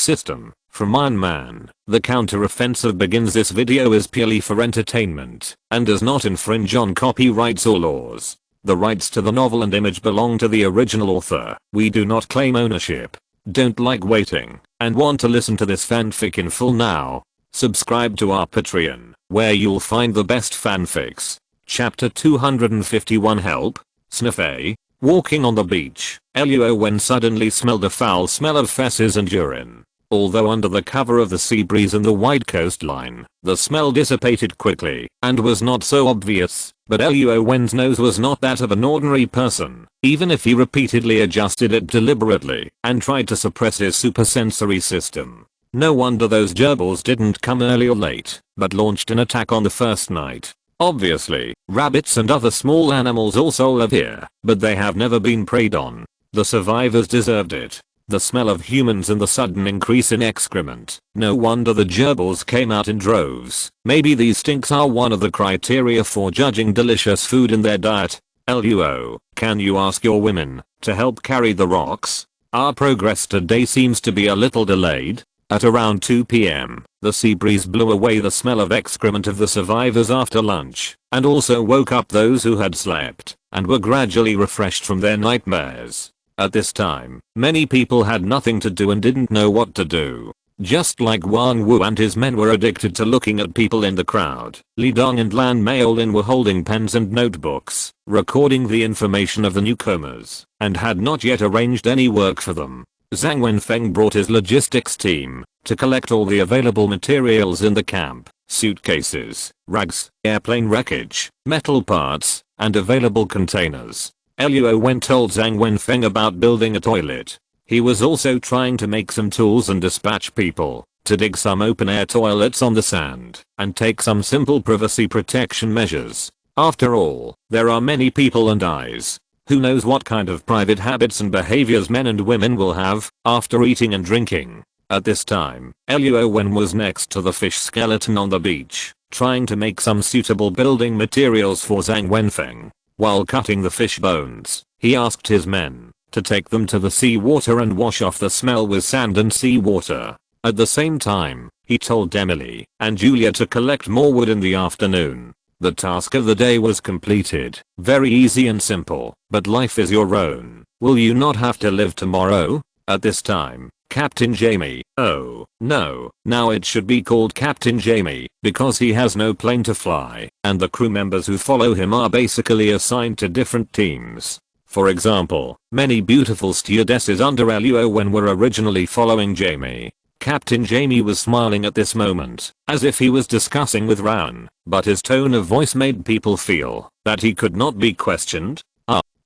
system. From Iron Man, the counteroffensive begins. This video is purely for entertainment and does not infringe on copyrights or laws. The rights to the novel and image belong to the original author. We do not claim ownership. Don't like waiting and want to listen to this fanfic in full now? Subscribe to our Patreon, where you'll find the best fanfics. Chapter 251 Help. Sniff A. Walking on the beach, Luo Wen suddenly smelled a foul smell of feces and urine. Although under the cover of the sea breeze and the wide coastline, the smell dissipated quickly and was not so obvious, but Luo Wen's nose was not that of an ordinary person, even if he repeatedly adjusted it deliberately and tried to suppress his supersensory system. No wonder those gerbils didn't come early or late, but launched an attack on the first night. Obviously, rabbits and other small animals also live here, but they have never been preyed on. The survivors deserved it. The smell of humans and the sudden increase in excrement. No wonder the gerbils came out in droves. Maybe these stinks are one of the criteria for judging delicious food in their diet. Luo, can you ask your women to help carry the rocks? Our progress today seems to be a little delayed. At around 2 p.m., the sea breeze blew away the smell of excrement of the survivors after lunch, and also woke up those who had slept and were gradually refreshed from their nightmares. At this time, many people had nothing to do and didn't know what to do. Just like Wang Wu and his men were addicted to looking at people in the crowd, Li Dong and Lan Maolin were holding pens and notebooks, recording the information of the newcomers, and had not yet arranged any work for them. Zhang Wenfeng brought his logistics team to collect all the available materials in the camp: suitcases, rags, airplane wreckage, metal parts, and available containers. Luo Wen told Zhang Wenfeng about building a toilet. He was also trying to make some tools and dispatch people to dig some open-air toilets on the sand and take some simple privacy protection measures. After all, there are many people and eyes. Who knows what kind of private habits and behaviors men and women will have after eating and drinking. At this time, Luo Wen was next to the fish skeleton on the beach, trying to make some suitable building materials for Zhang Wenfeng. While cutting the fish bones, he asked his men to take them to the seawater and wash off the smell with sand and seawater. At the same time, he told Emily and Julia to collect more wood in the afternoon. The task of the day was completed. Very easy and simple, but life is your own. Will you not have to live tomorrow? At this time, Captain Jamie, oh no, now it should be called Captain Jamie because he has no plane to fly, and the crew members who follow him are basically assigned to different teams. For example, many beautiful stewardesses under Luo Wen were originally following Jamie. Captain Jamie was smiling at this moment, as if he was discussing with Ran, but his tone of voice made people feel that he could not be questioned.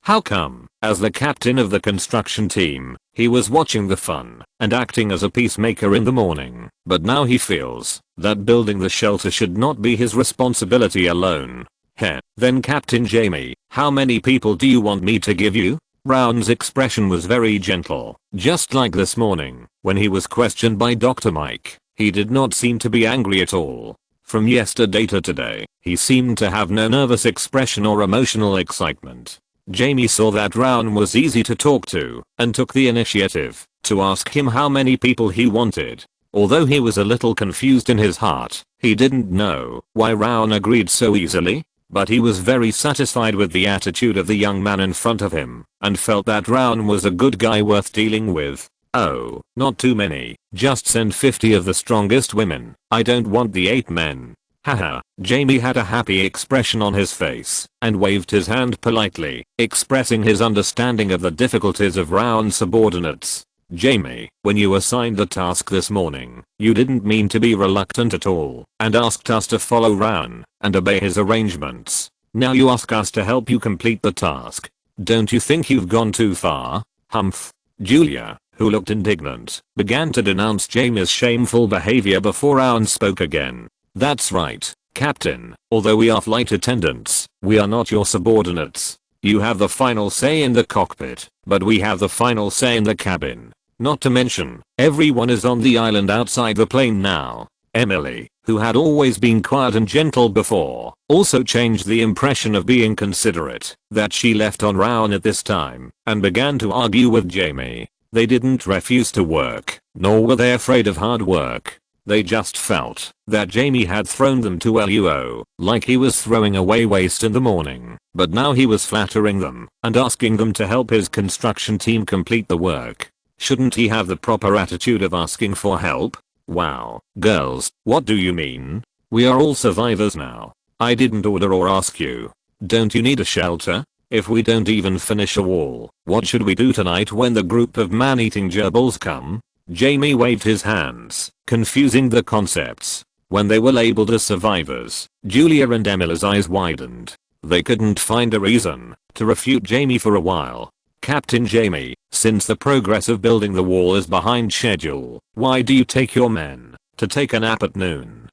How come? As the captain of the construction team, he was watching the fun and acting as a peacemaker in the morning, but now he feels that building the shelter should not be his responsibility alone. Heh, then Captain Jamie, how many people do you want me to give you? Brown's expression was very gentle, just like this morning, when he was questioned by Dr. Mike. He did not seem to be angry at all. From yesterday to today, he seemed to have no nervous expression or emotional excitement. Jamie saw that Brown was easy to talk to, and took the initiative to ask him how many people he wanted. Although he was a little confused in his heart, he didn't know why Brown agreed so easily. But he was very satisfied with the attitude of the young man in front of him, and felt that Brown was a good guy worth dealing with. Oh, not too many, just send 50 of the strongest women. I don't want the 8 men. Haha. Jamie had a happy expression on his face, and waved his hand politely, expressing his understanding of the difficulties of Brown's subordinates. Jamie, when you assigned the task this morning, you didn't mean to be reluctant at all, and asked us to follow Ran and obey his arrangements. Now you ask us to help you complete the task. Don't you think you've gone too far? Humph. Julia, who looked indignant, began to denounce Jamie's shameful behavior before Ran spoke again. That's right, Captain, although we are flight attendants, we are not your subordinates. You have the final say in the cockpit, but we have the final say in the cabin. Not to mention, everyone is on the island outside the plane now. Emily, who had always been quiet and gentle before, also changed the impression of being considerate that she left on Rowan at this time, and began to argue with Jamie. They didn't refuse to work, nor were they afraid of hard work. They just felt that Jamie had thrown them to Luo, like he was throwing away waste in the morning, but now he was flattering them and asking them to help his construction team complete the work. Shouldn't he have the proper attitude of asking for help? Wow, girls, what do you mean? We are all survivors now. I didn't order or ask you. Don't you need a shelter? If we don't even finish a wall, what should we do tonight when the group of man-eating gerbils come? Jamie waved his hands, confusing the concepts. When they were labeled as survivors, Julia and Emily's eyes widened. They couldn't find a reason to refute Jamie for a while. Captain Jamie, since the progress of building the wall is behind schedule, why do you take your men to take a nap at noon?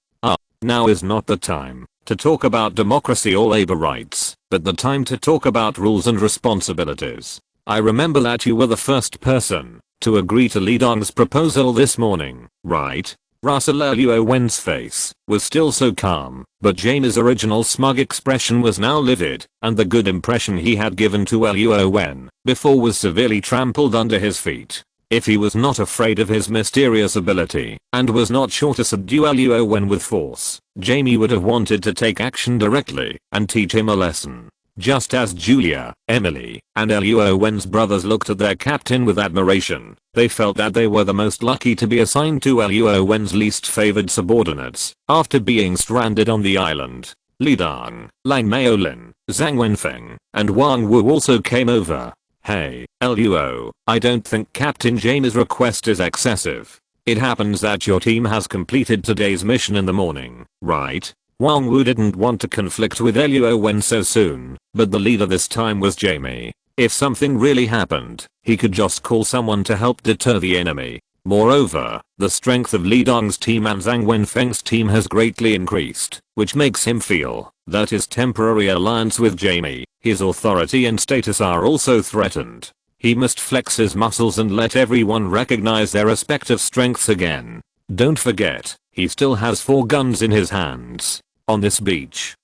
Now is not the time to talk about democracy or labor rights, but the time to talk about rules and responsibilities. I remember that you were the first person to agree to Li Dong's proposal this morning, right? Luo Wen's face was still so calm, but Jamie's original smug expression was now livid, and the good impression he had given to Luo Wen before was severely trampled under his feet. If he was not afraid of his mysterious ability and was not sure to subdue Luo Wen with force, Jamie would have wanted to take action directly and teach him a lesson. Just as Julia, Emily, and Luo Wen's brothers looked at their captain with admiration, they felt that they were the most lucky to be assigned to Luo Wen's least favored subordinates after being stranded on the island. Li Dong, Lang Maolin, Zhang Wenfeng, and Wang Wu also came over. Hey, Luo, I don't think Captain Jamie's request is excessive. It happens that your team has completed today's mission in the morning, right? Wang Wu didn't want to conflict with Luo Wen so soon, but the leader this time was Jamie. If something really happened, he could just call someone to help deter the enemy. Moreover, the strength of Li Dong's team and Zhang Wenfeng's team has greatly increased, which makes him feel that his temporary alliance with Jamie, his authority and status are also threatened. He must flex his muscles and let everyone recognize their respective strengths again. Don't forget, he still has 4 guns in his hands. On this beach,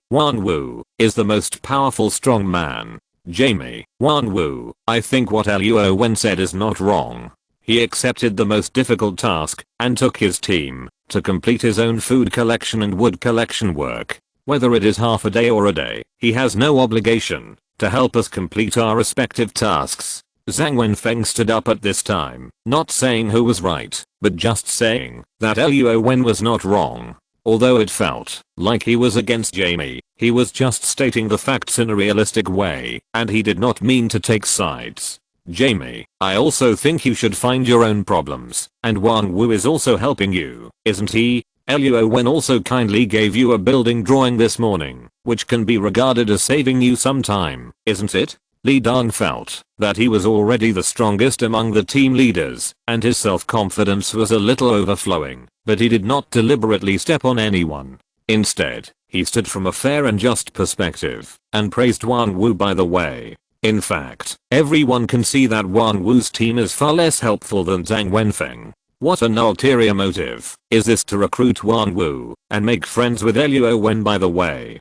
Wang Wu is the most powerful strong man. Jamie, Wang Wu, I think what Luo Wen said is not wrong. He accepted the most difficult task and took his team to complete his own food collection and wood collection work. Whether it is half a day or a day, he has no obligation to help us complete our respective tasks. Zhang Wenfeng stood up at this time, not saying who was right, but just saying that Luo Wen was not wrong. Although it felt like he was against Jamie, he was just stating the facts in a realistic way, and he did not mean to take sides. Jamie, I also think you should find your own problems, and Wang Wu is also helping you, isn't he? Luo Wen also kindly gave you a building drawing this morning, which can be regarded as saving you some time, isn't it? Li Dong felt that he was already the strongest among the team leaders, and his self-confidence was a little overflowing, but he did not deliberately step on anyone. Instead, he stood from a fair and just perspective, and praised Wang Wu by the way. In fact, everyone can see that Wang Wu's team is far less helpful than Zhang Wenfeng. What an ulterior motive is this to recruit Wang Wu and make friends with Luo Wen by the way?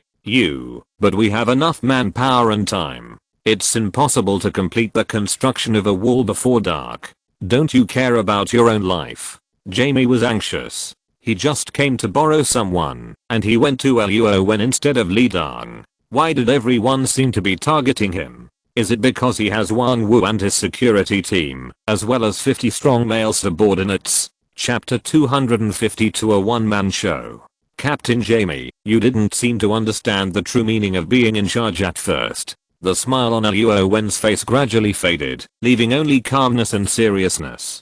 But we have enough manpower and time. It's impossible to complete the construction of a wall before dark. Don't you care about your own life? Jamie was anxious. He just came to borrow someone, and he went to Luo Wen instead of Li Dong. Why did everyone seem to be targeting him? Is it because he has Wang Wu and his security team, as well as 50 strong male subordinates? Chapter 252, a one-man show. Captain Jamie, you didn't seem to understand the true meaning of being in charge at first. The smile on Luo Wen's face gradually faded, leaving only calmness and seriousness.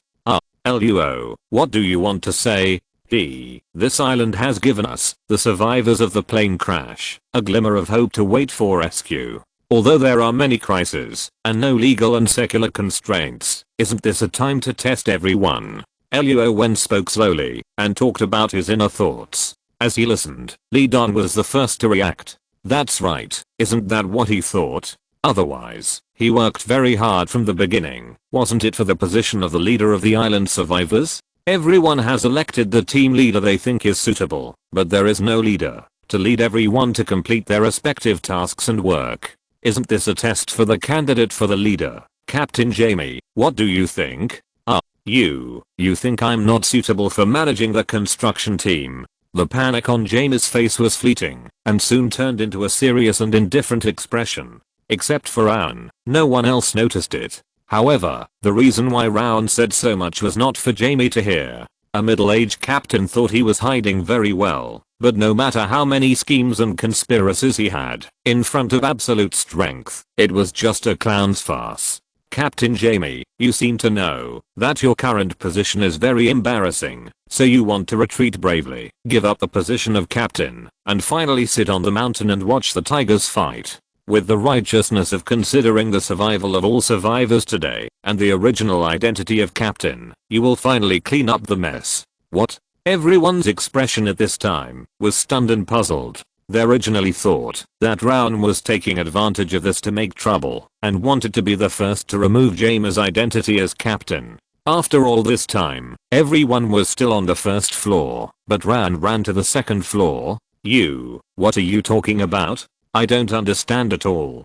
Luo, what do you want to say? This island has given us, the survivors of the plane crash, a glimmer of hope to wait for rescue. Although there are many crises and no legal and secular constraints, isn't this a time to test everyone? Luo Wen spoke slowly and talked about his inner thoughts. As he listened, Li Dong was the first to react. That's right, isn't that what he thought? Otherwise, he worked very hard from the beginning, wasn't it, for the position of the leader of the island survivors? Everyone has elected the team leader they think is suitable, but there is no leader to lead everyone to complete their respective tasks and work. Isn't this a test for the candidate for the leader? Captain Jamie, what do you think? You think I'm not suitable for managing the construction team?" The panic on Jamie's face was fleeting and soon turned into a serious and indifferent expression. Except for Rowan, no one else noticed it. However, the reason why Rowan said so much was not for Jamie to hear. A middle-aged captain thought he was hiding very well, but no matter how many schemes and conspiracies he had, in front of absolute strength, it was just a clown's farce. "Captain Jamie, you seem to know that your current position is very embarrassing, so you want to retreat bravely, give up the position of captain, and finally sit on the mountain and watch the tigers fight. With the righteousness of considering the survival of all survivors today, and the original identity of captain, you will finally clean up the mess." What? Everyone's expression at this time was stunned and puzzled. They originally thought that Rowan was taking advantage of this to make trouble and wanted to be the first to remove Jamie's identity as captain. After all this time, everyone was still on the first floor, but Rowan ran to the second floor. What are you talking about? I don't understand at all."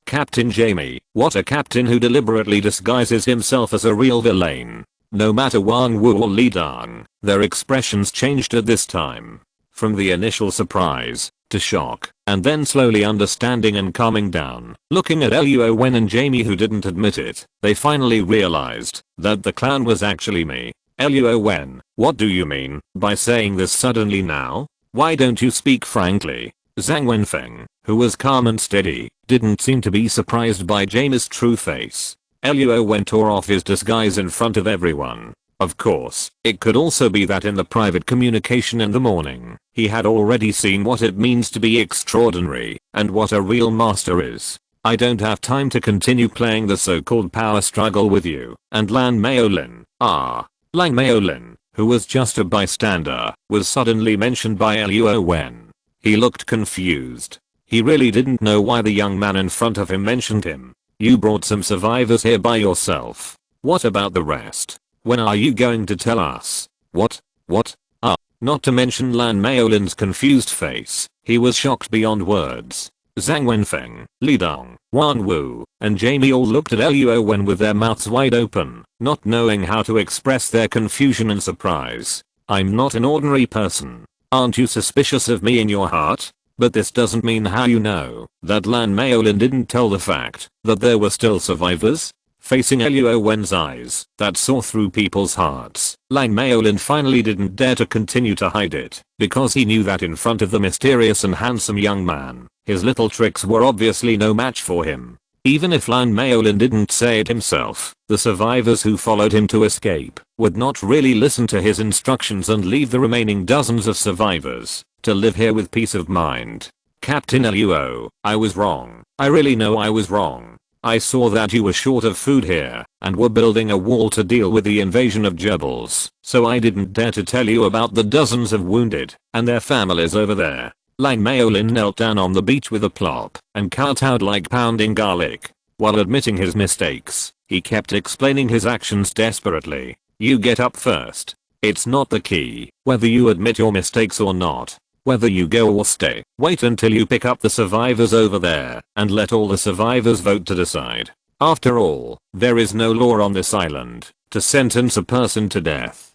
Captain Jamie, what a captain who deliberately disguises himself as a real villain." No matter Wang Wu or Li Dang, their expressions changed at this time. From the initial surprise, to shock, and then slowly understanding and calming down. Looking at Luo Wen and Jamie who didn't admit it, they finally realized that the clown was actually me. "Luo Wen, what do you mean by saying this suddenly now? Why don't you speak frankly?" Zhang Wenfeng, who was calm and steady, didn't seem to be surprised by Jamie's true face. Luo Wen tore off his disguise in front of everyone. Of course, it could also be that in the private communication in the morning, he had already seen what it means to be extraordinary and what a real master is. "I don't have time to continue playing the so-called power struggle with you and Lan Maolin." Lang Maolin, who was just a bystander, was suddenly mentioned by Luo Wen. He looked confused. He really didn't know why the young man in front of him mentioned him. "You brought some survivors here by yourself. What about the rest? When are you going to tell us?" What? Not to mention Lan Maolin's confused face, he was shocked beyond words. Zhang Wenfeng, Li Dong, Wan Wu, and Jamie all looked at Luo Wen with their mouths wide open, not knowing how to express their confusion and surprise. "I'm not an ordinary person. Aren't you suspicious of me in your heart? But this doesn't mean how you know that Lan Maolin didn't tell the fact that there were still survivors?" Facing Luo Wen's eyes that saw through people's hearts, Lang Maolin finally didn't dare to continue to hide it, because he knew that in front of the mysterious and handsome young man, his little tricks were obviously no match for him. Even if Lang Maolin didn't say it himself, the survivors who followed him to escape would not really listen to his instructions and leave the remaining dozens of survivors to live here with peace of mind. "Captain Luo, I was wrong. I really know I was wrong. I saw that you were short of food here and were building a wall to deal with the invasion of gerbils, so I didn't dare to tell you about the dozens of wounded and their families over there." Lang Maolin knelt down on the beach with a plop and kowtowed like pounding garlic. While admitting his mistakes, he kept explaining his actions desperately. "You get up first. It's not the key whether you admit your mistakes or not. Whether you go or stay, wait until you pick up the survivors over there and let all the survivors vote to decide. After all, there is no law on this island to sentence a person to death."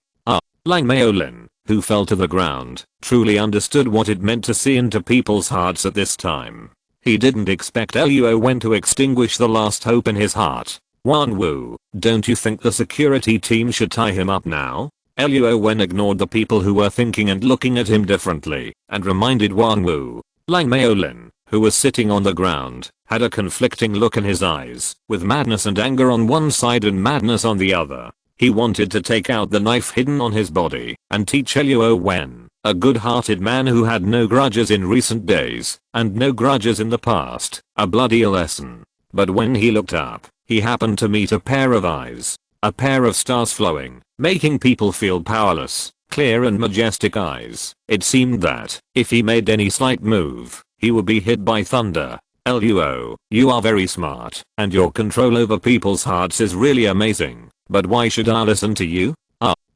Lang Maolin, who fell to the ground, truly understood what it meant to see into people's hearts at this time. He didn't expect Luo Wen to extinguish the last hope in his heart. "Wan Wu, don't you think the security team should tie him up now?" Luo Wen ignored the people who were thinking and looking at him differently and reminded Wan Wu. Lang Maolin, who was sitting on the ground, had a conflicting look in his eyes, with madness and anger on one side and madness on the other. He wanted to take out the knife hidden on his body and teach Luo Wen, a good-hearted man who had no grudges in recent days and no grudges in the past, a bloody lesson. But when he looked up, he happened to meet a pair of eyes. A pair of stars flowing, making people feel powerless, clear and majestic eyes. It seemed that, if he made any slight move, he would be hit by thunder. "Luo, you are very smart, and your control over people's hearts is really amazing, but why should I listen to you?"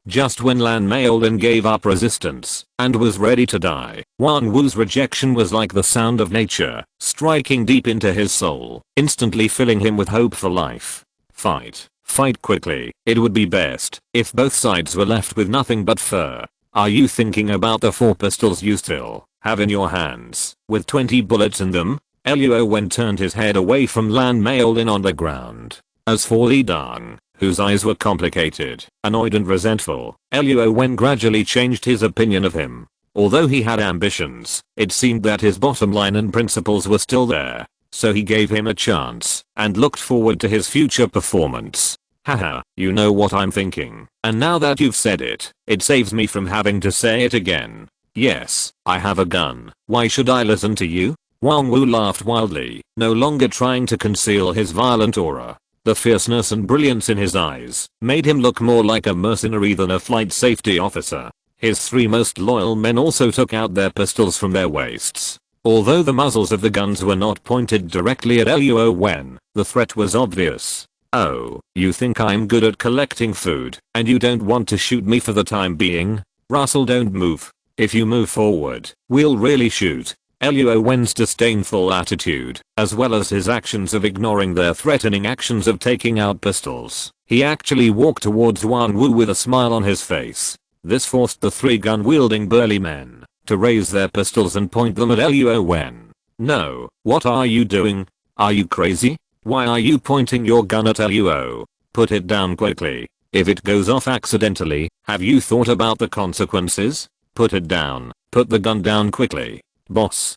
Just when Lan Maolin gave up resistance and was ready to die, Wan Wu's rejection was like the sound of nature, striking deep into his soul, instantly filling him with hope for life. "Fight. Fight quickly. It would be best if both sides were left with nothing but fur. Are you thinking about the 4 pistols you still have in your hands with 20 bullets in them? Luo Wen turned his head away from Lan Maolin on the ground. As for Li Dong, whose eyes were complicated, annoyed and resentful, Luo Wen gradually changed his opinion of him. Although he had ambitions, it seemed that his bottom line and principles were still there. So he gave him a chance and looked forward to his future performance. Haha, you know what I'm thinking. And now that you've said it, it saves me from having to say it again. Yes, I have a gun. Why should I listen to you? Wang Wu laughed wildly, no longer trying to conceal his violent aura. The fierceness and brilliance in his eyes made him look more like a mercenary than a flight safety officer. His 3 most loyal men also took out their pistols from their waists. Although the muzzles of the guns were not pointed directly at Luo Wen, the threat was obvious. Oh, you think I'm good at collecting food, and you don't want to shoot me for the time being? Russell, don't move. If you move forward, we'll really shoot. Luo Wen's disdainful attitude, as well as his actions of ignoring their threatening actions of taking out pistols. He actually walked towards Wang Wu with a smile on his face. This forced the 3 gun-wielding burly men to raise their pistols and point them at Luo Wen. No, what are you doing? Are you crazy? Why are you pointing your gun at Luo? Put it down quickly. If it goes off accidentally, have you thought about the consequences? Put it down. Put the gun down quickly. Boss.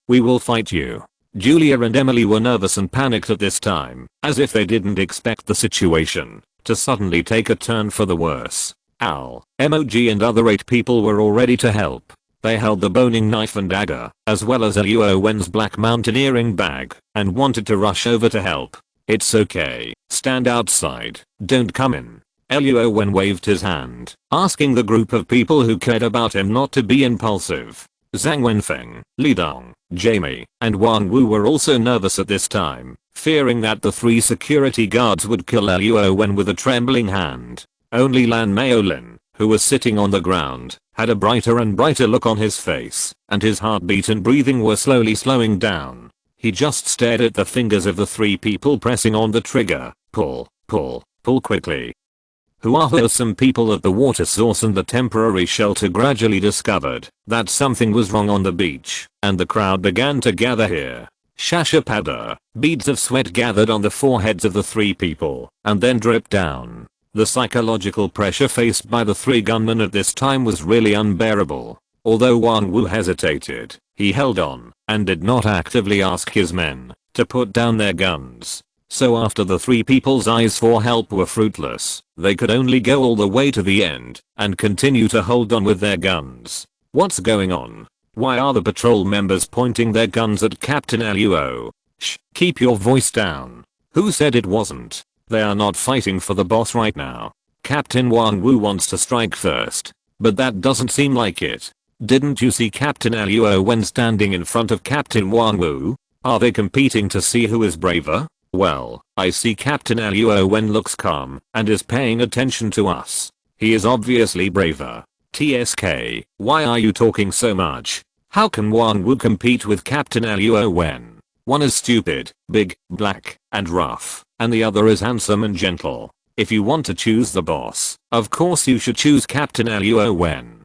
We will fight you. Julia and Emily were nervous and panicked at this time, as if they didn't expect the situation to suddenly take a turn for the worse. Al, Mog and other 8 people were all ready to help. They held the boning knife and dagger, as well as Luo Wen's black mountaineering bag, and wanted to rush over to help. It's okay, stand outside, don't come in. Luo Wen waved his hand, asking the group of people who cared about him not to be impulsive. Zhang Wenfeng, Li Dong, Jamie, and Wang Wu were also nervous at this time, fearing that the 3 security guards would kill Luo Wen with a trembling hand. Only Lan Maolin, who was sitting on the ground, had a brighter and brighter look on his face, and his heartbeat and breathing were slowly slowing down. He just stared at the fingers of the 3 people pressing on the trigger. Pull quickly. Some people at the water source and the temporary shelter gradually discovered that something was wrong on the beach, and the crowd began to gather here. Shashapada, beads of sweat gathered on the foreheads of the 3 people, and then dripped down. The psychological pressure faced by the 3 gunmen at this time was really unbearable. Although Wang Wu hesitated, he held on, and did not actively ask his men to put down their guns. So after the 3 people's eyes for help were fruitless, they could only go all the way to the end, and continue to hold on with their guns. What's going on? Why are the patrol members pointing their guns at Captain Luo? Shh, keep your voice down. Who said it wasn't? They are not fighting for the boss right now. Captain Wang Wu wants to strike first. But that doesn't seem like it. Didn't you see Captain Luo Wen standing in front of Captain Wang Wu? Are they competing to see who is braver? Well, I see Captain Luo Wen looks calm and is paying attention to us. He is obviously braver. TSK, why are you talking so much? How can Wang Wu compete with Captain Luo Wen? One is stupid, big, black, and rough, and the other is handsome and gentle. If you want to choose the boss, of course you should choose Captain Luo Wen.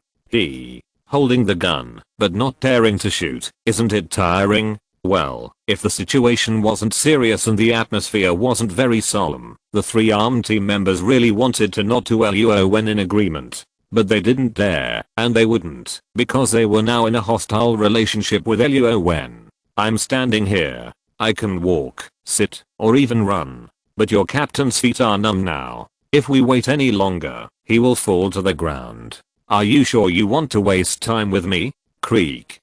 Holding the gun, but not daring to shoot, isn't it tiring? Well, if the situation wasn't serious and the atmosphere wasn't very solemn, the 3 armed team members really wanted to nod to Luo Wen in agreement. But they didn't dare, and they wouldn't, because they were now in a hostile relationship with Luo Wen. I'm standing here. I can walk, sit, or even run. But your captain's feet are numb now. If we wait any longer, he will fall to the ground. Are you sure you want to waste time with me? Creak.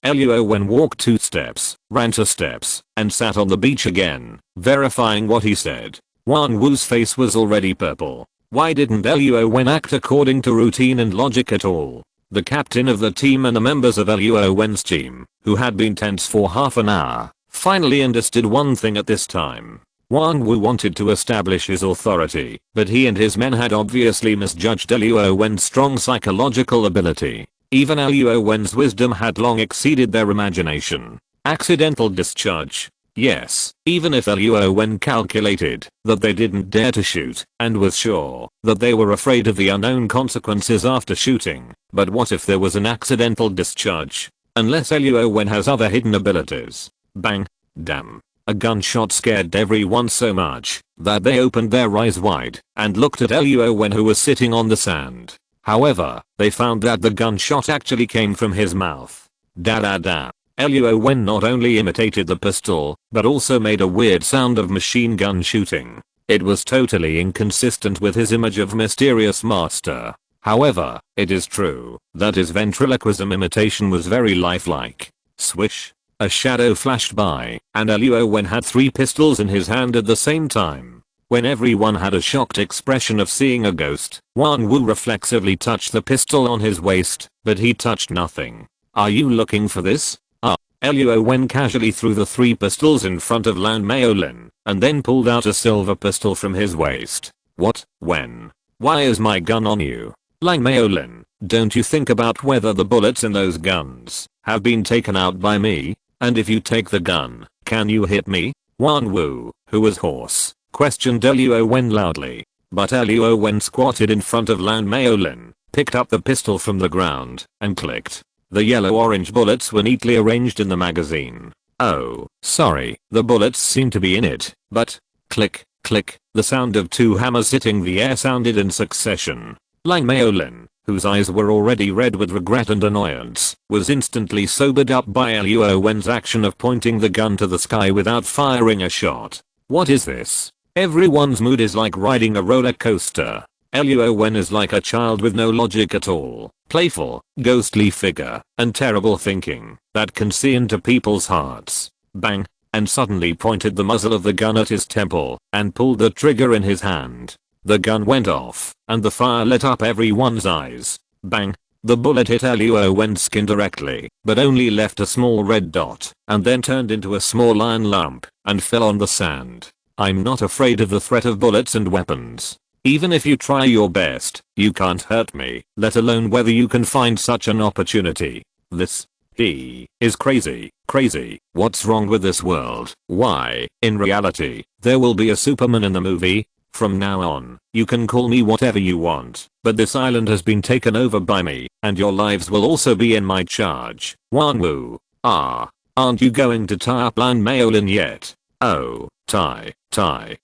Luo Wen walked 2 steps, ran 2 steps, and sat on the beach again, verifying what he said. Wang Wu's face was already purple. Why didn't Luo Wen act according to routine and logic at all? The captain of the team and the members of Luo Wen's team, who had been tense for half an hour, finally understood one thing at this time. Wang Wu wanted to establish his authority, but he and his men had obviously misjudged Luo Wen's strong psychological ability. Even Luo Wen's wisdom had long exceeded their imagination. Accidental discharge. Yes, even if Luo Wen calculated that they didn't dare to shoot and was sure that they were afraid of the unknown consequences after shooting, but what if there was an accidental discharge? Unless Luo Wen has other hidden abilities. Bang. Damn. A gunshot scared everyone so much that they opened their eyes wide and looked at Luo Wen, who was sitting on the sand. However, they found that the gunshot actually came from his mouth. Da da da. Luo Wen not only imitated the pistol, but also made a weird sound of machine gun shooting. It was totally inconsistent with his image of mysterious master. However, it is true that his ventriloquism imitation was very lifelike. Swish. A shadow flashed by, and Luo Wen had 3 pistols in his hand at the same time. When everyone had a shocked expression of seeing a ghost, Wan Wu reflexively touched the pistol on his waist, but he touched nothing. Are you looking for this? Luo Wen casually threw the 3 pistols in front of Lan Maolin, and then pulled out a silver pistol from his waist. What? Wen? Why is my gun on you? Lan Maolin, don't you think about whether the bullets in those guns have been taken out by me? And if you take the gun, can you hit me? Wan Wu, who was hoarse, questioned Luo Wen loudly. But Luo Wen squatted in front of Lan Maolin, picked up the pistol from the ground, and clicked. The yellow-orange bullets were neatly arranged in the magazine. Oh, sorry, the bullets seem to be in it, but... Click, click, the sound of 2 hammers hitting the air sounded in succession. Lan Maolin, whose eyes were already red with regret and annoyance, was instantly sobered up by Luo Wen's action of pointing the gun to the sky without firing a shot. What is this? Everyone's mood is like riding a roller coaster. Luo Wen is like a child with no logic at all, playful, ghostly figure, and terrible thinking that can see into people's hearts. Bang, and suddenly pointed the muzzle of the gun at his temple and pulled the trigger in his hand. The gun went off, and the fire lit up everyone's eyes. Bang, the bullet hit Luo Wen's skin directly, but only left a small red dot, and then turned into a small iron lump and fell on the sand. I'm not afraid of the threat of bullets and weapons. Even if you try your best, you can't hurt me, let alone whether you can find such an opportunity. He is crazy, crazy. What's wrong with this world? Why, in reality, there will be a Superman in the movie. From now on, you can call me whatever you want, but this island has been taken over by me, and your lives will also be in my charge. Wan Wu. Aren't you going to tie up Lan Maolin yet? Oh, tie.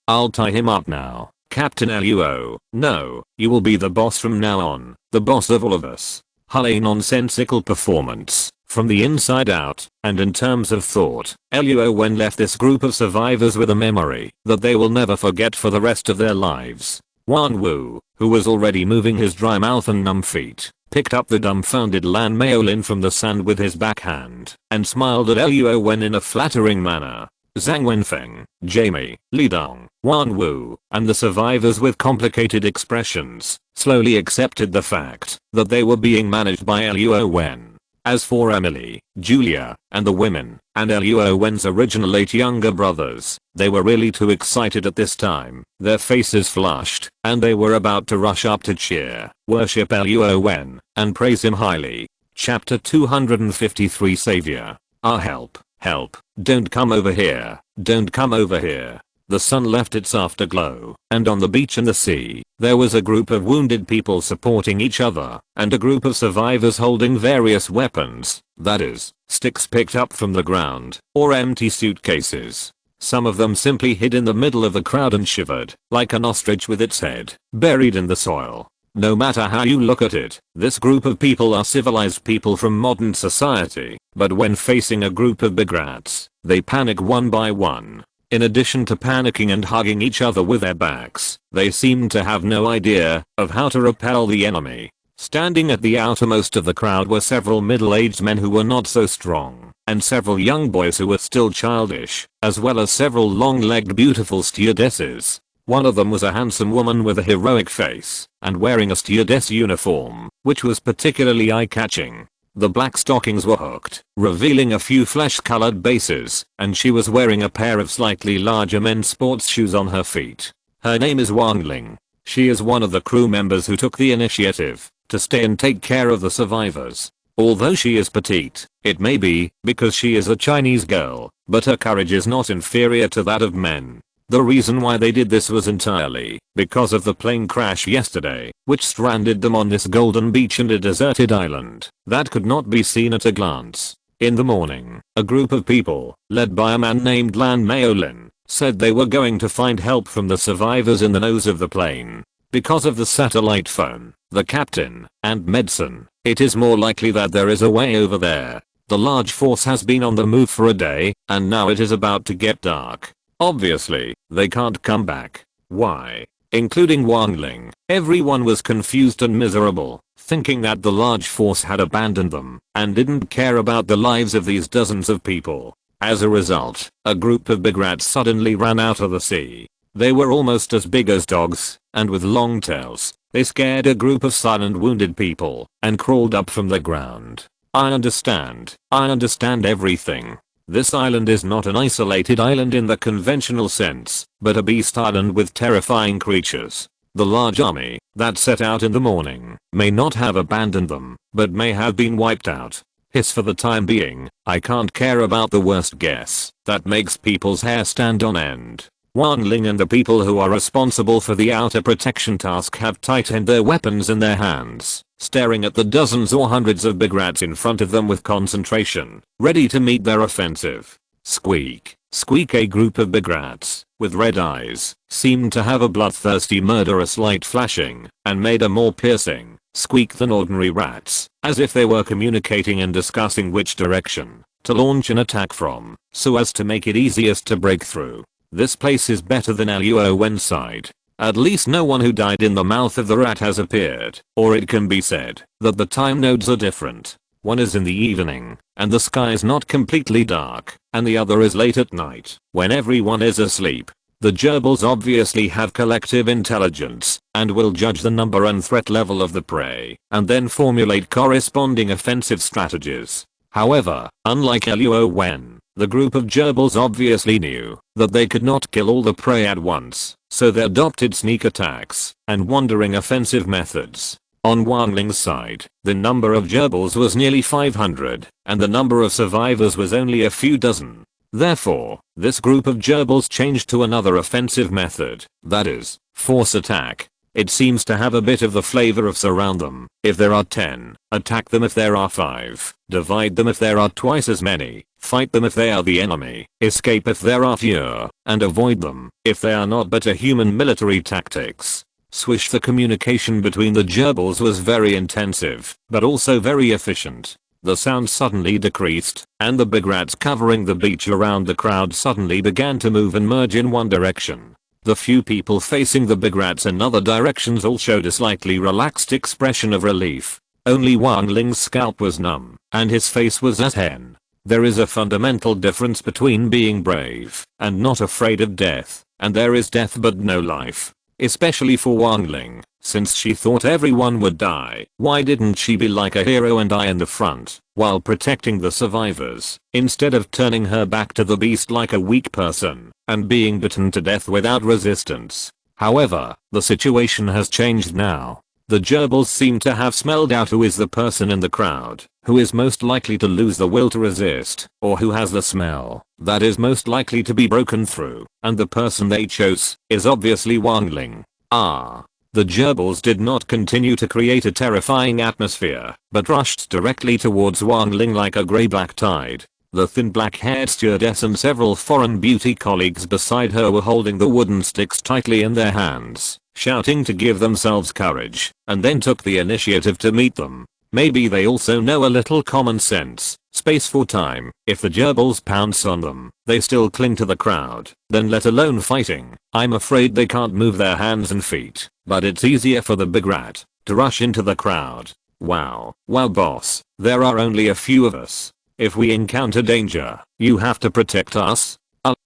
I'll tie him up now. Captain Luo. No, you will be the boss from now on, the boss of all of us. Highly nonsensical performance, from the inside out, and in terms of thought, Luo Wen left this group of survivors with a memory that they will never forget for the rest of their lives. Wan Wu, who was already moving his dry mouth and numb feet, picked up the dumbfounded Lan Maolin from the sand with his backhand, and smiled at Luo Wen in a flattering manner. Zhang Wenfeng, Jamie, Li Dong, Wan Wu, and the survivors with complicated expressions, slowly accepted the fact that they were being managed by Luo Wen. As for Emily, Julia, and the women, and Luo Wen's original 8 younger brothers, they were really too excited at this time. Their faces flushed, and they were about to rush up to cheer, worship Luo Wen, and praise him highly. Chapter 253 Savior. Help. Help, don't come over here, don't come over here. The sun left its afterglow, and on the beach and the sea, there was a group of wounded people supporting each other, and a group of survivors holding various weapons, that is, sticks picked up from the ground, or empty suitcases. Some of them simply hid in the middle of the crowd and shivered, like an ostrich with its head buried in the soil. No matter how you look at it, this group of people are civilized people from modern society, but when facing a group of big rats, they panic one by one. In addition to panicking and hugging each other with their backs, they seem to have no idea of how to repel the enemy. Standing at the outermost of the crowd were several middle-aged men who were not so strong, and several young boys who were still childish, as well as several long-legged beautiful stewardesses. One of them was a handsome woman with a heroic face, and wearing a stewardess uniform, which was particularly eye-catching. The black stockings were hooked, revealing a few flesh-colored bases, and she was wearing a pair of slightly larger men's sports shoes on her feet. Her name is Wang Ling. She is one of the crew members who took the initiative to stay and take care of the survivors. Although she is petite, it may be because she is a Chinese girl, but her courage is not inferior to that of men. The reason why they did this was entirely because of the plane crash yesterday, which stranded them on this golden beach and a deserted island that could not be seen at a glance. In the morning, a group of people, led by a man named Lan Maolin, said they were going to find help from the survivors in the nose of the plane. Because of the satellite phone, the captain, and medicine, it is more likely that there is a way over there. The large force has been on the move for a day, and now it is about to get dark. Obviously, they can't come back. Why? Including Wang Ling, everyone was confused and miserable, thinking that the large force had abandoned them and didn't care about the lives of these dozens of people. As a result, a group of big rats suddenly ran out of the sea. They were almost as big as dogs, and with long tails. They scared a group of silent wounded people and crawled up from the ground. I understand everything. This island is not an isolated island in the conventional sense, but a beast island with terrifying creatures. The large army that set out in the morning may not have abandoned them, but may have been wiped out. Hiss for the time being, I can't care about the worst guess that makes people's hair stand on end. Wan Ling and the people who are responsible for the outer protection task have tightened their weapons in their hands, staring at the dozens or hundreds of big rats in front of them with concentration, ready to meet their offensive. Squeak, squeak. A group of big rats, with red eyes, seemed to have a bloodthirsty murderous light flashing, and made a more piercing squeak than ordinary rats, as if they were communicating and discussing which direction to launch an attack from, so as to make it easiest to break through. This place is better than Luo Wen side. At least no one who died in the mouth of the rat has appeared, or it can be said that the time nodes are different. One is in the evening, and the sky is not completely dark, and the other is late at night, when everyone is asleep. The gerbils obviously have collective intelligence, and will judge the number and threat level of the prey, and then formulate corresponding offensive strategies. However, unlike Luo Wen, the group of gerbils obviously knew that they could not kill all the prey at once, so they adopted sneak attacks and wandering offensive methods. On Wang Ling's side, the number of gerbils was nearly 500, and the number of survivors was only a few dozen. Therefore, this group of gerbils changed to another offensive method, that is, force attack. It seems to have a bit of the flavor of surround them. If there are 10, attack them if there are 5, divide them if there are twice as many, fight them if they are the enemy, escape if there are fewer, and avoid them if they are not. But a human military tactics. Swish. The communication between the gerbils was very intensive, but also very efficient. The sound suddenly decreased, and the big rats covering the beach around the crowd suddenly began to move and merge in one direction. The few people facing the big rats in other directions all showed a slightly relaxed expression of relief. Only Wang Ling's scalp was numb, and his face was as hen. There is a fundamental difference between being brave and not afraid of death, and there is death but no life. Especially for Wang Ling, since she thought everyone would die. Why didn't she be like a hero and die in the front, while protecting the survivors, instead of turning her back to the beast like a weak person, and being bitten to death without resistance? However, the situation has changed now. The gerbils seem to have smelled out who is the person in the crowd who is most likely to lose the will to resist, or who has the smell that is most likely to be broken through, and the person they chose is obviously Wang Ling. The gerbils did not continue to create a terrifying atmosphere, but rushed directly towards Wang Ling like a grey-black tide. The thin black-haired stewardess and several foreign beauty colleagues beside her were holding the wooden sticks tightly in their hands, shouting to give themselves courage, and then took the initiative to meet them. Maybe they also know a little common sense. Space for time. If the gerbils pounce on them, they still cling to the crowd, then let alone fighting. I'm afraid they can't move their hands and feet, but it's easier for the big rat to rush into the crowd. Wow boss, there are only a few of us. If we encounter danger, you have to protect us?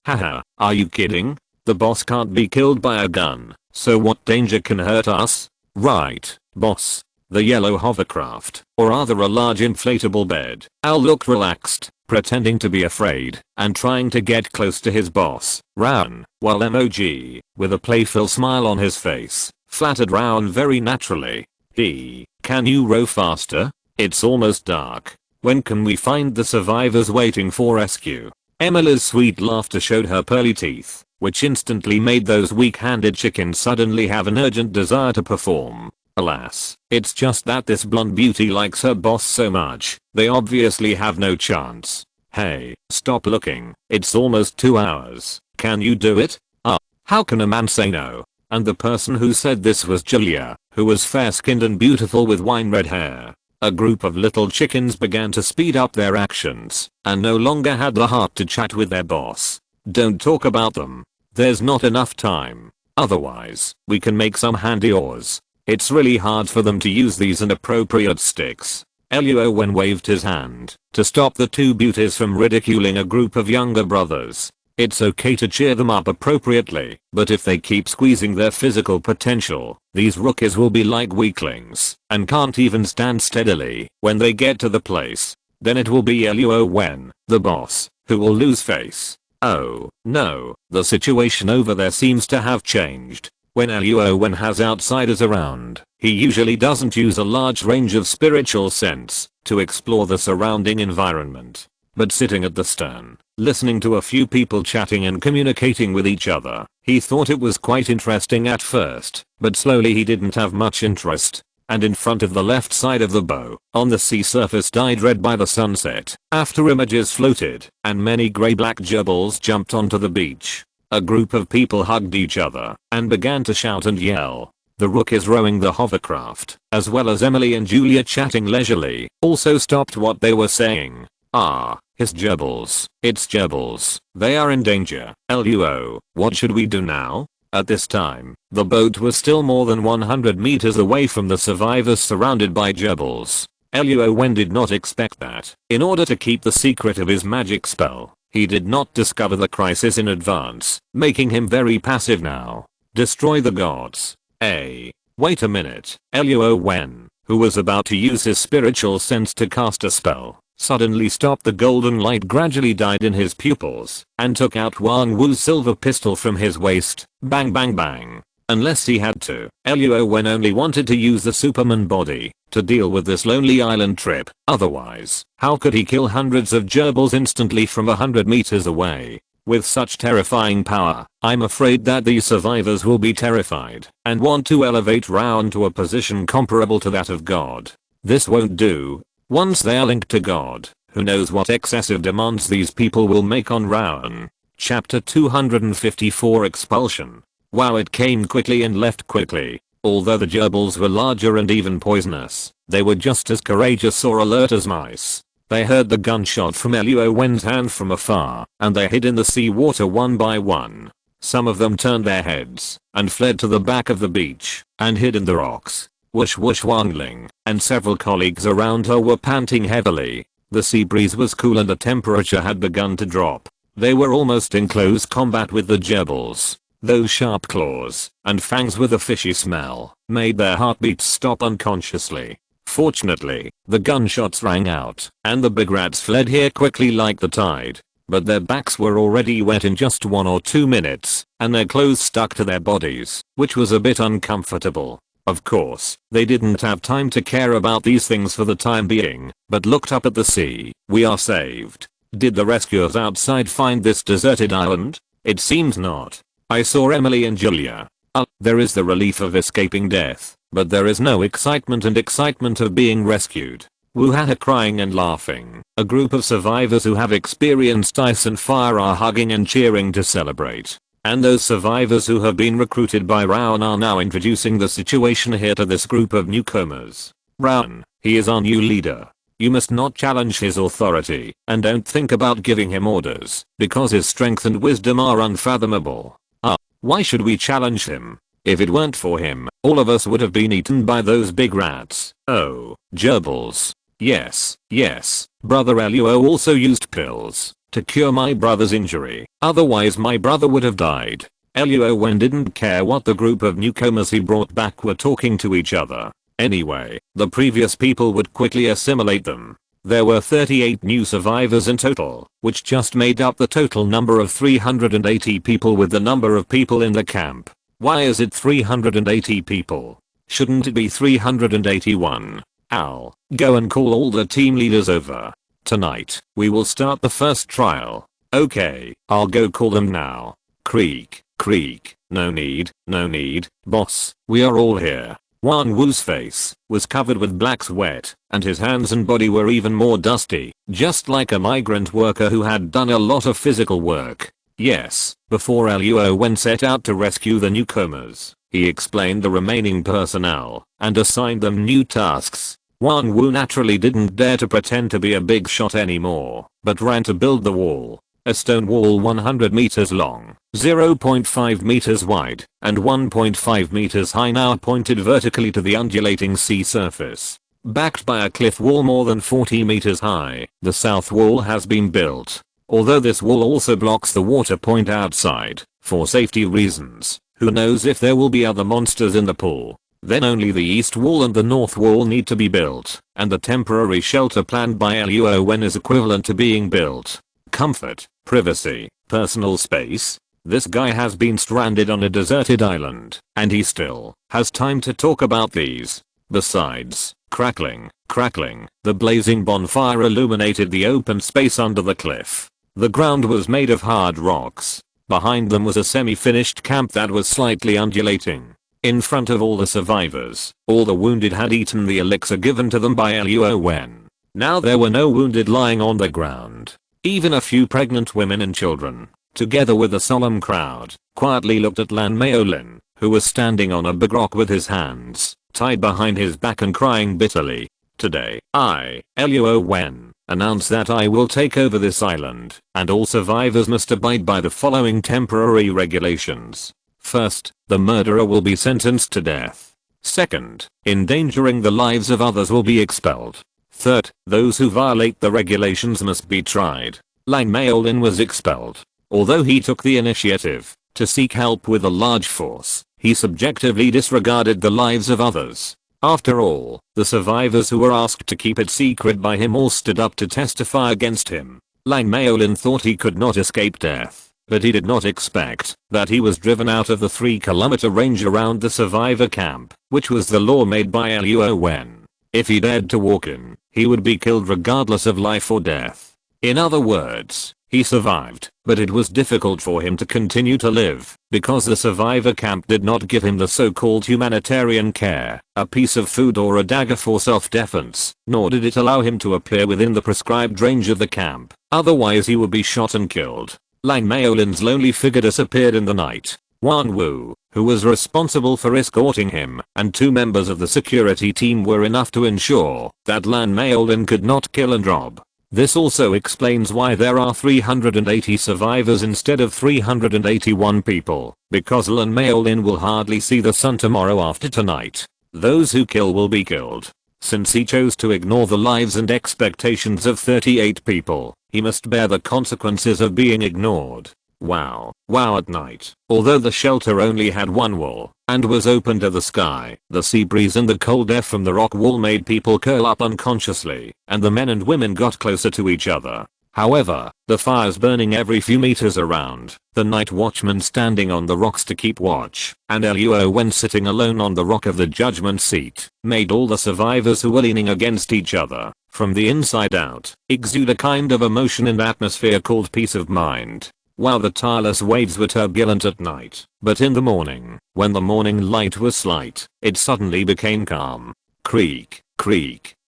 Haha, are you kidding? The boss can't be killed by a gun, so what danger can hurt us? Right, boss. The yellow hovercraft, or rather a large inflatable bed. Al looked relaxed, pretending to be afraid, and trying to get close to his boss, Rowan, while Emoji, with a playful smile on his face, flattered Rowan very naturally. Can you row faster? It's almost dark. When can we find the survivors waiting for rescue? Emily's sweet laughter showed her pearly teeth, which instantly made those weak-handed chickens suddenly have an urgent desire to perform. Alas, it's just that this blonde beauty likes her boss so much, they obviously have no chance. Hey, stop looking, it's almost 2 hours, can you do it? How can a man say no? And the person who said this was Julia, who was fair-skinned and beautiful with wine-red hair. A group of little chickens began to speed up their actions, and no longer had the heart to chat with their boss. Don't talk about them. There's not enough time. Otherwise, we can make some handy oars. It's really hard for them to use these inappropriate sticks. Luo Wen waved his hand to stop the two beauties from ridiculing a group of younger brothers. It's okay to cheer them up appropriately, but if they keep squeezing their physical potential, these rookies will be like weaklings and can't even stand steadily when they get to the place. Then it will be Luo Wen, the boss, who will lose face. Oh, no, the situation over there seems to have changed. When Luo Wen has outsiders around, he usually doesn't use a large range of spiritual sense to explore the surrounding environment. But sitting at the stern, listening to a few people chatting and communicating with each other, he thought it was quite interesting at first, but slowly he didn't have much interest. And in front of the left side of the bow, on the sea surface dyed red by the sunset, after images floated, and many grey-black gerbils jumped onto the beach. A group of people hugged each other, and began to shout and yell. The rookies rowing the hovercraft, as well as Emily and Julia chatting leisurely, also stopped what they were saying. His gerbils. It's gerbils. They are in danger. Luo, what should we do now? At this time, the boat was still more than 100 meters away from the survivors surrounded by gerbils. Luo Wen did not expect that. In order to keep the secret of his magic spell, he did not discover the crisis in advance, making him very passive now. Destroy the gods. Wait a minute. Luo Wen, who was about to use his spiritual sense to cast a spell, suddenly stopped. The golden light gradually died in his pupils, and took out Wang Wu's silver pistol from his waist. Bang bang bang. Unless he had to, Luo Wen only wanted to use the Superman body to deal with this lonely island trip. Otherwise, how could he kill hundreds of gerbils instantly from 100 meters away? With such terrifying power, I'm afraid that these survivors will be terrified and want to elevate Rowan to a position comparable to that of God. This won't do. Once they are linked to God, who knows what excessive demands these people will make on Rowan. Chapter 254 Expulsion. Wow, it came quickly and left quickly. Although the gerbils were larger and even poisonous, they were just as courageous or alert as mice. They heard the gunshot from Luo Wen's hand from afar, and they hid in the sea water one by one. Some of them turned their heads and fled to the back of the beach and hid in the rocks. Whoosh whoosh Wang Ling and several colleagues around her were panting heavily. The sea breeze was cool and the temperature had begun to drop. They were almost in close combat with the gerbils. Those sharp claws and fangs with a fishy smell made their heartbeats stop unconsciously. Fortunately, the gunshots rang out, and the big rats fled here quickly like the tide. But their backs were already wet in just 1 or 2 minutes, and their clothes stuck to their bodies, which was a bit uncomfortable. Of course, they didn't have time to care about these things for the time being, but looked up at the sea. We are saved. Did the rescuers outside find this deserted island? It seems not. I saw Emily and Julia. There is the relief of escaping death, but there is no excitement of being rescued. Woo-ha-ha crying and laughing. A group of survivors who have experienced ice and fire are hugging and cheering to celebrate. And those survivors who have been recruited by Rowan are now introducing the situation here to this group of newcomers. Rowan, he is our new leader. You must not challenge his authority, and don't think about giving him orders, because his strength and wisdom are unfathomable. Why should we challenge him? If it weren't for him, all of us would have been eaten by those big rats. Oh, gerbils. Yes, Brother Luo also used pills to cure my brother's injury. Otherwise my brother would have died. Luo Wen didn't care what the group of newcomers he brought back were talking to each other. Anyway, the previous people would quickly assimilate them. There were 38 new survivors in total, which just made up the total number of 380 people with the number of people in the camp. Why is it 380 people? Shouldn't it be 381? Al, go and call all the team leaders over. Tonight, we will start the first trial. Okay, I'll go call them now. Creak, creak, no need, boss, we are all here. Wan Wu's face was covered with black sweat, and his hands and body were even more dusty, just like a migrant worker who had done a lot of physical work. Yes, before Luo Wen set out to rescue the newcomers, he explained the remaining personnel and assigned them new tasks. Wan Wu naturally didn't dare to pretend to be a big shot anymore, but ran to build the wall. A stone wall 100 meters long, 0.5 meters wide, and 1.5 meters high now pointed vertically to the undulating sea surface. Backed by a cliff wall more than 40 meters high, the south wall has been built. Although this wall also blocks the water point outside, for safety reasons, who knows if there will be other monsters in the pool. Then only the east wall and the north wall need to be built, and the temporary shelter planned by Luo Wen is equivalent to being built. Comfort, privacy, personal space. This guy has been stranded on a deserted island, and he still has time to talk about these. Besides, crackling, the blazing bonfire illuminated the open space under the cliff. The ground was made of hard rocks. Behind them was a semi-finished camp that was slightly undulating. In front of all the survivors, all the wounded had eaten the elixir given to them by Luo Wen. Now there were no wounded lying on the ground. Even a few pregnant women and children, together with a solemn crowd, quietly looked at Lan Maolin, who was standing on a big rock with his hands tied behind his back and crying bitterly. Today, I, Luo Wen, announce that I will take over this island, and all survivors must abide by the following temporary regulations. First, the murderer will be sentenced to death. Second, endangering the lives of others will be expelled. Third, those who violate the regulations must be tried. Lan Maolin was expelled. Although he took the initiative to seek help with a large force, he subjectively disregarded the lives of others. After all, the survivors who were asked to keep it secret by him all stood up to testify against him. Lan Maolin thought he could not escape death, but he did not expect that he was driven out of the 3-kilometer range around the survivor camp, which was the law made by Luo Wen. If he dared to walk in, he would be killed regardless of life or death. In other words, he survived, but it was difficult for him to continue to live, because the survivor camp did not give him the so-called humanitarian care, a piece of food or a dagger for self-defense, nor did it allow him to appear within the prescribed range of the camp, otherwise he would be shot and killed. Lan Maolin's lonely figure disappeared in the night. Wan Wu, who was responsible for escorting him, and 2 members of the security team were enough to ensure that Lan Maolin could not kill and rob. This also explains why there are 380 survivors instead of 381 people, because Lan Maolin will hardly see the sun tomorrow after tonight. Those who kill will be killed. Since he chose to ignore the lives and expectations of 38 people, he must bear the consequences of being ignored. Wow at night, although the shelter only had 1 wall, and was open to the sky, the sea breeze and the cold air from the rock wall made people curl up unconsciously, and the men and women got closer to each other. However, the fires burning every few meters around, the night watchman standing on the rocks to keep watch, and Luo Wen sitting alone on the rock of the judgment seat, made all the survivors who were leaning against each other, from the inside out, exude a kind of emotion and atmosphere called peace of mind. While the tireless waves were turbulent at night, but in the morning, when the morning light was slight, it suddenly became calm. Creak,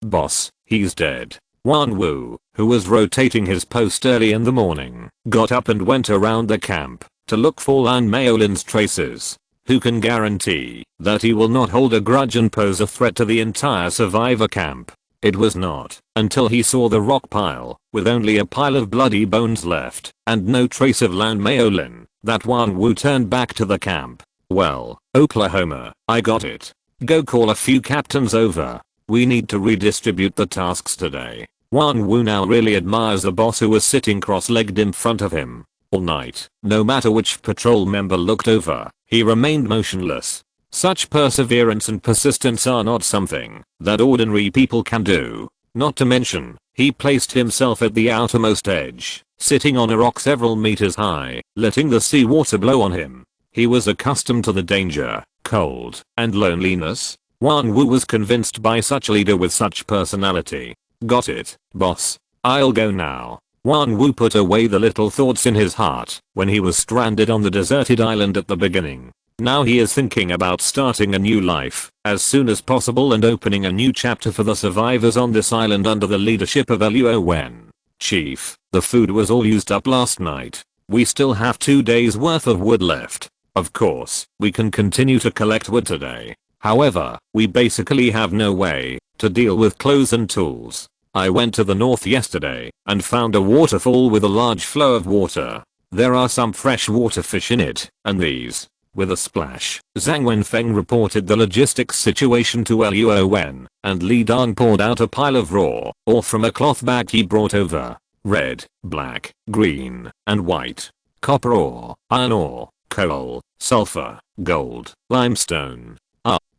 boss, he's dead. Wan Wu, who was rotating his post early in the morning, got up and went around the camp to look for Lan Maolin's traces. Who can guarantee that he will not hold a grudge and pose a threat to the entire survivor camp? It was not until he saw the rock pile, with only a pile of bloody bones left, and no trace of Lan Maolin, that Wan Wu turned back to the camp. Well, Oklahoma, I got it. Go call a few captains over. We need to redistribute the tasks today. Wan Wu now really admires the boss who was sitting cross-legged in front of him. All night, no matter which patrol member looked over, he remained motionless. Such perseverance and persistence are not something that ordinary people can do. Not to mention, he placed himself at the outermost edge, sitting on a rock several meters high, letting the sea water blow on him. He was accustomed to the danger, cold, and loneliness. Wan Wu was convinced by such a leader with such personality. Got it, boss. I'll go now. Wan Wu put away the little thoughts in his heart when he was stranded on the deserted island at the beginning. Now he is thinking about starting a new life as soon as possible and opening a new chapter for the survivors on this island under the leadership of Luo Wen. Chief, the food was all used up last night. We still have 2 days worth of wood left. Of course, we can continue to collect wood today. However, we basically have no way to deal with clothes and tools. I went to the north yesterday and found a waterfall with a large flow of water. There are some freshwater fish in it, and these. With a splash, Zhang Wenfeng reported the logistics situation to Luo Wen, and Li Dong poured out a pile of raw ore from a cloth bag he brought over. Red, black, green, and white. Copper ore, iron ore, coal, sulfur, gold, limestone.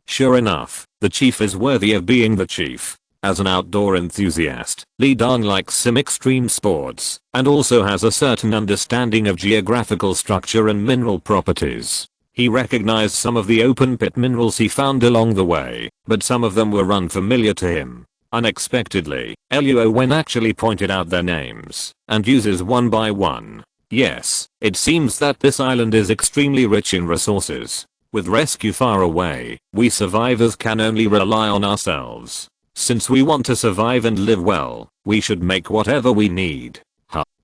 Sure enough, the chief is worthy of being the chief. As an outdoor enthusiast, Li Dong likes some extreme sports and also has a certain understanding of geographical structure and mineral properties. He recognized some of the open pit minerals he found along the way, but some of them were unfamiliar to him. Unexpectedly, Luo Wen actually pointed out their names and uses one by one. Yes, it seems that this island is extremely rich in resources. With rescue far away, we survivors can only rely on ourselves. Since we want to survive and live well, we should make whatever we need.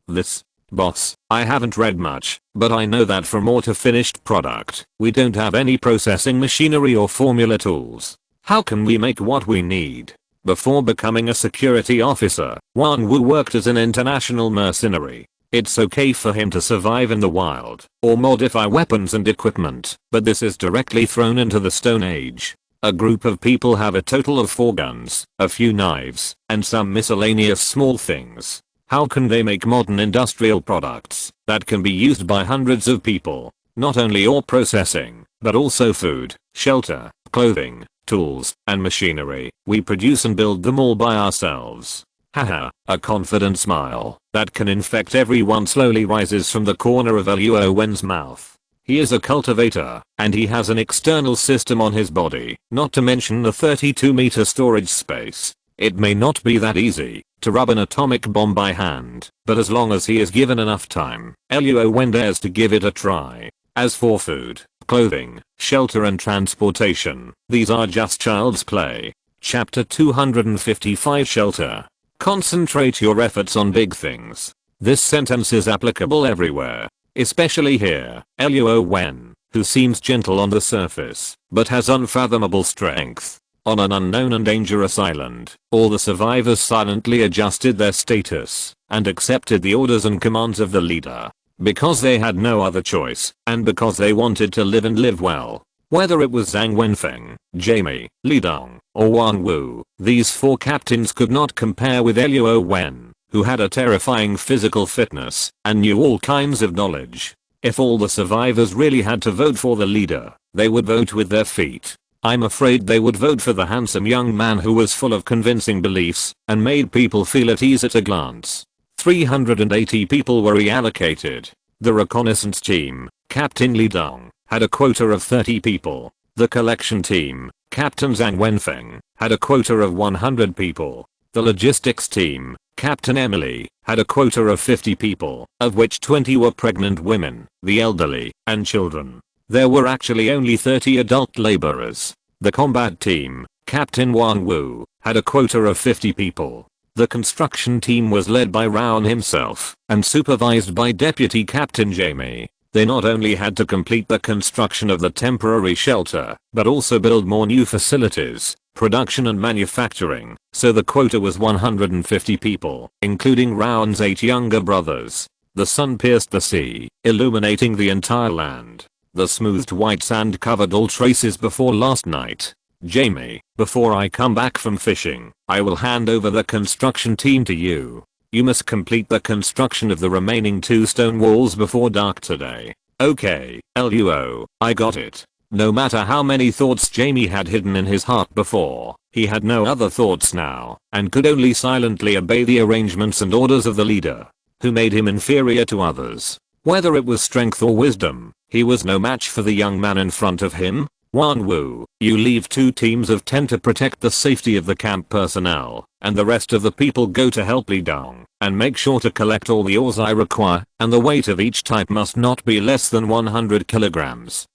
This. Boss, I haven't read much, but I know that from ore to finished product, we don't have any processing machinery or formula tools. How can we make what we need? Before becoming a security officer, Wan Wu worked as an international mercenary. It's okay for him to survive in the wild or modify weapons and equipment, but this is directly thrown into the Stone Age. A group of people have a total of 4 guns, a few knives, and some miscellaneous small things. How can they make modern industrial products that can be used by hundreds of people? Not only ore processing, but also food, shelter, clothing, tools, and machinery. We produce and build them all by ourselves. Haha, a confident smile that can infect everyone slowly rises from the corner of Luo Wen's mouth. He is a cultivator, and he has an external system on his body, not to mention the 32-meter storage space. It may not be that easy to rub an atomic bomb by hand, but as long as he is given enough time, Luo Wen dares to give it a try. As for food, clothing, shelter and transportation, these are just child's play. Chapter 255 Shelter. Concentrate your efforts on big things. This sentence is applicable everywhere. Especially here, Luo Wen, who seems gentle on the surface, but has unfathomable strength. On an unknown and dangerous island, all the survivors silently adjusted their status and accepted the orders and commands of the leader. Because they had no other choice, and because they wanted to live and live well. Whether it was Zhang Wenfeng, Jamie, Li Dong, or Wan Wu, these 4 captains could not compare with Luo Wen, who had a terrifying physical fitness and knew all kinds of knowledge. If all the survivors really had to vote for the leader, they would vote with their feet. I'm afraid they would vote for the handsome young man who was full of convincing beliefs and made people feel at ease at a glance. 380 people were reallocated. The reconnaissance team, Captain Li Dong, had a quota of 30 people. The collection team, Captain Zhang Wenfeng, had a quota of 100 people. The logistics team, Captain Emily, had a quota of 50 people, of which 20 were pregnant women, the elderly, and children. There were actually only 30 adult laborers. The combat team, Captain Wan Wu, had a quota of 50 people. The construction team was led by Rowan himself and supervised by Deputy Captain Jamie. They not only had to complete the construction of the temporary shelter, but also build more new facilities, production and manufacturing, so the quota was 150 people, including Rowan's 8 younger brothers. The sun pierced the sea, illuminating the entire land. The smoothed white sand covered all traces before last night. Jamie, before I come back from fishing, I will hand over the construction team to you. You must complete the construction of the remaining 2 stone walls before dark today. Okay, Luo, I got it. No matter how many thoughts Jamie had hidden in his heart before, he had no other thoughts now, and could only silently obey the arrangements and orders of the leader, who made him inferior to others. Whether it was strength or wisdom, he was no match for the young man in front of him. Wan Wu, you leave 2 teams of 10 to protect the safety of the camp personnel, and the rest of the people go to help Li Dong, and make sure to collect all the ores I require, and the weight of each type must not be less than 100 kilograms.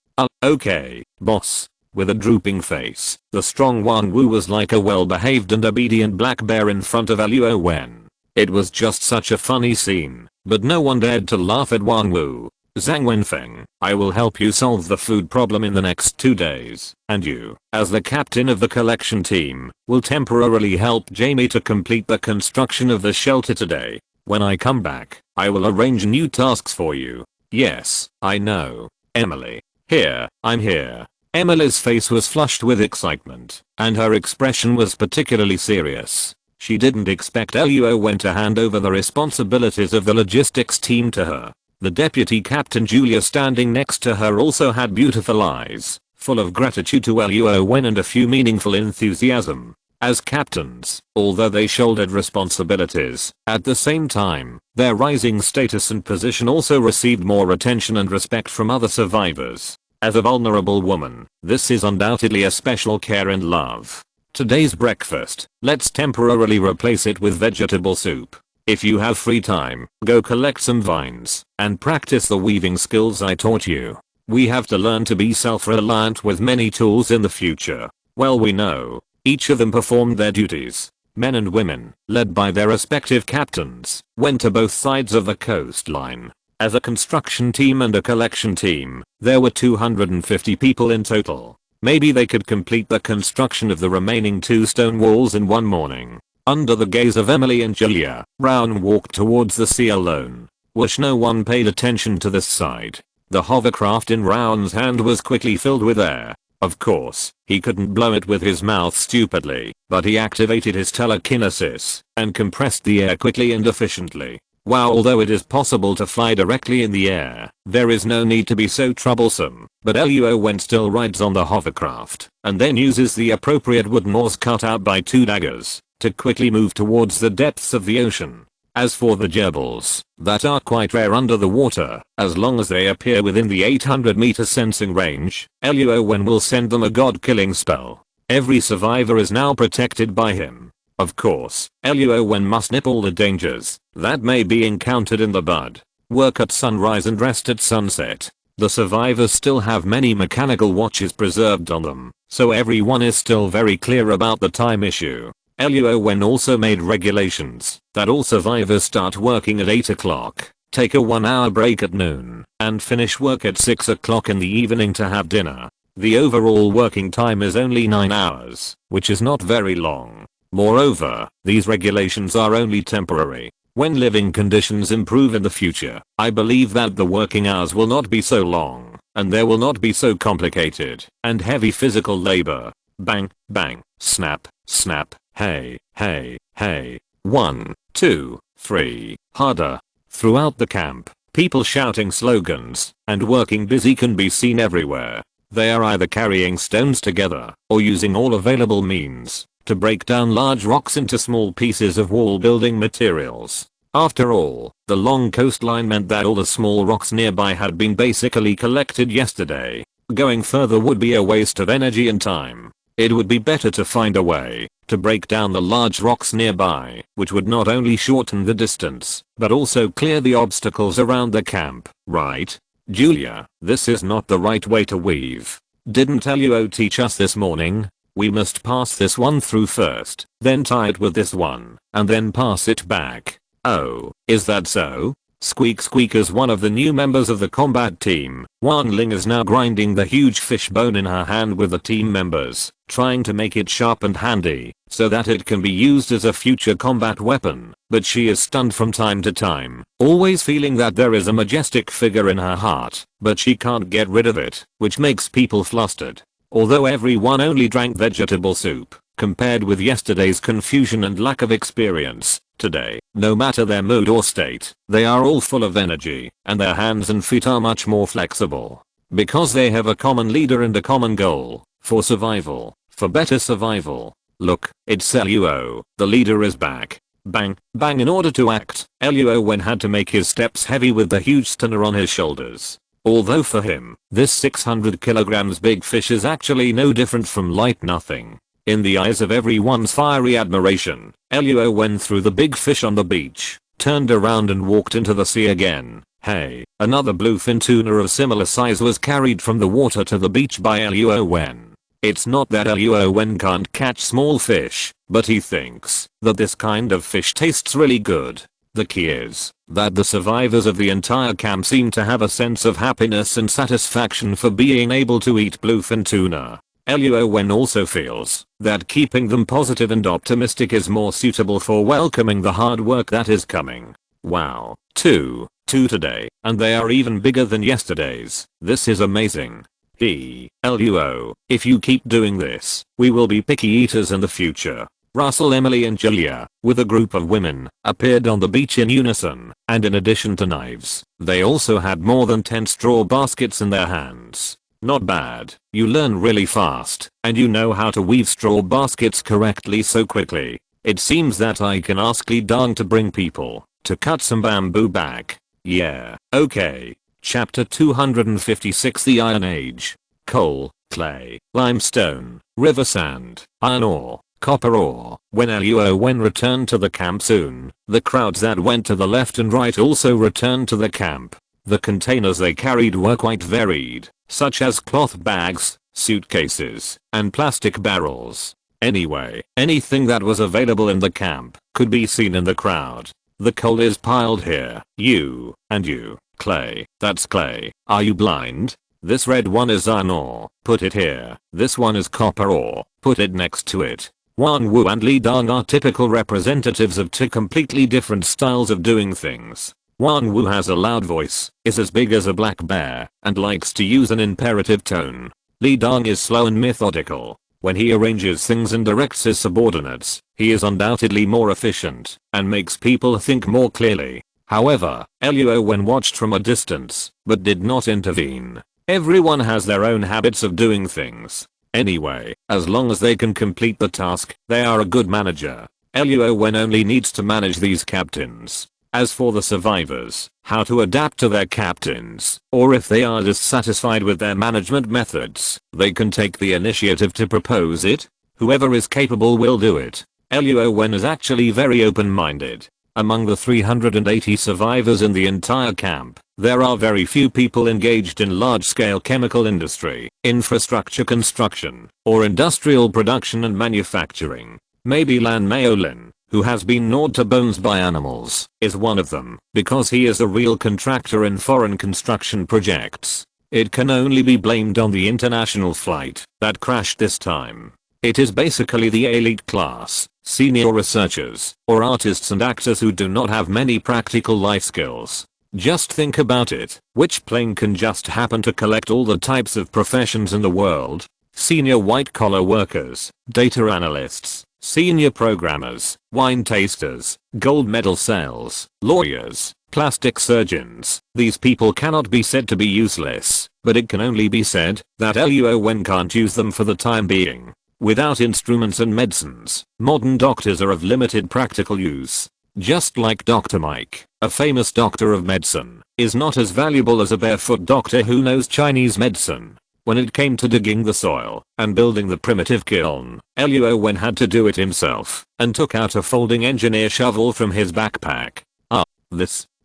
Okay, boss. With a drooping face, the strong Wan Wu was like a well-behaved and obedient black bear in front of Luo Wen. It was just such a funny scene, but no one dared to laugh at Wan Wu. Zhang Wenfeng, I will help you solve the food problem in the next 2 days, and you, as the captain of the collection team, will temporarily help Jamie to complete the construction of the shelter today. When I come back, I will arrange new tasks for you. Yes, I know. Emily. Here, I'm here. Emily's face was flushed with excitement, and her expression was particularly serious. She didn't expect Luo Wen to hand over the responsibilities of the logistics team to her. The deputy captain Julia standing next to her also had beautiful eyes, full of gratitude to Luo Wen and a few meaningful enthusiasm. As captains, although they shouldered responsibilities, at the same time, their rising status and position also received more attention and respect from other survivors. As a vulnerable woman, this is undoubtedly a special care and love. Today's breakfast, let's temporarily replace it with vegetable soup. If you have free time, go collect some vines, and practice the weaving skills I taught you. We have to learn to be self-reliant with many tools in the future. Well, we know. Each of them performed their duties. Men and women, led by their respective captains, went to both sides of the coastline. As a construction team and a collection team, there were 250 people in total. Maybe they could complete the construction of the remaining 2 stone walls in one morning. Under the gaze of Emily and Julia, Rowan walked towards the sea alone. Whoosh, no one paid attention to this side. The hovercraft in Rowan's hand was quickly filled with air. Of course, he couldn't blow it with his mouth stupidly, but he activated his telekinesis and compressed the air quickly and efficiently. Wow, although it is possible to fly directly in the air, there is no need to be so troublesome. But Luo Wen still rides on the hovercraft, and then uses the appropriate wooden oars cut out by 2 daggers, to quickly move towards the depths of the ocean. As for the gerbils, that are quite rare under the water, as long as they appear within the 800-meter sensing range, Luo Wen will send them a god-killing spell. Every survivor is now protected by him. Of course, Luo Wen must nip all the dangers that may be encountered in the bud. Work at sunrise and rest at sunset. The survivors still have many mechanical watches preserved on them, so everyone is still very clear about the time issue. Luo Wen also made regulations that all survivors start working at 8 o'clock, take a 1-hour break at noon, and finish work at 6 o'clock in the evening to have dinner. The overall working time is only 9 hours, which is not very long. Moreover, these regulations are only temporary. When living conditions improve in the future, I believe that the working hours will not be so long, and there will not be so complicated and heavy physical labor. Bang, bang, snap, snap, hey, hey, hey. 1, 2, 3, harder. Throughout the camp, people shouting slogans and working busy can be seen everywhere. They are either carrying stones together or using all available means to break down large rocks into small pieces of wall building materials. After all, the long coastline meant that all the small rocks nearby had been basically collected yesterday. Going further would be a waste of energy and time. It would be better to find a way to break down the large rocks nearby, which would not only shorten the distance, but also clear the obstacles around the camp, right? Julia, this is not the right way to weave. Didn't Luo teach us this morning? We must pass this one through first, then tie it with this one, and then pass it back. Oh, is that so? Squeak squeak. As one of the new members of the combat team, Wan Ling is now grinding the huge fish bone in her hand with the team members, trying to make it sharp and handy, so that it can be used as a future combat weapon, but she is stunned from time to time, always feeling that there is a majestic figure in her heart, but she can't get rid of it, which makes people flustered. Although everyone only drank vegetable soup, compared with yesterday's confusion and lack of experience, today, no matter their mood or state, they are all full of energy, and their hands and feet are much more flexible. Because they have a common leader and a common goal, for survival, for better survival. Look, it's Luo, the leader is back. Bang, bang. In order to act, Luo Wen had to make his steps heavy with the huge stunner on his shoulders. Although for him, this 600 kilograms big fish is actually no different from light nothing. In the eyes of everyone's fiery admiration, Luo Wen threw the big fish on the beach, turned around and walked into the sea again. Hey, another bluefin tuna of similar size was carried from the water to the beach by Luo Wen. It's not that Luo Wen can't catch small fish, but he thinks that this kind of fish tastes really good. The key is that the survivors of the entire camp seem to have a sense of happiness and satisfaction for being able to eat bluefin tuna. Luo Wen also feels that keeping them positive and optimistic is more suitable for welcoming the hard work that is coming. Wow, two today, and they are even bigger than yesterday's. This is amazing. Luo, if you keep doing this, we will be picky eaters in the future. Russell, Emily and Julia, with a group of women, appeared on the beach in unison, and in addition to knives, they also had more than 10 straw baskets in their hands. Not bad, you learn really fast, and you know how to weave straw baskets correctly so quickly. It seems that I can ask Li Dong to bring people to cut some bamboo back. Yeah, okay. Chapter 256, The Iron Age. Coal, clay, limestone, river sand, iron ore, copper ore. When Luo Wen returned to the camp soon, the crowds that went to the left and right also returned to the camp. The containers they carried were quite varied, such as cloth bags, suitcases, and plastic barrels. Anyway, anything that was available in the camp could be seen in the crowd. The coal is piled here. You, and you. Clay, that's clay. Are you blind? This red one is iron ore. Put it here. This one is copper ore. Put it next to it. Wan Wu and Li Dong are typical representatives of two completely different styles of doing things. Wan Wu has a loud voice, is as big as a black bear, and likes to use an imperative tone. Li Dong is slow and methodical. When he arranges things and directs his subordinates, he is undoubtedly more efficient and makes people think more clearly. However, Luo Wen watched from a distance, but did not intervene. Everyone has their own habits of doing things. Anyway, as long as they can complete the task, they are a good manager. Luo Wen only needs to manage these captains. As for the survivors, how to adapt to their captains, or if they are dissatisfied with their management methods, they can take the initiative to propose it. Whoever is capable will do it. Luo Wen is actually very open-minded. Among the 380 survivors in the entire camp, there are very few people engaged in large-scale chemical industry, infrastructure construction, or industrial production and manufacturing. Maybe Lan Maolin, who has been gnawed to bones by animals, is one of them, because he is a real contractor in foreign construction projects. It can only be blamed on the international flight that crashed this time. It is basically the elite class, senior researchers, or artists and actors who do not have many practical life skills. Just think about it, which plane can just happen to collect all the types of professions in the world? Senior white-collar workers, data analysts, senior programmers, wine tasters, gold medal sales, lawyers, plastic surgeons. These people cannot be said to be useless, but it can only be said that Luo Wen can't use them for the time being. Without instruments and medicines, modern doctors are of limited practical use. Just like Dr. Mike, a famous doctor of medicine, is not as valuable as a barefoot doctor who knows Chinese medicine. When it came to digging the soil and building the primitive kiln, Luo Wen had to do it himself and took out a folding engineer shovel from his backpack.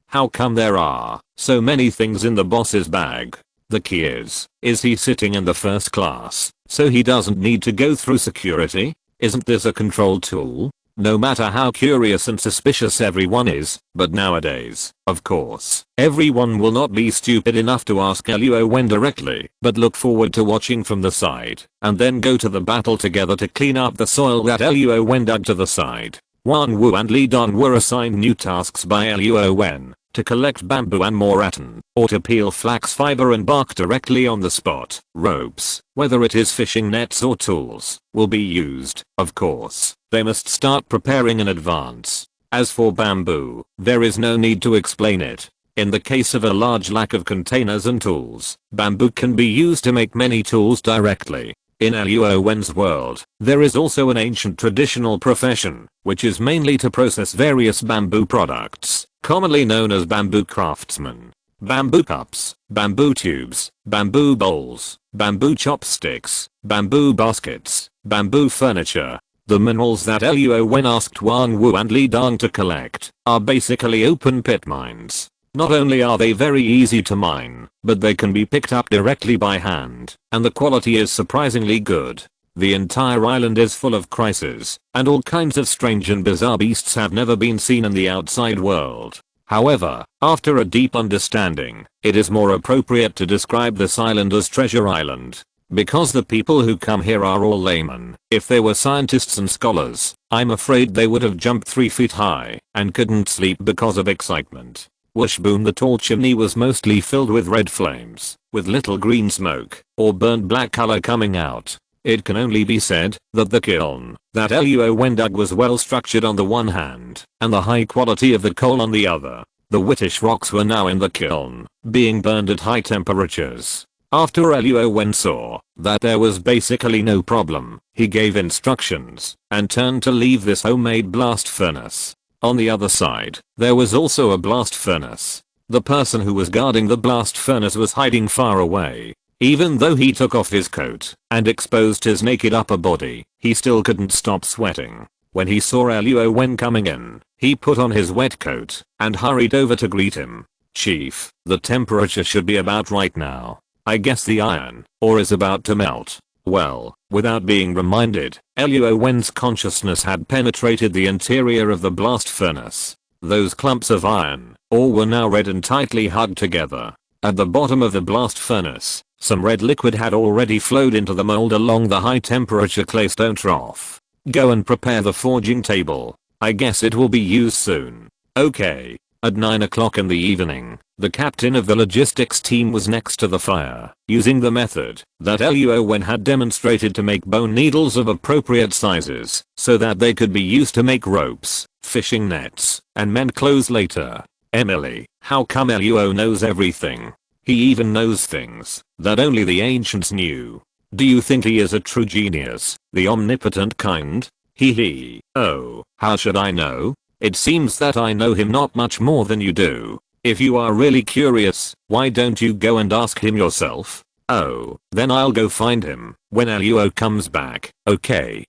How come there are so many things in the boss's bag? The key is he sitting in the first class, so he doesn't need to go through security? Isn't this a control tool? No matter how curious and suspicious everyone is, but nowadays, of course, everyone will not be stupid enough to ask Luo Wen directly, but look forward to watching from the side, and then go to the battle together to clean up the soil that Luo Wen dug to the side. Wan Wu and Li Dong were assigned new tasks by Luo Wen, to collect bamboo and more rattan, or to peel flax fiber and bark directly on the spot. Ropes, whether it is fishing nets or tools, will be used. Of course, they must start preparing in advance. As for bamboo, there is no need to explain it. In the case of a large lack of containers and tools, bamboo can be used to make many tools directly. In Luo Wen's world, there is also an ancient traditional profession, which is mainly to process various bamboo products, commonly known as bamboo craftsmen. bamboo cups, bamboo tubes, bamboo bowls, bamboo chopsticks, bamboo baskets, bamboo furniture. The minerals that Luo Wen asked Wan Wu and Li Dong to collect are basically open pit mines. Not only are they very easy to mine, but they can be picked up directly by hand, and the quality is surprisingly good. The entire island is full of crises, and all kinds of strange and bizarre beasts have never been seen in the outside world. However, after a deep understanding, it is more appropriate to describe this island as Treasure Island. Because the people who come here are all laymen. If they were scientists and scholars, I'm afraid they would have jumped 3 feet high and couldn't sleep because of excitement. Wishboom, the tall chimney was mostly filled with red flames, with little green smoke or burnt black color coming out. It can only be said that the kiln that Luo Wen dug was well structured on the one hand, and the high quality of the coal on the other. The whitish rocks were now in the kiln, being burned at high temperatures. After Luo Wen saw that there was basically no problem, he gave instructions and turned to leave this homemade blast furnace. On the other side, there was also a blast furnace. The person who was guarding the blast furnace was hiding far away. Even though he took off his coat and exposed his naked upper body, he still couldn't stop sweating. When he saw Luo Wen coming in, he put on his wet coat and hurried over to greet him. "Chief, the temperature should be about right now. I guess the iron ore is about to melt." Well, without being reminded, Luo Wen's consciousness had penetrated the interior of the blast furnace. Those clumps of iron ore were now red and tightly hugged together. At the bottom of the blast furnace, some red liquid had already flowed into the mold along the high temperature claystone trough. "Go and prepare the forging table. I guess it will be used soon." Okay. At 9 o'clock in the evening, the captain of the logistics team was next to the fire, using the method that Luo Wen had demonstrated to make bone needles of appropriate sizes, so that they could be used to make ropes, fishing nets, and mend clothes later. Emily, how come Luo knows everything? He even knows things that only the ancients knew. Do you think he is a true genius, the omnipotent kind? Hee. Oh, how should I know? It seems that I know him not much more than you do. If you are really curious, why don't you go and ask him yourself? Oh, then I'll go find him when Luo comes back, okay?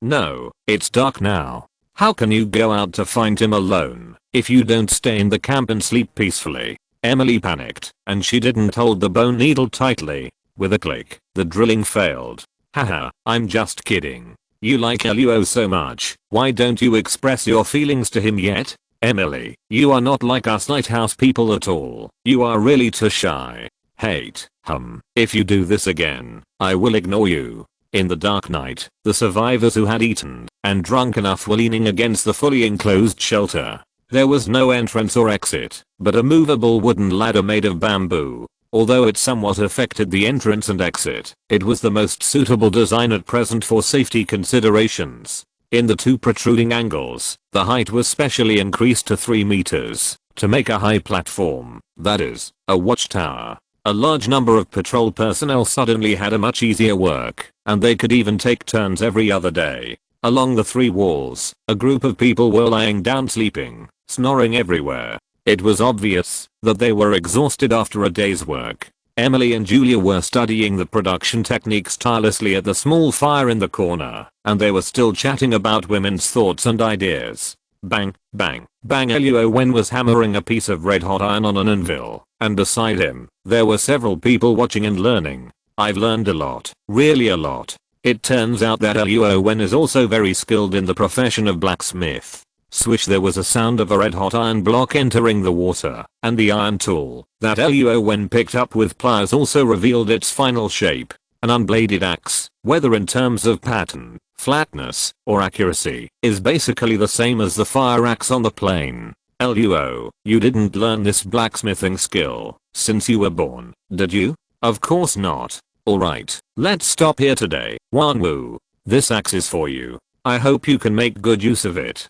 No, it's dark now. How can you go out to find him alone if you don't stay in the camp and sleep peacefully? Emily panicked, and she didn't hold the bone needle tightly. With a click, the drilling failed. Haha, I'm just kidding. You like Luo so much, why don't you express your feelings to him yet? Emily, you are not like us lighthouse people at all. You are really too shy. If you do this again, I will ignore you. In the dark night, the survivors who had eaten and drunk enough were leaning against the fully enclosed shelter. There was no entrance or exit, but a movable wooden ladder made of bamboo. Although it somewhat affected the entrance and exit, it was the most suitable design at present for safety considerations. In the 2 protruding angles, the height was specially increased to 3 meters to make a high platform, that is, a watchtower. A large number of patrol personnel suddenly had a much easier work, and they could even take turns every other day. Along the 3 walls, a group of people were lying down sleeping, snoring everywhere. It was obvious that they were exhausted after a day's work. Emily and Julia were studying the production techniques tirelessly at the small fire in the corner, and they were still chatting about women's thoughts and ideas. Bang, bang, bang. Luo Wen was hammering a piece of red hot iron on an anvil, and beside him, there were several people watching and learning. I've learned a lot, really a lot. It turns out that Luo Wen is also very skilled in the profession of blacksmith. Swish, there was a sound of a red hot iron block entering the water, and the iron tool that Luo Wen picked up with pliers also revealed its final shape. An unbladed axe, whether in terms of pattern, flatness, or accuracy, is basically the same as the fire axe on the plane. Luo, you didn't learn this blacksmithing skill since you were born, did you? Of course not. Alright, let's stop here today. Wan Wu, this axe is for you. I hope you can make good use of it.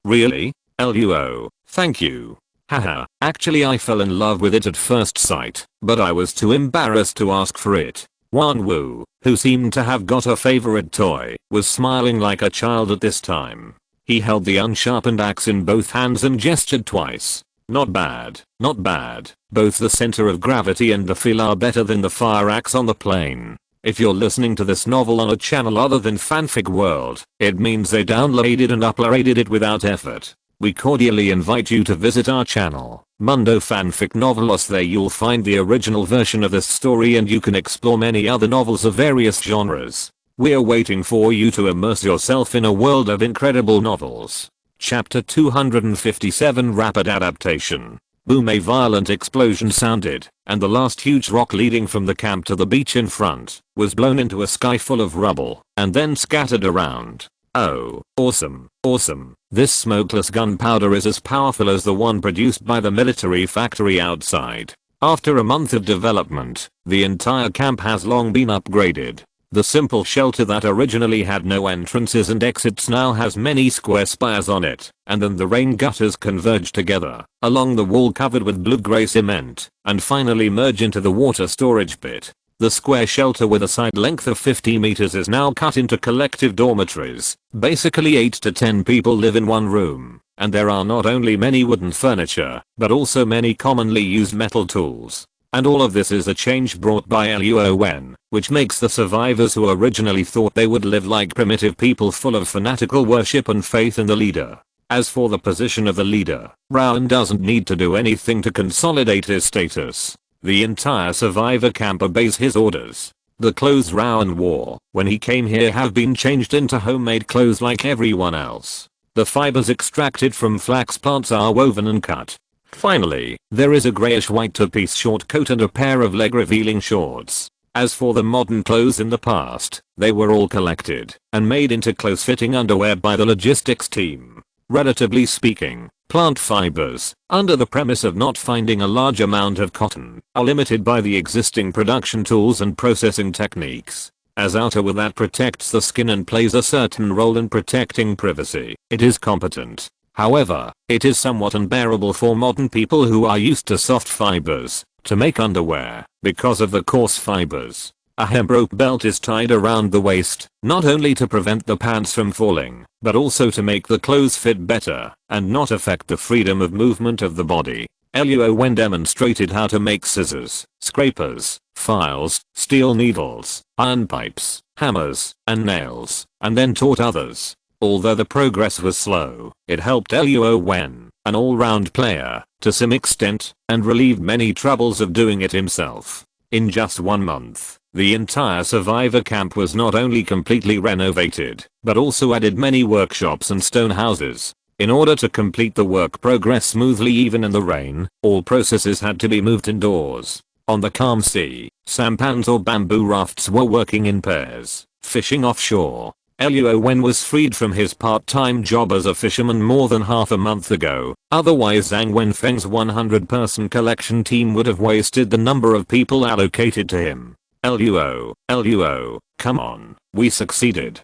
Really? Luo, thank you. Haha, actually I fell in love with it at first sight, but I was too embarrassed to ask for it. Wan Wu, who seemed to have got a favorite toy, was smiling like a child at this time. He held the unsharpened axe in both hands and gestured twice. Not bad, not bad. Both the center of gravity and the feel are better than the fire axe on the plane. If you're listening to this novel on a channel other than Fanfic World, it means they downloaded and uploaded it without effort. We cordially invite you to visit our channel, Mundo Fanfic Novelos. There you'll find the original version of this story and you can explore many other novels of various genres. We're waiting for you to immerse yourself in a world of incredible novels. Chapter 257 Rapid Adaptation. Boom! A violent explosion sounded, and the last huge rock leading from the camp to the beach in front was blown into a sky full of rubble and then scattered around. Oh, awesome, awesome. This smokeless gunpowder is as powerful as the one produced by the military factory outside. After a month of development, the entire camp has long been upgraded. The simple shelter that originally had no entrances and exits now has many square spires on it, and then the rain gutters converge together along the wall covered with blue-gray cement, and finally merge into the water storage pit. The square shelter with a side length of 50 meters is now cut into collective dormitories. Basically 8 to 10 people live in one room, and there are not only many wooden furniture, but also many commonly used metal tools. And all of this is a change brought by Luo Wen, which makes the survivors who originally thought they would live like primitive people full of fanatical worship and faith in the leader. As for the position of the leader, Rowan doesn't need to do anything to consolidate his status. The entire survivor camp obeys his orders. The clothes Rowan wore when he came here have been changed into homemade clothes like everyone else. The fibers extracted from flax plants are woven and cut. Finally, there is a grayish-white two-piece short coat and a pair of leg-revealing shorts. As for the modern clothes in the past, they were all collected and made into close-fitting underwear by the logistics team. Relatively speaking, plant fibers, under the premise of not finding a large amount of cotton, are limited by the existing production tools and processing techniques. As outerwear that protects the skin and plays a certain role in protecting privacy, it is competent. However, it is somewhat unbearable for modern people who are used to soft fibers to make underwear because of the coarse fibers. A hemp rope belt is tied around the waist, not only to prevent the pants from falling, but also to make the clothes fit better and not affect the freedom of movement of the body. Luo Wen demonstrated how to make scissors, scrapers, files, steel needles, iron pipes, hammers, and nails, and then taught others. Although the progress was slow, it helped Luo Wen, an all-round player, to some extent, and relieved many troubles of doing it himself. In just 1 month, the entire survivor camp was not only completely renovated, but also added many workshops and stone houses. In order to complete the work progress smoothly even in the rain, all processes had to be moved indoors. On the calm sea, sampans or bamboo rafts were working in pairs, fishing offshore. Luo Wen was freed from his part-time job as a fisherman more than half a month ago, otherwise Zhang Wenfeng's 100-person collection team would have wasted the number of people allocated to him. Luo, come on, we succeeded,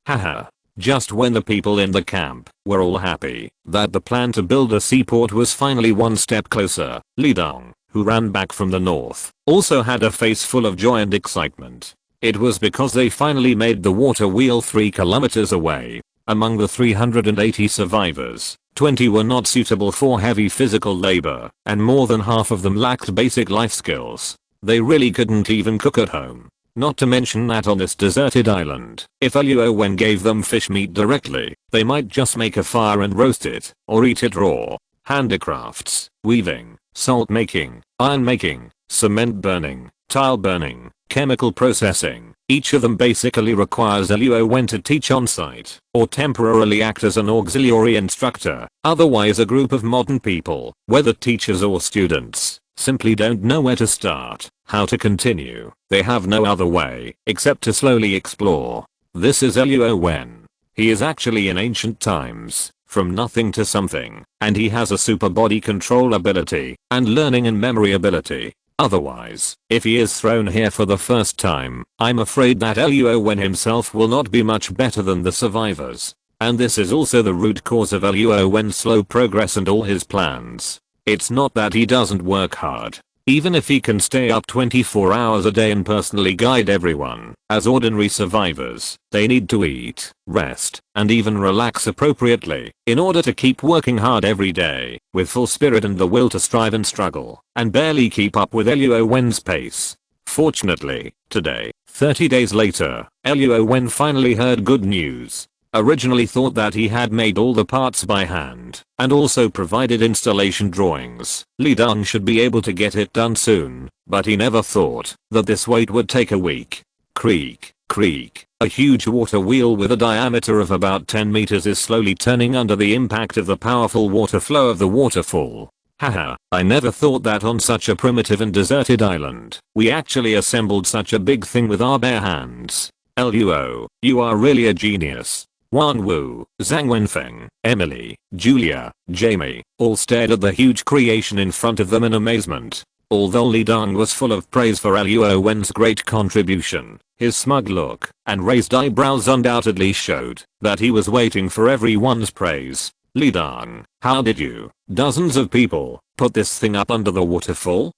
haha. Just when the people in the camp were all happy that the plan to build a seaport was finally one step closer, Li Dong, who ran back from the north, also had a face full of joy and excitement. It was because they finally made the water wheel 3 kilometers away. Among the 380 survivors, 20 were not suitable for heavy physical labor, and more than half of them lacked basic life skills. They really couldn't even cook at home. Not to mention that on this deserted island, if Luo Wen gave them fish meat directly, they might just make a fire and roast it, or eat it raw. Handicrafts, weaving, salt making, iron making, cement burning, tile burning, chemical processing, each of them basically requires Luo Wen to teach on site, or temporarily act as an auxiliary instructor. Otherwise a group of modern people, whether teachers or students, simply don't know where to start, how to continue. They have no other way, except to slowly explore. This is Luo Wen. He is actually in ancient times, from nothing to something, and he has a super body control ability, and learning and memory ability. Otherwise, if he is thrown here for the first time, I'm afraid that Luo Wen himself will not be much better than the survivors. And this is also the root cause of Luo Wen's slow progress and all his plans. It's not that he doesn't work hard. Even if he can stay up 24 hours a day and personally guide everyone, as ordinary survivors, they need to eat, rest, and even relax appropriately in order to keep working hard every day with full spirit and the will to strive and struggle and barely keep up with Luo Wen's pace. Fortunately, today, 30 days later, Luo Wen finally heard good news. Originally thought that he had made all the parts by hand and also provided installation drawings. Li Dong should be able to get it done soon, but he never thought that this wait would take a week. Creak, creak. A huge water wheel with a diameter of about 10 meters is slowly turning under the impact of the powerful water flow of the waterfall. Haha, I never thought that on such a primitive and deserted island, we actually assembled such a big thing with our bare hands. Luo, you are really a genius. Wan Wu, Zhang Wenfeng, Emily, Julia, Jamie, all stared at the huge creation in front of them in amazement. Although Li Dong was full of praise for Luo Wen's great contribution, his smug look and raised eyebrows undoubtedly showed that he was waiting for everyone's praise. Li Dong, how did you, dozens of people, put this thing up under the waterfall?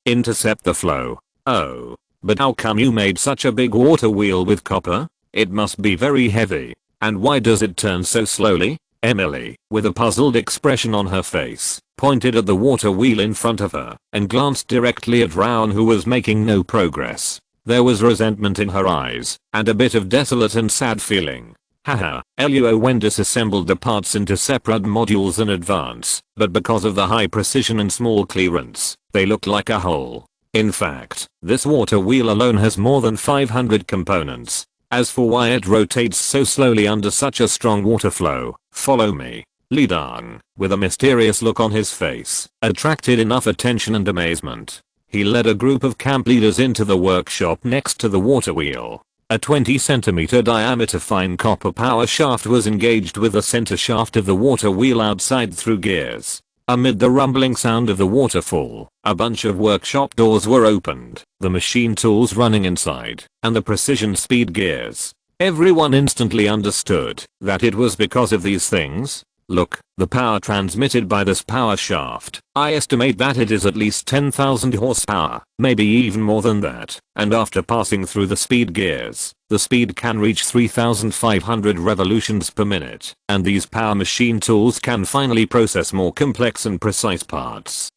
Intercept the flow. Oh, but how come you made such a big water wheel with copper? It must be very heavy. And why does it turn so slowly? Emily, with a puzzled expression on her face, pointed at the water wheel in front of her and glanced directly at Rowan, who was making no progress. There was resentment in her eyes and a bit of desolate and sad feeling. Haha, Luo Wen disassembled the parts into separate modules in advance, but because of the high precision and small clearance, they look like a whole. In fact, this water wheel alone has more than 500 components. As for why it rotates so slowly under such a strong water flow, follow me. Li Dong, with a mysterious look on his face, attracted enough attention and amazement. He led a group of camp leaders into the workshop next to the water wheel. A 20 centimeter diameter fine copper power shaft was engaged with the center shaft of the water wheel outside through gears. Amid the rumbling sound of the waterfall, a bunch of workshop doors were opened, the machine tools running inside, and the precision speed gears. Everyone instantly understood that it was because of these things. Look, the power transmitted by this power shaft, I estimate that it is at least 10,000 horsepower, maybe even more than that, and after passing through the speed gears, the speed can reach 3,500 revolutions per minute, and these power machine tools can finally process more complex and precise parts.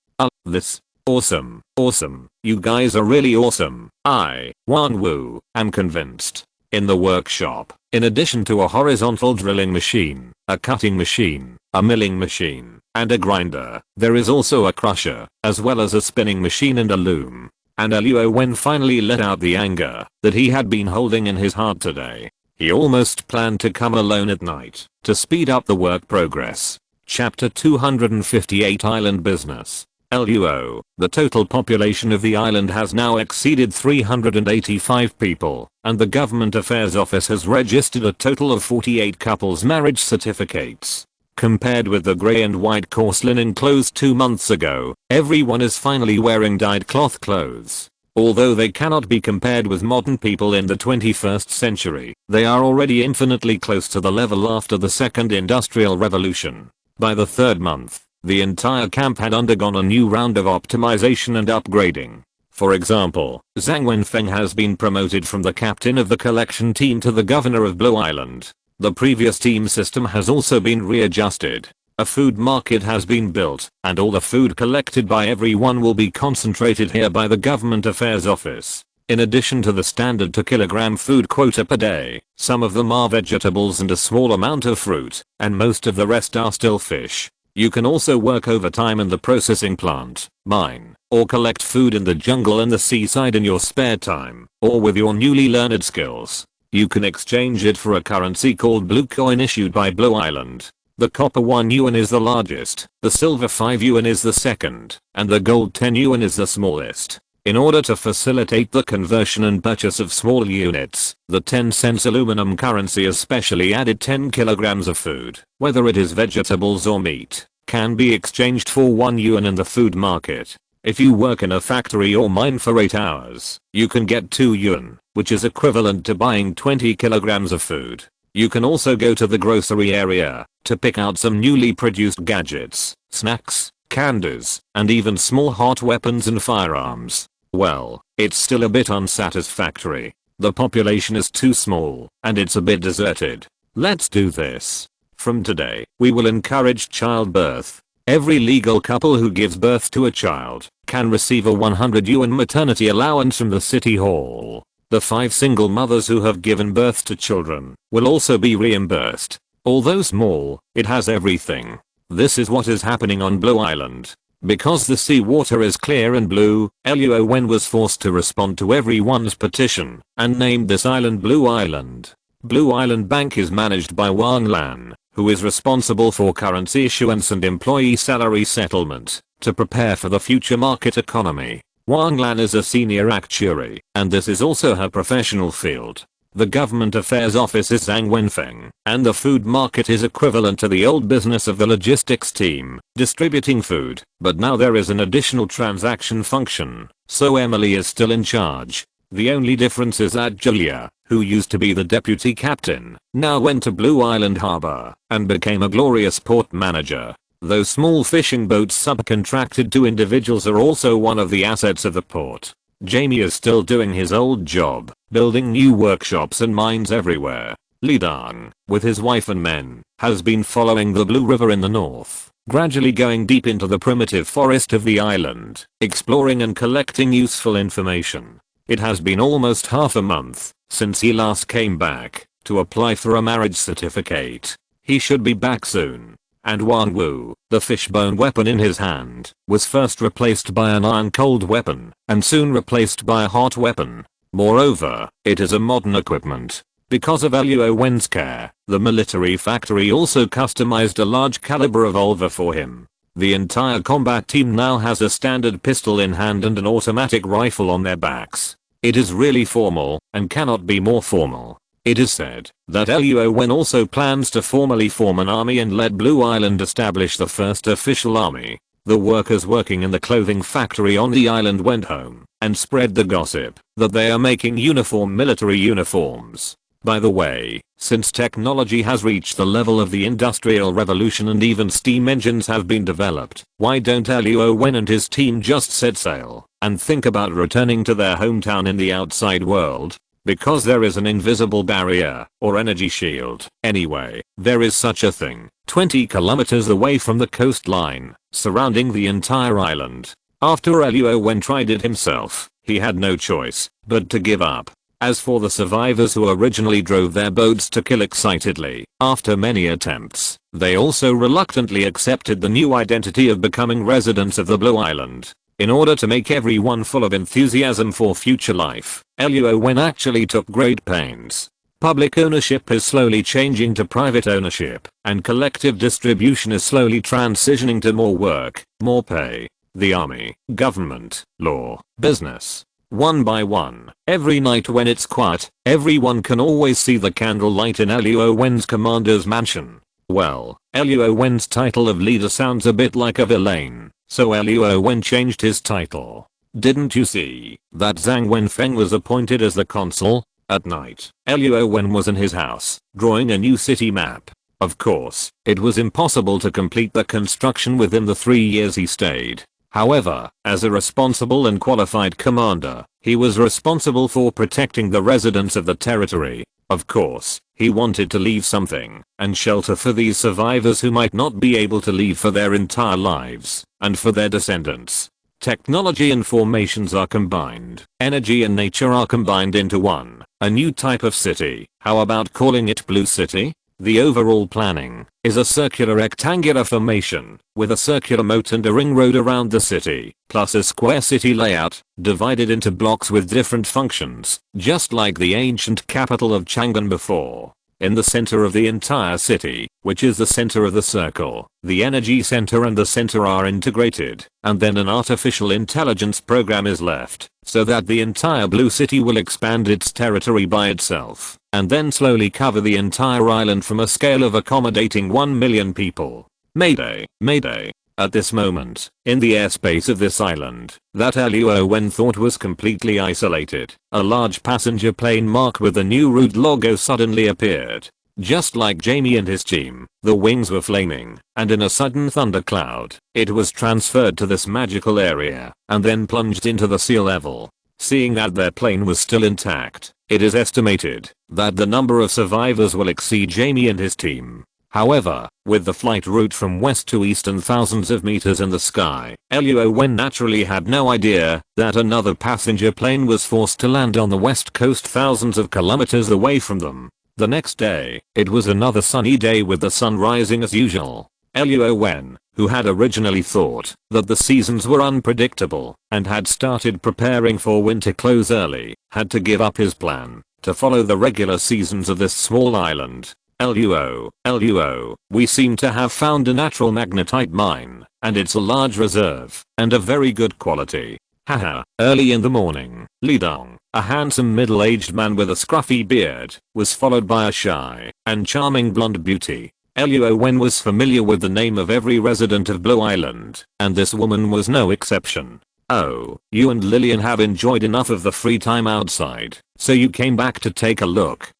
This. Awesome, awesome, you guys are really awesome. Wan Wu, am convinced. In the workshop, in addition to a horizontal drilling machine, a cutting machine, a milling machine, and a grinder, there is also a crusher, as well as a spinning machine and a loom. And Luo Wen finally let out the anger that he had been holding in his heart today. He almost planned to come alone at night to speed up the work progress. Chapter 258 Island Business. Luo, the total population of the island has now exceeded 385 people, and the Government Affairs Office has registered a total of 48 couples' marriage certificates. Compared with the grey and white coarse linen clothes 2 months ago, everyone is finally wearing dyed cloth clothes. Although they cannot be compared with modern people in the 21st century, they are already infinitely close to the level after the Second Industrial Revolution. By the 3rd month, the entire camp had undergone a new round of optimization and upgrading. For example, Zhang Wenfeng has been promoted from the captain of the collection team to the governor of Blue Island. The previous team system has also been readjusted. A food market has been built, and all the food collected by everyone will be concentrated here by the Government Affairs Office. In addition to the standard 2 kilogram food quota per day, some of them are vegetables and a small amount of fruit, and most of the rest are still fish. You can also work overtime in the processing plant, mine, or collect food in the jungle and the seaside in your spare time, or with your newly learned skills. You can exchange it for a currency called Blue Coin issued by Blue Island. The copper 1 yuan is the largest, the silver 5 yuan is the second, and the gold 10 yuan is the smallest. In order to facilitate the conversion and purchase of small units, the 10 cents aluminum currency especially added 10 kilograms of food, whether it is vegetables or meat, can be exchanged for 1 yuan in the food market. If you work in a factory or mine for 8 hours, you can get 2 yuan, which is equivalent to buying 20 kilograms of food. You can also go to the grocery area to pick out some newly produced gadgets, snacks, candies, and even small hot weapons and firearms. Well, it's still a bit unsatisfactory. The population is too small, and it's a bit deserted. Let's do this. From today, we will encourage childbirth. Every legal couple who gives birth to a child can receive a 100 yuan maternity allowance from the city hall. The 5 single mothers who have given birth to children will also be reimbursed. Although small, it has everything. This is what is happening on Blue Island. Because the sea water is clear and blue, Luo Wen was forced to respond to everyone's petition and named this island Blue Island. Blue Island Bank is managed by Wang Lan, who is responsible for currency issuance and employee salary settlement to prepare for the future market economy. Wang Lan is a senior actuary, and this is also her professional field. The government affairs office is Zhang Wenfeng, and the food market is equivalent to the old business of the logistics team, distributing food, but now there is an additional transaction function, so Emily is still in charge. The only difference is that Julia, who used to be the deputy captain, now went to Blue Island Harbor and became a glorious port manager. Those small fishing boats subcontracted to individuals are also one of the assets of the port. Jamie is still doing his old job, building new workshops and mines everywhere. Li Dang, with his wife and men, has been following the Blue River in the north, gradually going deep into the primitive forest of the island, exploring and collecting useful information. It has been almost half a month since he last came back to apply for a marriage certificate. He should be back soon. And Wang Wu, the fishbone weapon in his hand, was first replaced by an iron-cold weapon, and soon replaced by a hot weapon. Moreover, it is a modern equipment. Because of Luo Wen's care, the military factory also customized a large caliber revolver for him. The entire combat team now has a standard pistol in hand and an automatic rifle on their backs. It is really formal, and cannot be more formal. It is said that Luo Wen also plans to formally form an army and let Blue Island establish the first official army. The workers working in the clothing factory on the island went home and spread the gossip that they are making military uniforms. By the way, since technology has reached the level of the Industrial Revolution and even steam engines have been developed, why don't Luo Wen and his team just set sail and think about returning to their hometown in the outside world? Because there is an invisible barrier, or energy shield. Anyway, there is such a thing, 20 kilometers away from the coastline, surrounding the entire island. After Luo Wen tried it himself, he had no choice but to give up. As for the survivors who originally drove their boats to kill excitedly, after many attempts, they also reluctantly accepted the new identity of becoming residents of the Blue Island. In order to make everyone full of enthusiasm for future life, Luo Wen actually took great pains. Public ownership is slowly changing to private ownership, and collective distribution is slowly transitioning to more work, more pay. The army, government, law, business. One by one, every night when it's quiet, everyone can always see the candlelight in Luo Wen's commander's mansion. Well, Luo Wen's title of leader sounds a bit like a villain. So Luo Wen changed his title. Didn't you see that Zhang Wenfeng was appointed as the consul? At night, Luo Wen was in his house, drawing a new city map. Of course, it was impossible to complete the construction within the 3 years he stayed. However, as a responsible and qualified commander, he was responsible for protecting the residents of the territory. Of course, he wanted to leave something and shelter for these survivors who might not be able to leave for their entire lives, and for their descendants. Technology and formations are combined. Energy and nature are combined into one. A new type of city. How about calling it Blue City? The overall planning is a circular rectangular formation with a circular moat and a ring road around the city, plus a square city layout divided into blocks with different functions, just like the ancient capital of Chang'an before. In the center of the entire city, which is the center of the circle, the energy center and the center are integrated, and then an artificial intelligence program is left, so that the entire Blue City will expand its territory by itself, and then slowly cover the entire island from a scale of accommodating 1 million people. Mayday, mayday. At this moment, in the airspace of this island, that Luo Wen thought was completely isolated, a large passenger plane marked with the new route logo suddenly appeared. Just like Jamie and his team, the wings were flaming, and in a sudden thundercloud, it was transferred to this magical area, and then plunged into the sea level. Seeing that their plane was still intact, it is estimated that the number of survivors will exceed Jamie and his team. However, with the flight route from west to east and thousands of meters in the sky, Luo Wen naturally had no idea that another passenger plane was forced to land on the west coast thousands of kilometers away from them. The next day, it was another sunny day with the sun rising as usual. Luo Wen, who had originally thought that the seasons were unpredictable and had started preparing for winter clothes early, had to give up his plan to follow the regular seasons of this small island. Luo, we seem to have found a natural magnetite mine, and it's a large reserve, and a very good quality. Haha. Early in the morning, Li Dong, a handsome middle-aged man with a scruffy beard, was followed by a shy and charming blonde beauty. Luo Wen was familiar with the name of every resident of Blue Island, and this woman was no exception. Oh, you and Lillian have enjoyed enough of the free time outside, so you came back to take a look.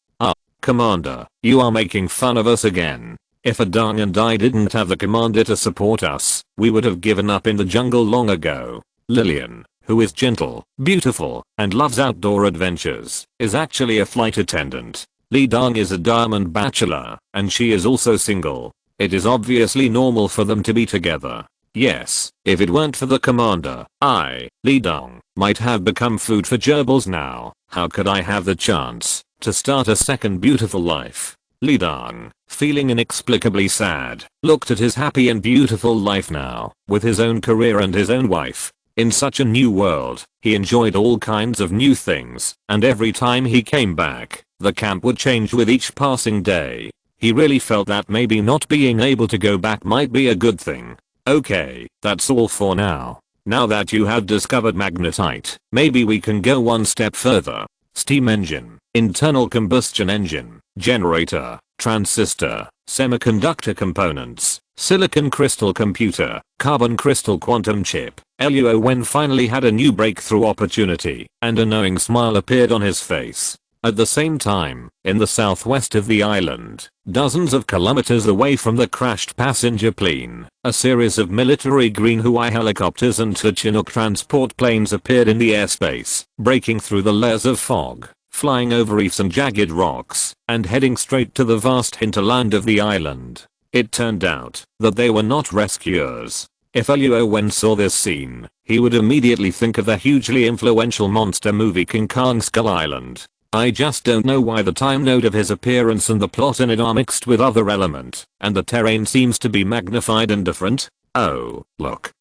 Commander, you are making fun of us again. If Adang and I didn't have the commander to support us, we would have given up in the jungle long ago. Lillian, who is gentle, beautiful, and loves outdoor adventures, is actually a flight attendant. Li Dong is a diamond bachelor, and she is also single. It is obviously normal for them to be together. Yes, if it weren't for the commander, I, Li Dong, might have become food for gerbils now. How could I have the chance to start a second beautiful life? Li Dong, feeling inexplicably sad, looked at his happy and beautiful life now, with his own career and his own wife. In such a new world, he enjoyed all kinds of new things, and every time he came back, the camp would change with each passing day. He really felt that maybe not being able to go back might be a good thing. Okay, that's all for now. Now that you have discovered magnetite, maybe we can go one step further. Steam engine, internal combustion engine, generator, transistor, semiconductor components, silicon crystal computer, carbon crystal quantum chip. Luo Wen finally had a new breakthrough opportunity, and a knowing smile appeared on his face. At the same time, in the southwest of the island, dozens of kilometers away from the crashed passenger plane, a series of military green Huai helicopters and two Chinook transport planes appeared in the airspace, breaking through the layers of fog, flying over reefs and jagged rocks, and heading straight to the vast hinterland of the island. It turned out that they were not rescuers. If Luo Wen saw this scene, he would immediately think of the hugely influential monster movie King Kong Skull Island. I just don't know why the time node of his appearance and the plot in it are mixed with other element, and the terrain seems to be magnified and different. Oh, look,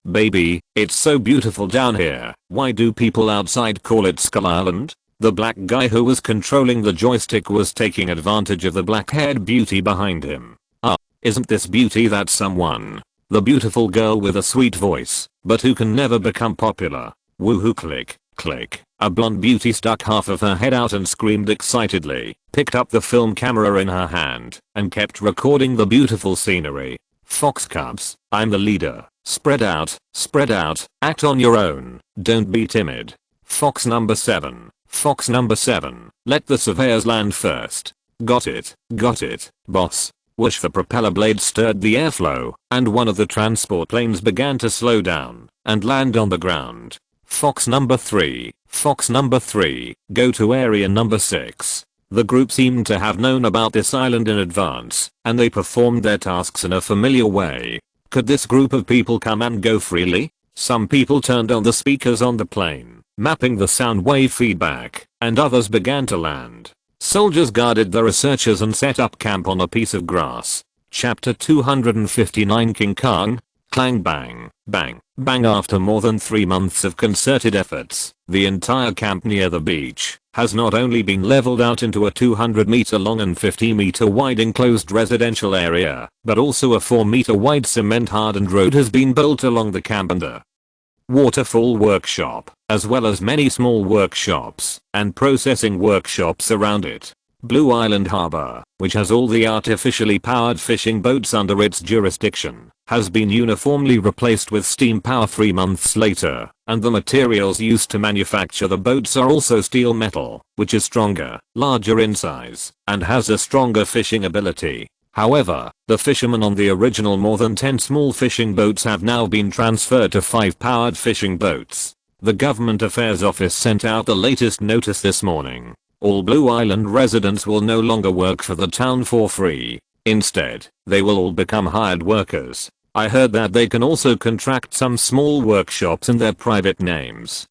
baby, it's so beautiful down here. Why do people outside call it Skull Island? The black guy who was controlling the joystick was taking advantage of the black-haired beauty behind him. Isn't this beauty that someone? The beautiful girl with a sweet voice, but who can never become popular. Woohoo, click. A blonde beauty stuck half of her head out and screamed excitedly, picked up the film camera in her hand, and kept recording the beautiful scenery. Fox cubs, I'm the leader. Spread out, act on your own, don't be timid. Fox number 7, let the surveyors land first. Got it, boss. Whoosh, the propeller blade stirred the airflow, and one of the transport planes began to slow down and land on the ground. Fox number 3, go to area number 6. The group seemed to have known about this island in advance, and they performed their tasks in a familiar way. Could this group of people come and go freely? Some people turned on the speakers on the plane, mapping the sound wave feedback, and others began to land. Soldiers guarded the researchers and set up camp on a piece of grass. Chapter 259 King Kong. Clang bang, bang, bang. After more than 3 months of concerted efforts, the entire camp near the beach has not only been leveled out into a 200-meter long and 50-meter wide enclosed residential area, but also a 4-meter wide cement-hardened road has been built along the camp and a waterfall workshop, as well as many small workshops and processing workshops around it. Blue Island Harbor, which has all the artificially powered fishing boats under its jurisdiction, has been uniformly replaced with steam power 3 months later, and the materials used to manufacture the boats are also steel metal, which is stronger, larger in size, and has a stronger fishing ability. However, the fishermen on the original more than 10 small fishing boats have now been transferred to 5 powered fishing boats. The Government Affairs Office sent out the latest notice this morning. All Blue Island residents will no longer work for the town for free. Instead, they will all become hired workers. I heard that they can also contract some small workshops in their private names.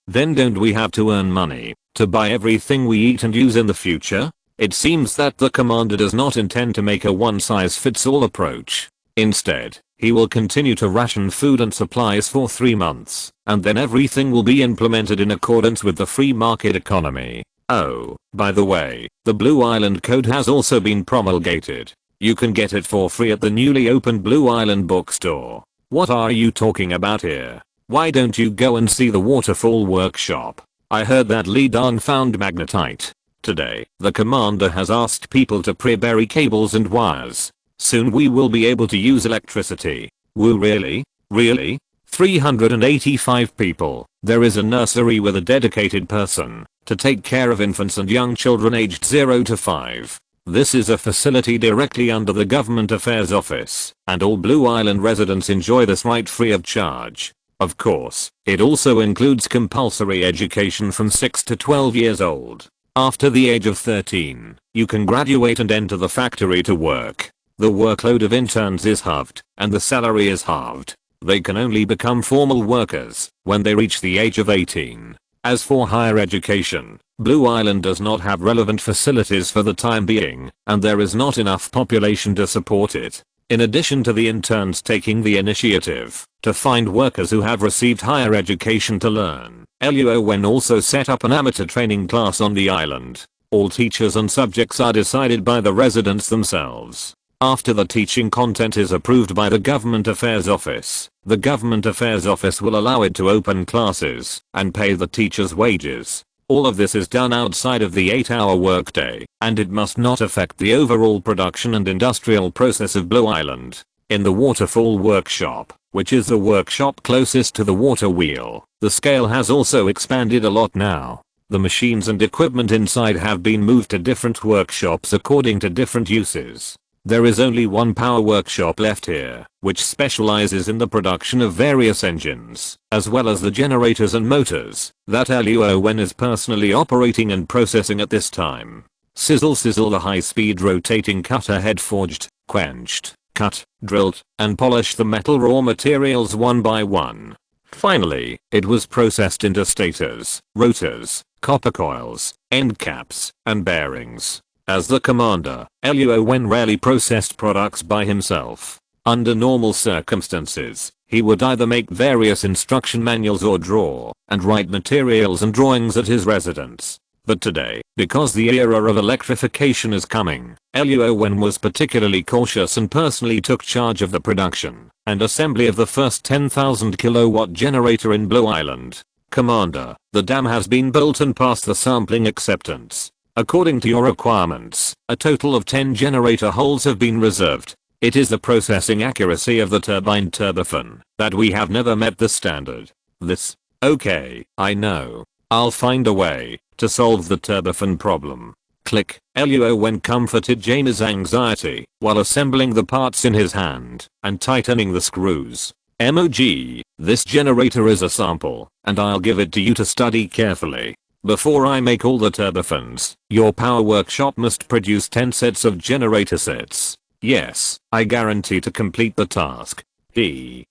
Then don't we have to earn money to buy everything we eat and use in the future? It seems that the commander does not intend to make a one-size-fits-all approach. Instead, he will continue to ration food and supplies for 3 months, and then everything will be implemented in accordance with the free market economy. Oh, by the way, the Blue Island Code has also been promulgated. You can get it for free at the newly opened Blue Island bookstore. What are you talking about here? Why don't you go and see the waterfall workshop? I heard that Li Dong found magnetite. Today, the commander has asked people to pre-bury cables and wires. Soon we will be able to use electricity. Woo, really? Really? 385 people. There is a nursery with a dedicated person to take care of infants and young children aged 0 to 5. This is a facility directly under the Government Affairs Office, and all Blue Island residents enjoy this right free of charge. Of course, it also includes compulsory education from 6 to 12 years old. After the age of 13, you can graduate and enter the factory to work. The workload of interns is halved, and the salary is halved. They can only become formal workers when they reach the age of 18. As for higher education, Blue Island does not have relevant facilities for the time being, and there is not enough population to support it. In addition to the interns taking the initiative to find workers who have received higher education to learn, Luo Wen also set up an amateur training class on the island. All teachers and subjects are decided by the residents themselves. After the teaching content is approved by the Government Affairs Office, the Government Affairs Office will allow it to open classes and pay the teachers' wages. All of this is done outside of the 8-hour workday, and it must not affect the overall production and industrial process of Blue Island. In the waterfall workshop, which is the workshop closest to the water wheel, the scale has also expanded a lot now. The machines and equipment inside have been moved to different workshops according to different uses. There is only one power workshop left here, which specializes in the production of various engines, as well as the generators and motors, that Luo Wen is personally operating and processing at this time. Sizzle sizzle, the high-speed rotating cutter head forged, quenched, cut, drilled, and polished the metal raw materials one by one. Finally, it was processed into stators, rotors, copper coils, end caps, and bearings. As the commander, Luo Wen rarely processed products by himself. Under normal circumstances, he would either make various instruction manuals or draw and write materials and drawings at his residence. But today, because the era of electrification is coming, Luo Wen was particularly cautious and personally took charge of the production and assembly of the first 10,000 kilowatt generator in Blue Island. Commander, the dam has been built and passed the sampling acceptance. According to your requirements, a total of 10 generator holes have been reserved. It is the processing accuracy of the turbine turbofan that we have never met the standard. This. Okay, I know. I'll find a way to solve the turbofan problem. Click. Luo Wen comforted Jaina's anxiety while assembling the parts in his hand and tightening the screws. MOG, this generator is a sample, and I'll give it to you to study carefully. Before I make all the turbofans, your power workshop must produce 10 sets of generator sets. Yes, I guarantee to complete the task.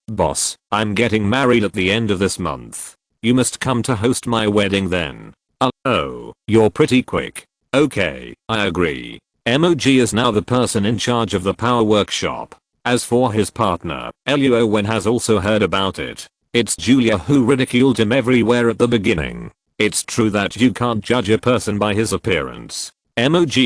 Boss, I'm getting married at the end of this month. You must come to host my wedding then. Oh, you're pretty quick. Okay, I agree. MOG is now the person in charge of the power workshop. As for his partner, Luo Wen has also heard about it. It's Julia who ridiculed him everywhere at the beginning. It's true that you can't judge a person by his appearance. MOG,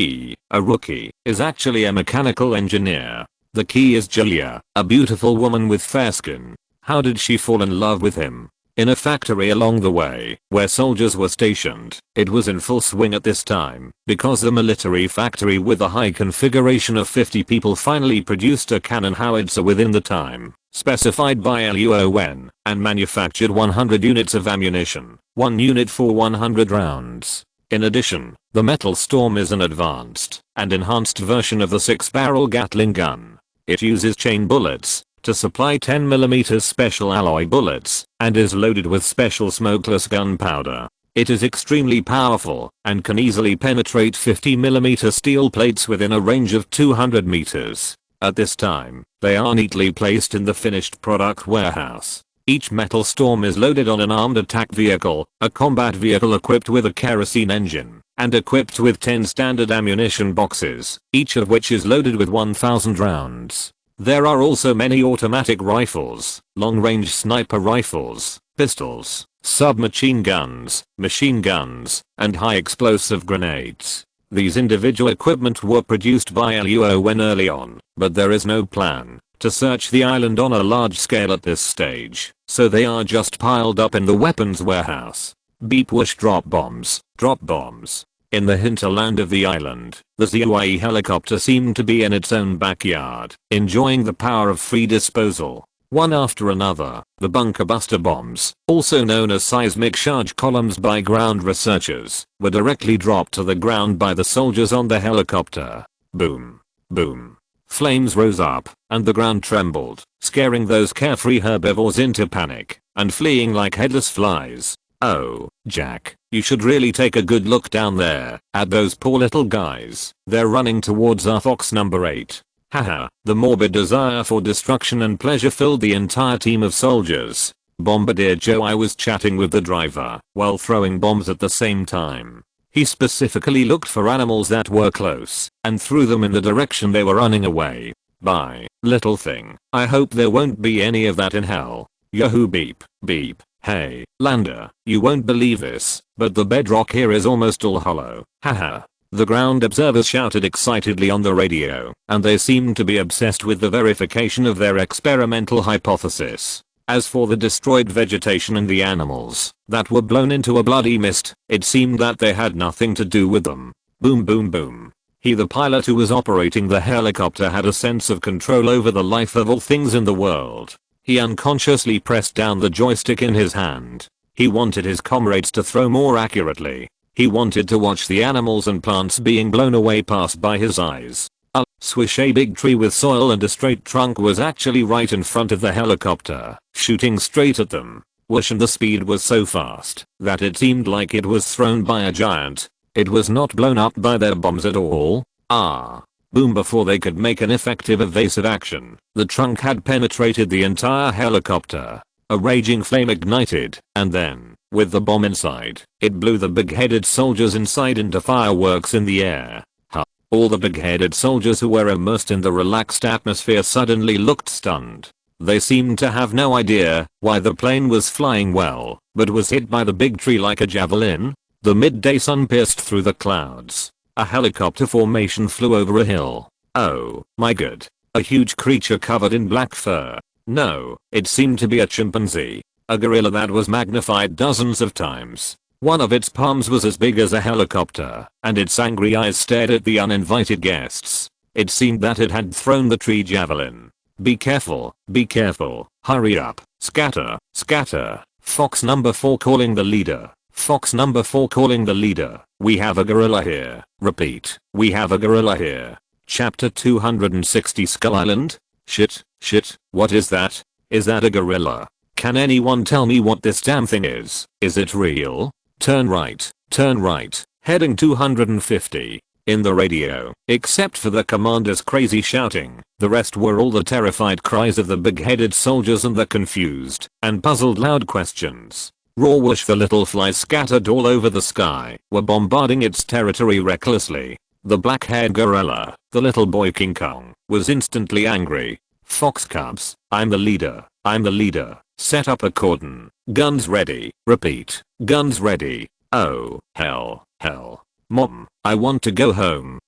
a rookie, is actually a mechanical engineer. The key is Julia, a beautiful woman with fair skin. How did she fall in love with him? in a factory along the way where soldiers were stationed. It was in full swing at this time because the military factory with a high configuration of 50 people finally produced a cannon howitzer within the time specified by Luo Wen and manufactured 100 units of ammunition, 1 unit for 100 rounds. In addition, the Metal Storm is an advanced and enhanced version of the 6-barrel Gatling gun. It uses chain bullets to supply 10mm special alloy bullets and is loaded with special smokeless gunpowder. It is extremely powerful and can easily penetrate 50mm steel plates within a range of 200 meters. At this time, they are neatly placed in the finished product warehouse. Each Metal Storm is loaded on an armed attack vehicle, a combat vehicle equipped with a kerosene engine, and equipped with 10 standard ammunition boxes, each of which is loaded with 1000 rounds. There are also many automatic rifles, long-range sniper rifles, pistols, submachine guns, machine guns, and high-explosive grenades. These individual equipment were produced by Luo Wen early on, but there is no plan to search the island on a large scale at this stage, so they are just piled up in the weapons warehouse. Beep whoosh drop bombs, drop bombs. In the hinterland of the island, the ZUAE helicopter seemed to be in its own backyard, enjoying the power of free disposal. One after another, the bunker buster bombs, also known as seismic charge columns by ground researchers, were directly dropped to the ground by the soldiers on the helicopter. Boom. Boom. Flames rose up, and the ground trembled, scaring those carefree herbivores into panic, and fleeing like headless flies. Oh, Jack, you should really take a good look down there, at those poor little guys. They're running towards our fox number 8. Haha, the morbid desire for destruction and pleasure filled the entire team of soldiers. Bombardier Joe I was chatting with the driver while throwing bombs at the same time. He specifically looked for animals that were close and threw them in the direction they were running away. Bye, little thing. I hope there won't be any of that in hell. Yahoo beep, beep. Hey, Lander, you won't believe this, but the bedrock here is almost all hollow. Haha. The ground observers shouted excitedly on the radio, and they seemed to be obsessed with the verification of their experimental hypothesis. As for the destroyed vegetation and the animals that were blown into a bloody mist, it seemed that they had nothing to do with them. Boom boom boom. He, the pilot who was operating the helicopter, had a sense of control over the life of all things in the world. He unconsciously pressed down the joystick in his hand. He wanted his comrades to throw more accurately. He wanted to watch the animals and plants being blown away pass by his eyes. Swish, a big tree with soil and a straight trunk was actually right in front of the helicopter, shooting straight at them. Whoosh, and the speed was so fast that it seemed like it was thrown by a giant. It was not blown up by their bombs at all. Boom. Before they could make an effective evasive action, the trunk had penetrated the entire helicopter. A raging flame ignited, and then, with the bomb inside, it blew the big-headed soldiers inside into fireworks in the air. All the big-headed soldiers who were immersed in the relaxed atmosphere suddenly looked stunned. They seemed to have no idea why the plane was flying well, but was hit by the big tree like a javelin. The midday sun pierced through the clouds. A helicopter formation flew over a hill. Oh my god. A huge creature covered in black fur. No, it seemed to be a chimpanzee. A gorilla that was magnified dozens of times. One of its palms was as big as a helicopter, and its angry eyes stared at the uninvited guests. It seemed that it had thrown the tree javelin. Be careful, hurry up, scatter, scatter. Fox number 4 calling the leader. Fox number 4 calling the leader. We have a gorilla here. Repeat, we have a gorilla here. Chapter 260 Skull Island? Shit, what is that? Is that a gorilla? Can anyone tell me what this damn thing is? Is it real? Turn right, heading 250. In the radio, except for the commander's crazy shouting, the rest were all the terrified cries of the big-headed soldiers and the confused and puzzled loud questions. Raw whoosh, the little flies scattered all over the sky were bombarding its territory recklessly. The black-haired gorilla, the little boy King Kong, was instantly angry. Fox cubs, I'm the leader. Set up a cordon. Guns ready. Repeat. Guns ready. Oh, hell. Mom, I want to go home.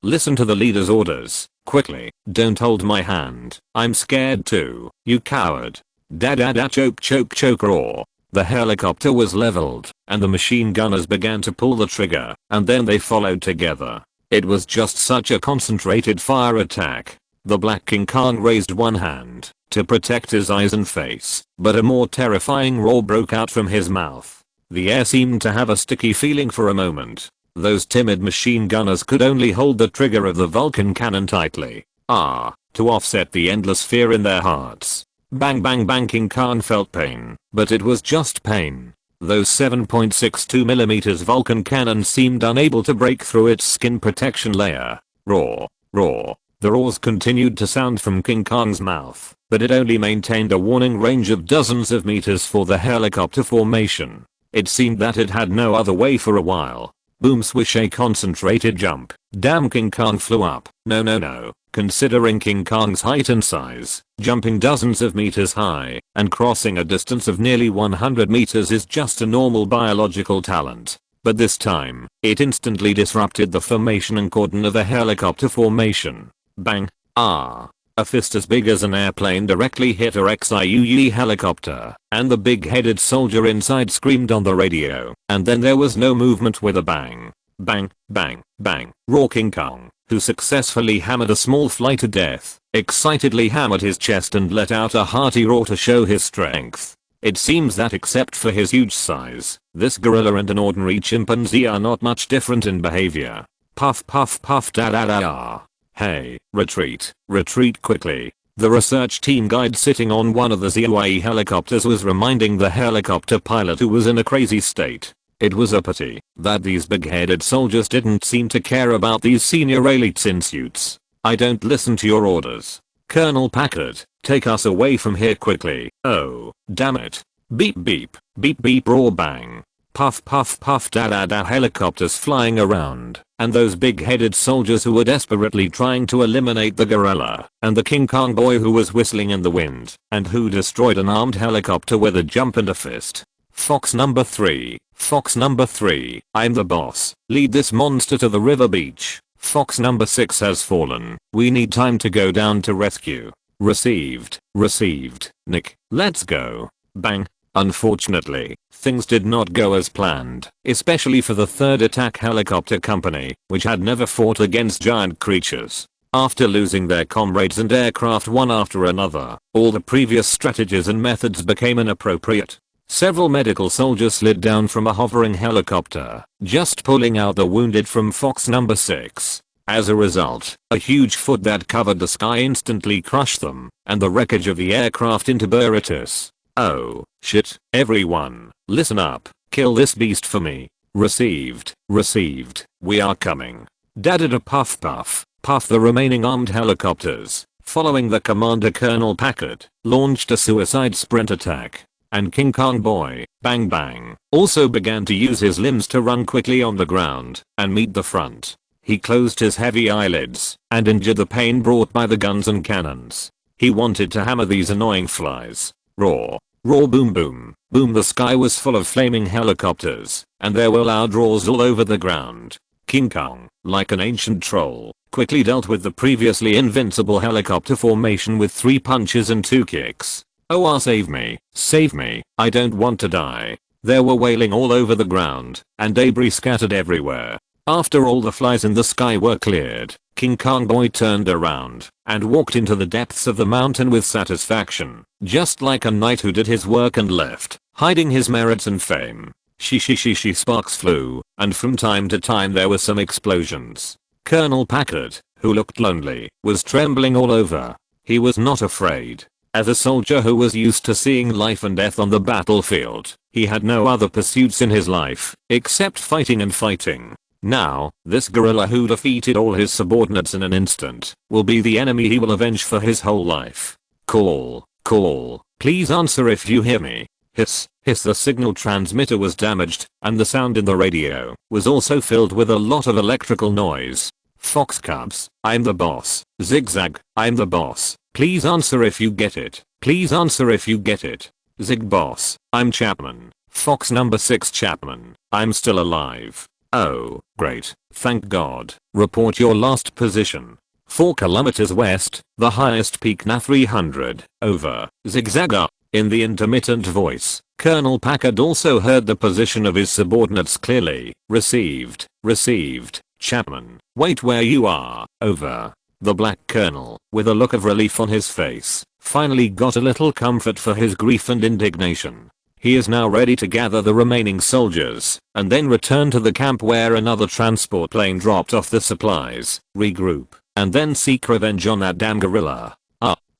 Listen to the leader's orders. Quickly. Don't hold my hand. I'm scared too. You coward. Da da da choke choke choke roar. The helicopter was leveled, and the machine gunners began to pull the trigger, and then they followed together. It was just such a concentrated fire attack. The Black King Kong raised one hand to protect his eyes and face, but a more terrifying roar broke out from his mouth. The air seemed to have a sticky feeling for a moment. Those timid machine gunners could only hold the trigger of the Vulcan cannon tightly. To offset the endless fear in their hearts. Bang bang bang. King Kong felt pain, but it was just pain. Those 7.62mm Vulcan cannons seemed unable to break through its skin protection layer. Roar, roar. The roars continued to sound from King Kong's mouth, but it only maintained a warning range of dozens of meters for the helicopter formation. It seemed that it had no other way for a while. Boom swish, a concentrated jump. Damn, King Kong flew up. No. Considering King Kong's height and size, jumping dozens of meters high and crossing a distance of nearly 100 meters is just a normal biological talent. But this time, it instantly disrupted the formation and cordon of the helicopter formation. Bang. A fist as big as an airplane directly hit a XIUE helicopter, and the big-headed soldier inside screamed on the radio, and then there was no movement with a bang. Bang, bang, bang. Raw King Kong, who successfully hammered a small fly to death, excitedly hammered his chest and let out a hearty roar to show his strength. It seems that except for his huge size, this gorilla and an ordinary chimpanzee are not much different in behavior. Puff puff puff da da da da. Hey, retreat quickly. The research team guide sitting on one of the ZUAE helicopters was reminding the helicopter pilot, who was in a crazy state. It was a pity that these big-headed soldiers didn't seem to care about these senior elites in suits. I don't listen to your orders. Colonel Packard, take us away from here quickly. Oh, damn it. Beep beep, beep beep, roar bang. Puff puff puff da da da. Helicopters flying around, and those big-headed soldiers who were desperately trying to eliminate the gorilla, and the King Kong boy who was whistling in the wind, and who destroyed an armed helicopter with a jump and a fist. Fox number 3, I'm the boss. Lead this monster to the river beach. Fox number 6 has fallen. We need time to go down to rescue. Received. Nick, let's go. Bang. Unfortunately, things did not go as planned, especially for the 3rd Attack Helicopter Company, which had never fought against giant creatures. After losing their comrades and aircraft one after another, all the previous strategies and methods became inappropriate. Several medical soldiers slid down from a hovering helicopter, just pulling out the wounded from Fox number 6. As a result, a huge foot that covered the sky instantly crushed them, and the wreckage of the aircraft into burritos. Oh, shit, everyone, listen up, kill this beast for me. Received, we are coming. Da-da-da. Puff puff, puff. The remaining armed helicopters, following the commander Colonel Packard, launched a suicide sprint attack. And King Kong boy, bang bang, also began to use his limbs to run quickly on the ground and meet the front. He closed his heavy eyelids and endured the pain brought by the guns and cannons. He wanted to hammer these annoying flies. Roar, boom boom, boom. The sky was full of flaming helicopters, and there were loud roars all over the ground. King Kong, like an ancient troll, quickly dealt with the previously invincible helicopter formation with 3 punches and 2 kicks. Oh, save me, I don't want to die. There were wailing all over the ground, and debris scattered everywhere. After all the flies in the sky were cleared, King Kong boy turned around and walked into the depths of the mountain with satisfaction, just like a knight who did his work and left, hiding his merits and fame. Sparks flew, and from time to time there were some explosions. Colonel Packard, who looked lonely, was trembling all over. He was not afraid. As a soldier who was used to seeing life and death on the battlefield, he had no other pursuits in his life, except fighting and fighting. Now, this gorilla who defeated all his subordinates in an instant, will be the enemy he will avenge for his whole life. Call, please answer if you hear me. Hiss, the signal transmitter was damaged, and the sound in the radio was also filled with a lot of electrical noise. Fox Cubs, I'm the boss. Zigzag, I'm the boss. Please answer if you get it. Zig boss, I'm Chapman. Fox number 6 Chapman, I'm still alive. Oh, great, thank God. Report your last position. 4 kilometers west, the highest peak Na 300, over. Zigzag up. In the intermittent voice, Colonel Packard also heard the position of his subordinates clearly. Received. Chapman, wait where you are. Over. The Black Colonel, with a look of relief on his face, finally got a little comfort for his grief and indignation. He is now ready to gather the remaining soldiers, and then return to the camp where another transport plane dropped off the supplies, regroup, and then seek revenge on that damn gorilla.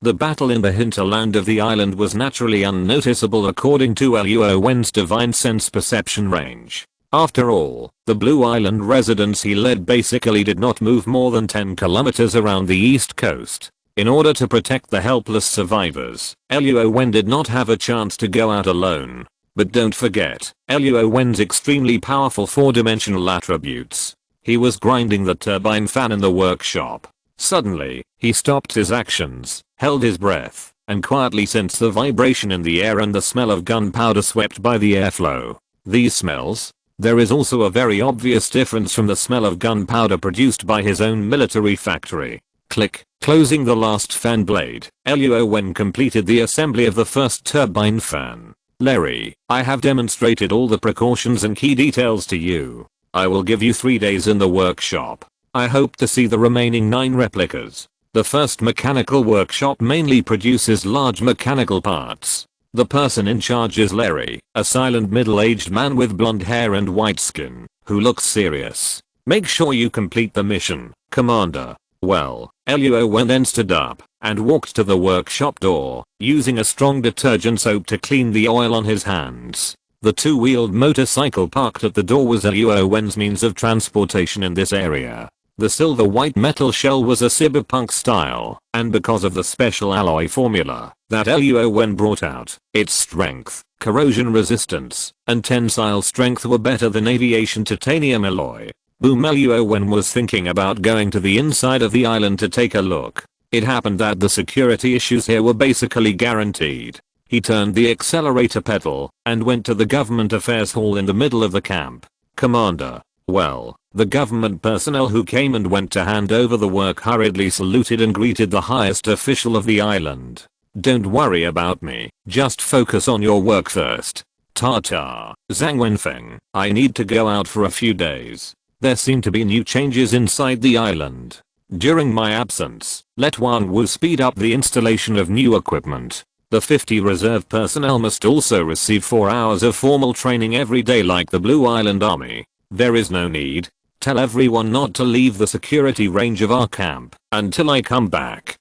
The battle in the hinterland of the island was naturally unnoticeable according to Luo Wen's divine sense perception range. After all, the Blue Island residents he led basically did not move more than 10 kilometers around the east coast. In order to protect the helpless survivors, Luo Wen did not have a chance to go out alone. But don't forget, Luo Wen's extremely powerful 4-dimensional attributes. He was grinding the turbine fan in the workshop. Suddenly, he stopped his actions, held his breath, and quietly sensed the vibration in the air and the smell of gunpowder swept by the airflow. These smells? There is also a very obvious difference from the smell of gunpowder produced by his own military factory. Click. Closing the last fan blade, Luo Wen completed the assembly of the first turbine fan. Larry, I have demonstrated all the precautions and key details to you. I will give you 3 days in the workshop. I hope to see the remaining 9 replicas. The first mechanical workshop mainly produces large mechanical parts. The person in charge is Larry, a silent middle-aged man with blonde hair and white skin, who looks serious. Make sure you complete the mission, Commander. Well, Luo Wen then stood up and walked to the workshop door, using a strong detergent soap to clean the oil on his hands. The 2-wheeled motorcycle parked at the door was Luo Wen's means of transportation in this area. The silver white metal shell was a cyberpunk style, and because of the special alloy formula that Luo Wen brought out, its strength, corrosion resistance, and tensile strength were better than aviation titanium alloy. Boom. Luo Wen was thinking about going to the inside of the island to take a look. It happened that the security issues here were basically guaranteed. He turned the accelerator pedal and went to the government affairs hall in the middle of the camp. Commander. Well, the government personnel who came and went to hand over the work hurriedly saluted and greeted the highest official of the island. Don't worry about me, just focus on your work first. Ta-ta, Zhang Wenfeng, I need to go out for a few days. There seem to be new changes inside the island. During my absence, let Wan Wu speed up the installation of new equipment. The 50 reserve personnel must also receive 4 hours of formal training every day like the Blue Island Army. There is no need. Tell everyone not to leave the security range of our camp until I come back.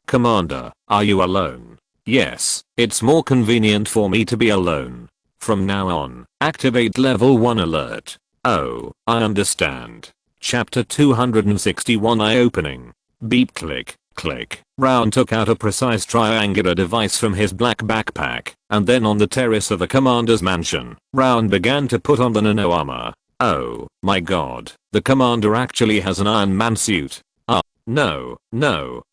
Commander, are you alone? Yes, it's more convenient for me to be alone. From now on, activate level 1 alert. Oh, I understand. Chapter 261 Eye-opening. Beep click, click. Round took out a precise triangular device from his black backpack, and then on the terrace of the commander's mansion, Round began to put on the nano armor. Oh, my god, the commander actually has an Iron Man suit. No,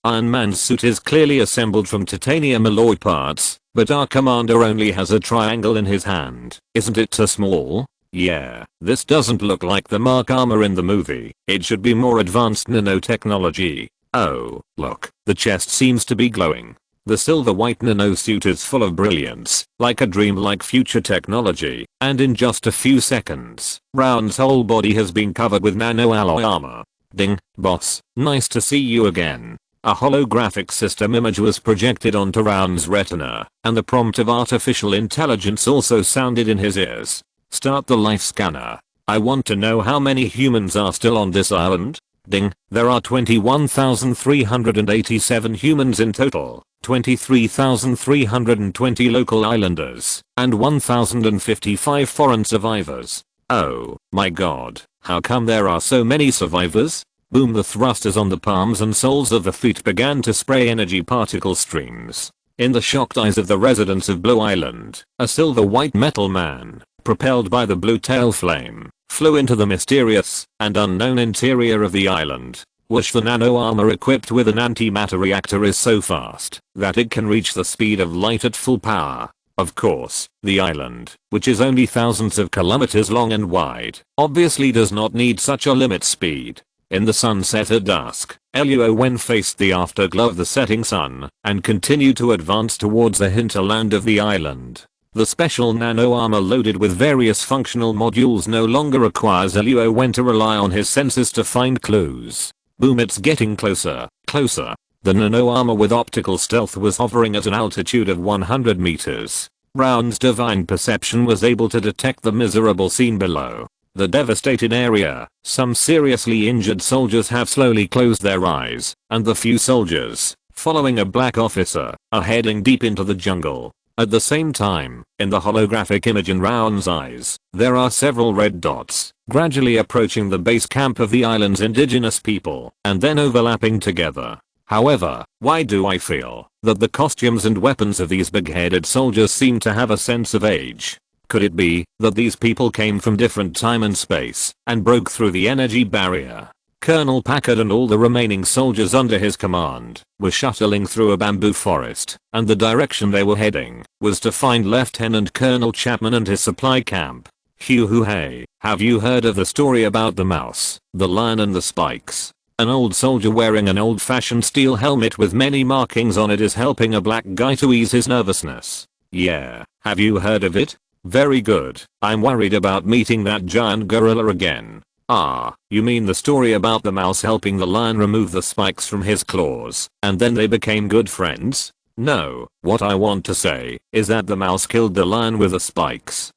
Iron Man's suit is clearly assembled from titanium alloy parts, but our commander only has a triangle in his hand. Isn't it too small? Yeah, this doesn't look like the Mark armor in the movie. It should be more advanced nanotechnology. Oh, look, the chest seems to be glowing. The silver white nano suit is full of brilliance, like a dream-like future technology, and in just a few seconds, Round's whole body has been covered with nano alloy armor. Ding, boss, nice to see you again. A holographic system image was projected onto Round's retina, and the prompt of artificial intelligence also sounded in his ears. Start the life scanner. I want to know how many humans are still on this island. Ding, there are 21,387 humans in total, 23,320 local islanders, and 1,055 foreign survivors. Oh, my god, how come there are so many survivors? Boom, the thrusters on the palms and soles of the feet began to spray energy particle streams. In the shocked eyes of the residents of Blue Island, a silver white metal man, propelled by the blue tail flame, flew into the mysterious and unknown interior of the island. Whoosh, the nano armor equipped with an antimatter reactor is so fast that it can reach the speed of light at full power. Of course, the island, which is only thousands of kilometers long and wide, obviously does not need such a limit speed. In the sunset at dusk, Luo Wen faced the afterglow of the setting sun and continued to advance towards the hinterland of the island. The special nano armor loaded with various functional modules no longer requires Luo Wen to rely on his senses to find clues. Boom, it's getting closer, closer. The nano armor with optical stealth was hovering at an altitude of 100 meters. Brown's divine perception was able to detect the miserable scene below. The devastated area, some seriously injured soldiers have slowly closed their eyes, and the few soldiers, following a black officer, are heading deep into the jungle. At the same time, in the holographic image in Round's eyes, there are several red dots, gradually approaching the base camp of the island's indigenous people, and then overlapping together. However, why do I feel that the costumes and weapons of these big-headed soldiers seem to have a sense of age? Could it be that these people came from different time and space and broke through the energy barrier? Colonel Packard and all the remaining soldiers under his command were shuttling through a bamboo forest, and the direction they were heading was to find Lieutenant Colonel Chapman and his supply camp. Hoo hey, have you heard of the story about the mouse, the lion and the spikes? An old soldier wearing an old-fashioned steel helmet with many markings on it is helping a black guy to ease his nervousness. Yeah, have you heard of it? Very good. I'm worried about meeting that giant gorilla again. Ah, you mean the story about the mouse helping the lion remove the spikes from his claws, and then they became good friends? No, what I want to say is that the mouse killed the lion with the spikes.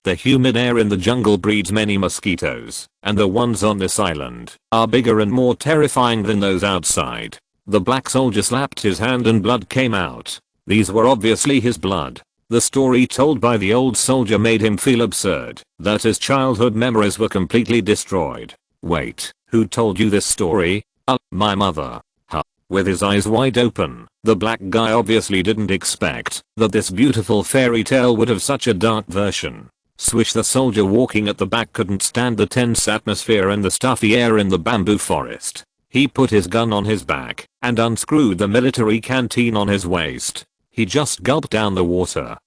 The humid air in the jungle breeds many mosquitoes, and the ones on this island are bigger and more terrifying than those outside. The black soldier slapped his hand and blood came out. These were obviously his blood. The story told by the old soldier made him feel absurd, that his childhood memories were completely destroyed. Wait, who told you this story? My mother. Huh. With his eyes wide open, the black guy obviously didn't expect that this beautiful fairy tale would have such a dark version. Swish, the soldier walking at the back couldn't stand the tense atmosphere and the stuffy air in the bamboo forest. He put his gun on his back and unscrewed the military canteen on his waist. He just gulped down the water.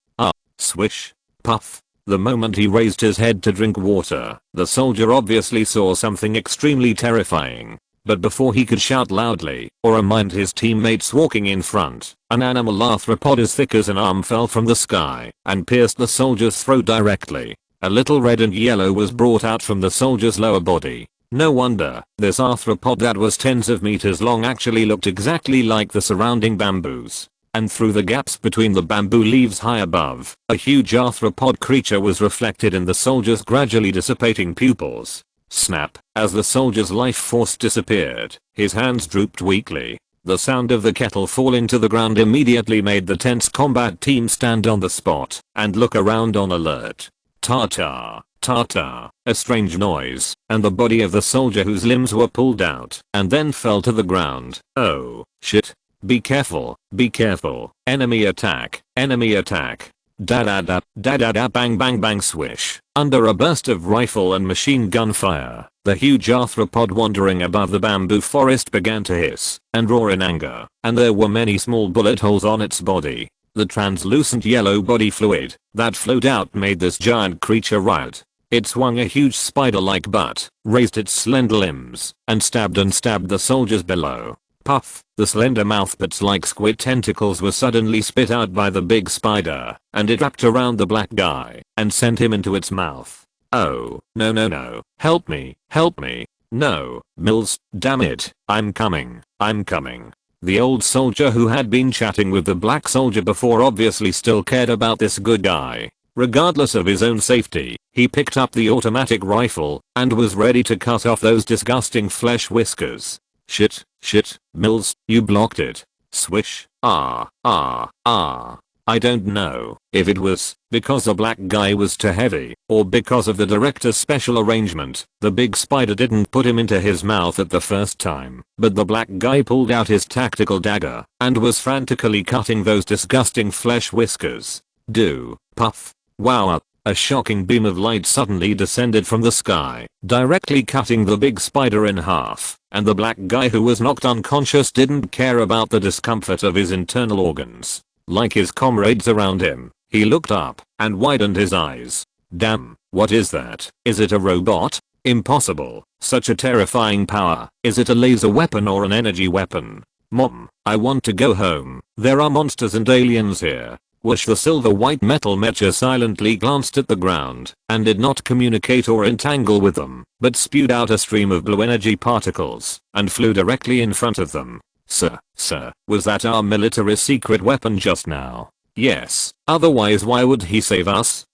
Swish. Puff. The moment he raised his head to drink water, the soldier obviously saw something extremely terrifying. But before he could shout loudly or remind his teammates walking in front, an animal arthropod as thick as an arm fell from the sky and pierced the soldier's throat directly. A little red and yellow was brought out from the soldier's lower body. No wonder this arthropod that was tens of meters long actually looked exactly like the surrounding bamboos. And through the gaps between the bamboo leaves high above, a huge arthropod creature was reflected in the soldier's gradually dissipating pupils. Snap, as the soldier's life force disappeared, his hands drooped weakly. The sound of the kettle falling to the ground immediately made the tense combat team stand on the spot and look around on alert. Ta-ta, ta-ta, a strange noise, and the body of the soldier whose limbs were pulled out and then fell to the ground. Oh, shit. Be careful, enemy attack, da-da-da, da-da-da, bang bang bang swish. Under a burst of rifle and machine gun fire, the huge arthropod wandering above the bamboo forest began to hiss and roar in anger, and there were many small bullet holes on its body. The translucent yellow body fluid that flowed out made this giant creature riot. It swung a huge spider-like butt, raised its slender limbs, and stabbed the soldiers below. Puff, the slender mouthparts like squid tentacles were suddenly spit out by the big spider, and it wrapped around the black guy and sent him into its mouth. Oh, no, help me, no, Mills, damn it, I'm coming. The old soldier who had been chatting with the black soldier before obviously still cared about this good guy. Regardless of his own safety, he picked up the automatic rifle and was ready to cut off those disgusting flesh whiskers. Shit, Mills, you blocked it. Swish. I don't know if it was because the black guy was too heavy or because of the director's special arrangement. The big spider didn't put him into his mouth at the first time, but the black guy pulled out his tactical dagger and was frantically cutting those disgusting flesh whiskers. Puff. Wow. A shocking beam of light suddenly descended from the sky, directly cutting the big spider in half, and the black guy who was knocked unconscious didn't care about the discomfort of his internal organs. Like his comrades around him, he looked up and widened his eyes. Damn, what is that? Is it a robot? Impossible. Such a terrifying power. Is it a laser weapon or an energy weapon? Mom, I want to go home. There are monsters and aliens here. Whoosh. The silver-white metal mecha silently glanced at the ground and did not communicate or entangle with them, but spewed out a stream of blue energy particles and flew directly in front of them. Sir, was that our military secret weapon just now? Yes, otherwise why would he save us?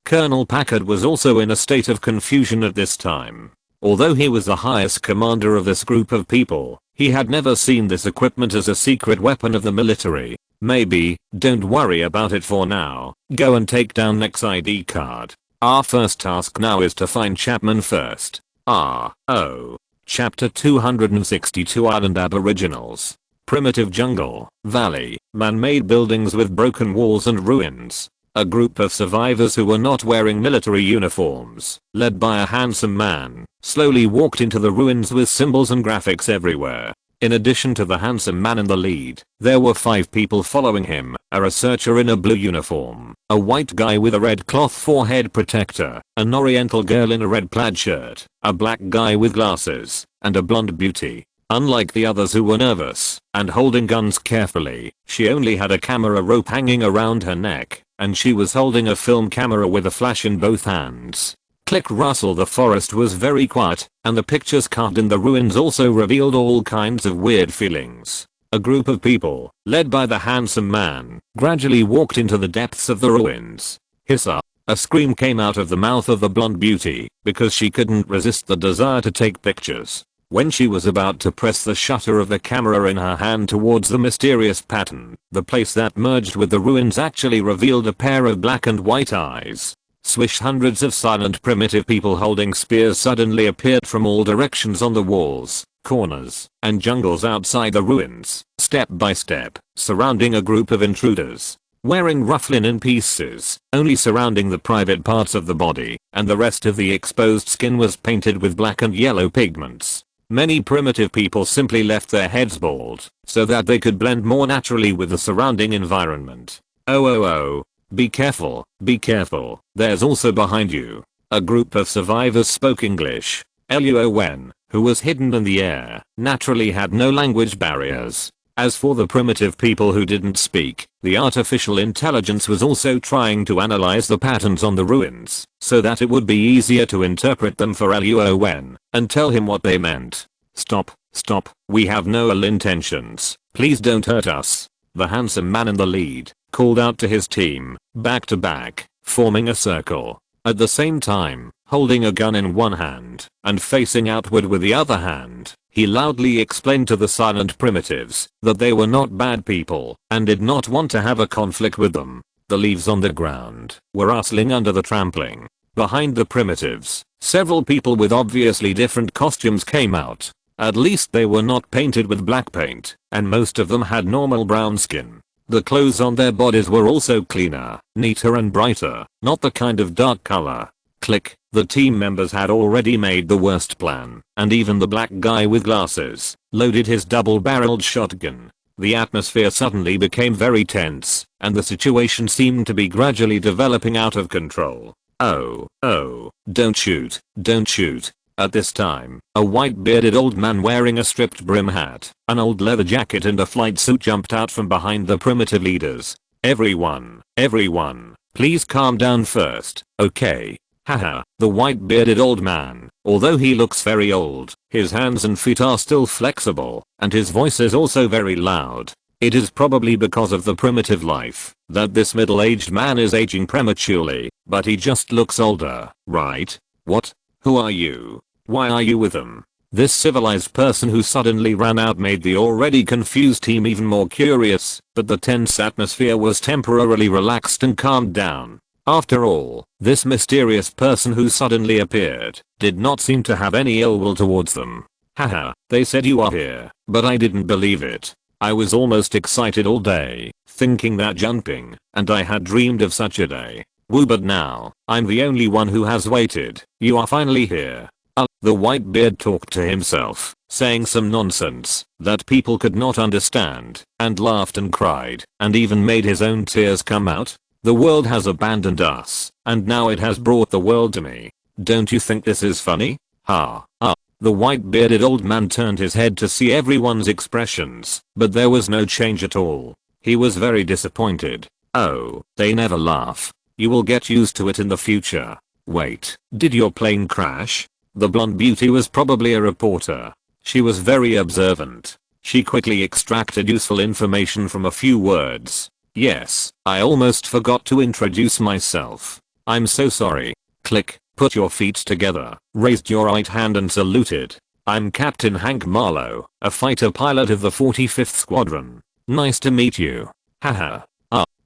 Colonel Packard was also in a state of confusion at this time. Although he was the highest commander of this group of people, he had never seen this equipment as a secret weapon of the military. Maybe, don't worry about it for now. Go and take down Nick's ID card. Our first task now is to find Chapman first. Chapter 262 Island Aboriginals. Primitive jungle, valley, man-made buildings with broken walls and ruins. A group of survivors who were not wearing military uniforms, led by a handsome man, slowly walked into the ruins with symbols and graphics everywhere. In addition to the handsome man in the lead, there were 5 people following him, a researcher in a blue uniform, a white guy with a red cloth forehead protector, an oriental girl in a red plaid shirt, a black guy with glasses, and a blonde beauty. Unlike the others who were nervous and holding guns carefully, she only had a camera rope hanging around her neck, and she was holding a film camera with a flash in both hands. Click Russell. The forest was very quiet, and the pictures carved in the ruins also revealed all kinds of weird feelings. A group of people, led by the handsome man, gradually walked into the depths of the ruins. Hissa! A scream came out of the mouth of the blonde beauty, because she couldn't resist the desire to take pictures. When she was about to press the shutter of the camera in her hand towards the mysterious pattern, the place that merged with the ruins actually revealed a pair of black and white eyes. Swish. Hundreds of silent primitive people holding spears suddenly appeared from all directions on the walls, corners, and jungles outside the ruins, step by step, surrounding a group of intruders. Wearing rough linen pieces, only surrounding the private parts of the body, and the rest of the exposed skin was painted with black and yellow pigments. Many primitive people simply left their heads bald, so that they could blend more naturally with the surrounding environment. Be careful, there's also behind you. A group of survivors spoke English. Luo Wen, who was hidden in the air, naturally had no language barriers. As for the primitive people who didn't speak, the artificial intelligence was also trying to analyze the patterns on the ruins, so that it would be easier to interpret them for Luo Wen, and tell him what they meant. Stop, we have no ill intentions, please don't hurt us. The handsome man in the lead called out to his team, back to back, forming a circle. At the same time, holding a gun in one hand and facing outward with the other hand, he loudly explained to the silent primitives that they were not bad people and did not want to have a conflict with them. The leaves on the ground were rustling under the trampling. Behind the primitives, several people with obviously different costumes came out. At least they were not painted with black paint, and most of them had normal brown skin. The clothes on their bodies were also cleaner, neater and brighter, not the kind of dark color. Click. The team members had already made the worst plan, and even the black guy with glasses loaded his double-barreled shotgun. The atmosphere suddenly became very tense, and the situation seemed to be gradually developing out of control. Oh, don't shoot. At this time, a white-bearded old man wearing a stripped brim hat, an old leather jacket and a flight suit jumped out from behind the primitive leaders. Everyone, please calm down first, okay? Haha, the white-bearded old man, although he looks very old, his hands and feet are still flexible, and his voice is also very loud. It is probably because of the primitive life that this middle-aged man is aging prematurely, but he just looks older, right? What? Who are you? Why are you with them? This civilized person who suddenly ran out made the already confused team even more curious, but the tense atmosphere was temporarily relaxed and calmed down. After all, this mysterious person who suddenly appeared did not seem to have any ill will towards them. Haha, they said you are here, but I didn't believe it. I was almost excited all day, thinking that jumping, and I had dreamed of such a day. Woo, but now, I'm the only one who has waited. You are finally here. The whitebeard talked to himself, saying some nonsense that people could not understand, and laughed and cried, and even made his own tears come out. The world has abandoned us, and now it has brought the world to me. Don't you think this is funny? Ha. The white-bearded old man turned his head to see everyone's expressions, but there was no change at all. He was very disappointed. Oh, they never laugh. You will get used to it in the future. Wait, did your plane crash? The blonde beauty was probably a reporter. She was very observant. She quickly extracted useful information from a few words. Yes, I almost forgot to introduce myself. I'm so sorry. Click, put your feet together, raised your right hand and saluted. I'm Captain Hank Marlowe, a fighter pilot of the 45th Squadron. Nice to meet you. Haha.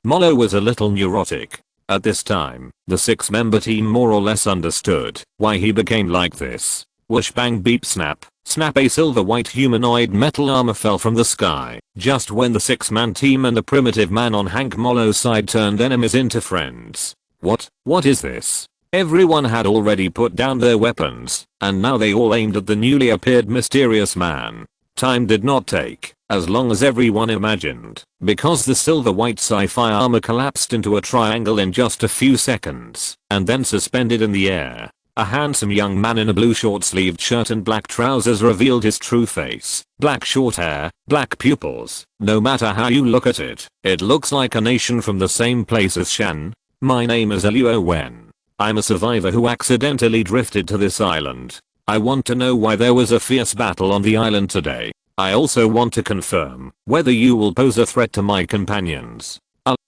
Marlowe was a little neurotic. At this time, the 6-member team more or less understood why he became like this. Whoosh bang beep snap. Snap, a silver white humanoid metal armor fell from the sky, just when the 6-man team and the primitive man on Hank Marlowe's side turned enemies into friends. What is this? Everyone had already put down their weapons, and now they all aimed at the newly appeared mysterious man. Time did not take as long as everyone imagined, because the silver white sci-fi armor collapsed into a triangle in just a few seconds, and then suspended in the air. A handsome young man in a blue short-sleeved shirt and black trousers revealed his true face. Black short hair, black pupils. No matter how you look at it, it looks like a nation from the same place as Shan. My name is Luo Wen. I'm a survivor who accidentally drifted to this island. I want to know why there was a fierce battle on the island today. I also want to confirm whether you will pose a threat to my companions.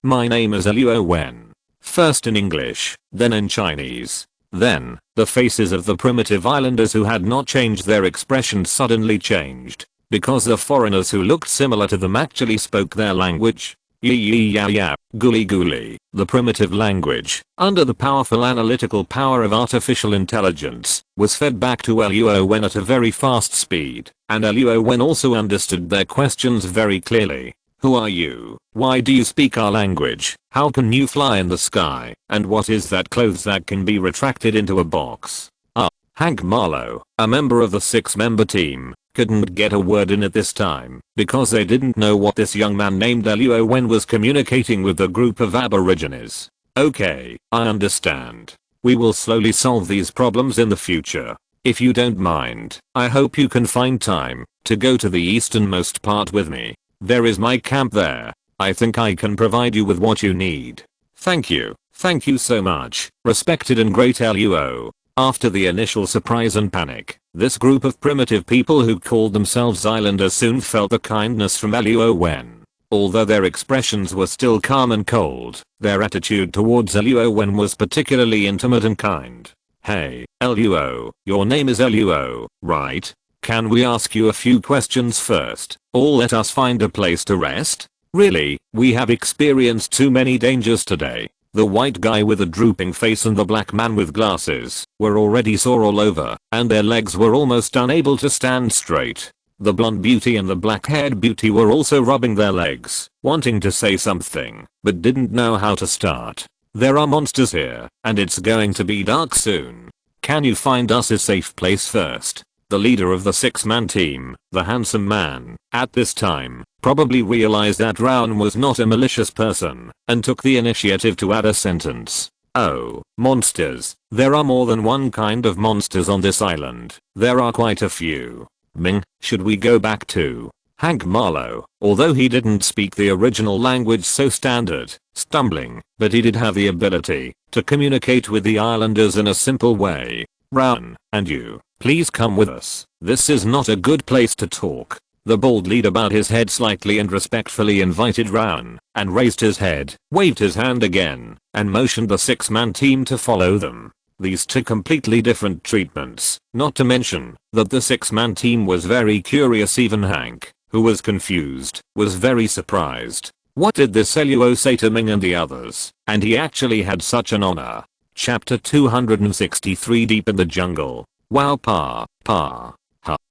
My name is Luo Wen. First in English, then in Chinese. Then, the faces of the primitive islanders who had not changed their expressions suddenly changed, because the foreigners who looked similar to them actually spoke their language. Yeah, guli, the primitive language, under the powerful analytical power of artificial intelligence, was fed back to Luo Wen at a very fast speed, and Luo Wen also understood their questions very clearly. Who are you? Why do you speak our language? How can you fly in the sky? And what is that clothes that can be retracted into a box? Hank Marlowe, a member of the 6-member team, couldn't get a word in at this time, because they didn't know what this young man named Luo Wen was communicating with the group of aborigines. Okay, I understand. We will slowly solve these problems in the future. If you don't mind, I hope you can find time to go to the easternmost part with me. There is my camp there. I think I can provide you with what you need. Thank you so much, respected and great Luo. After the initial surprise and panic, this group of primitive people who called themselves islanders soon felt the kindness from Luo Wen. Although their expressions were still calm and cold, their attitude towards Luo Wen was particularly intimate and kind. Hey, Luo, your name is Luo, right? Can we ask you a few questions first, or let us find a place to rest? Really, we have experienced too many dangers today. The white guy with a drooping face and the black man with glasses were already sore all over, and their legs were almost unable to stand straight. The blonde beauty and the black-haired beauty were also rubbing their legs, wanting to say something, but didn't know how to start. There are monsters here, and it's going to be dark soon. Can you find us a safe place first? The leader of the 6-man team, the handsome man, at this time, probably realized that Rowan was not a malicious person, and took the initiative to add a sentence. Oh, monsters. There are more than one kind of monsters on this island. There are quite a few. Ming, should we go back to Hank Marlowe? Although he didn't speak the original language so standard, stumbling, but he did have the ability to communicate with the islanders in a simple way. Rowan, and you, please come with us. This is not a good place to talk. The bald leader bowed his head slightly and respectfully invited Rowan, and raised his head, waved his hand again, and motioned the 6-man team to follow them. These two completely different treatments, not to mention that the 6-man team was very curious. Even Hank, who was confused, was very surprised. What did this Luo say to Ming and the others? And he actually had such an honor. Chapter 263 Deep in the Jungle. Wow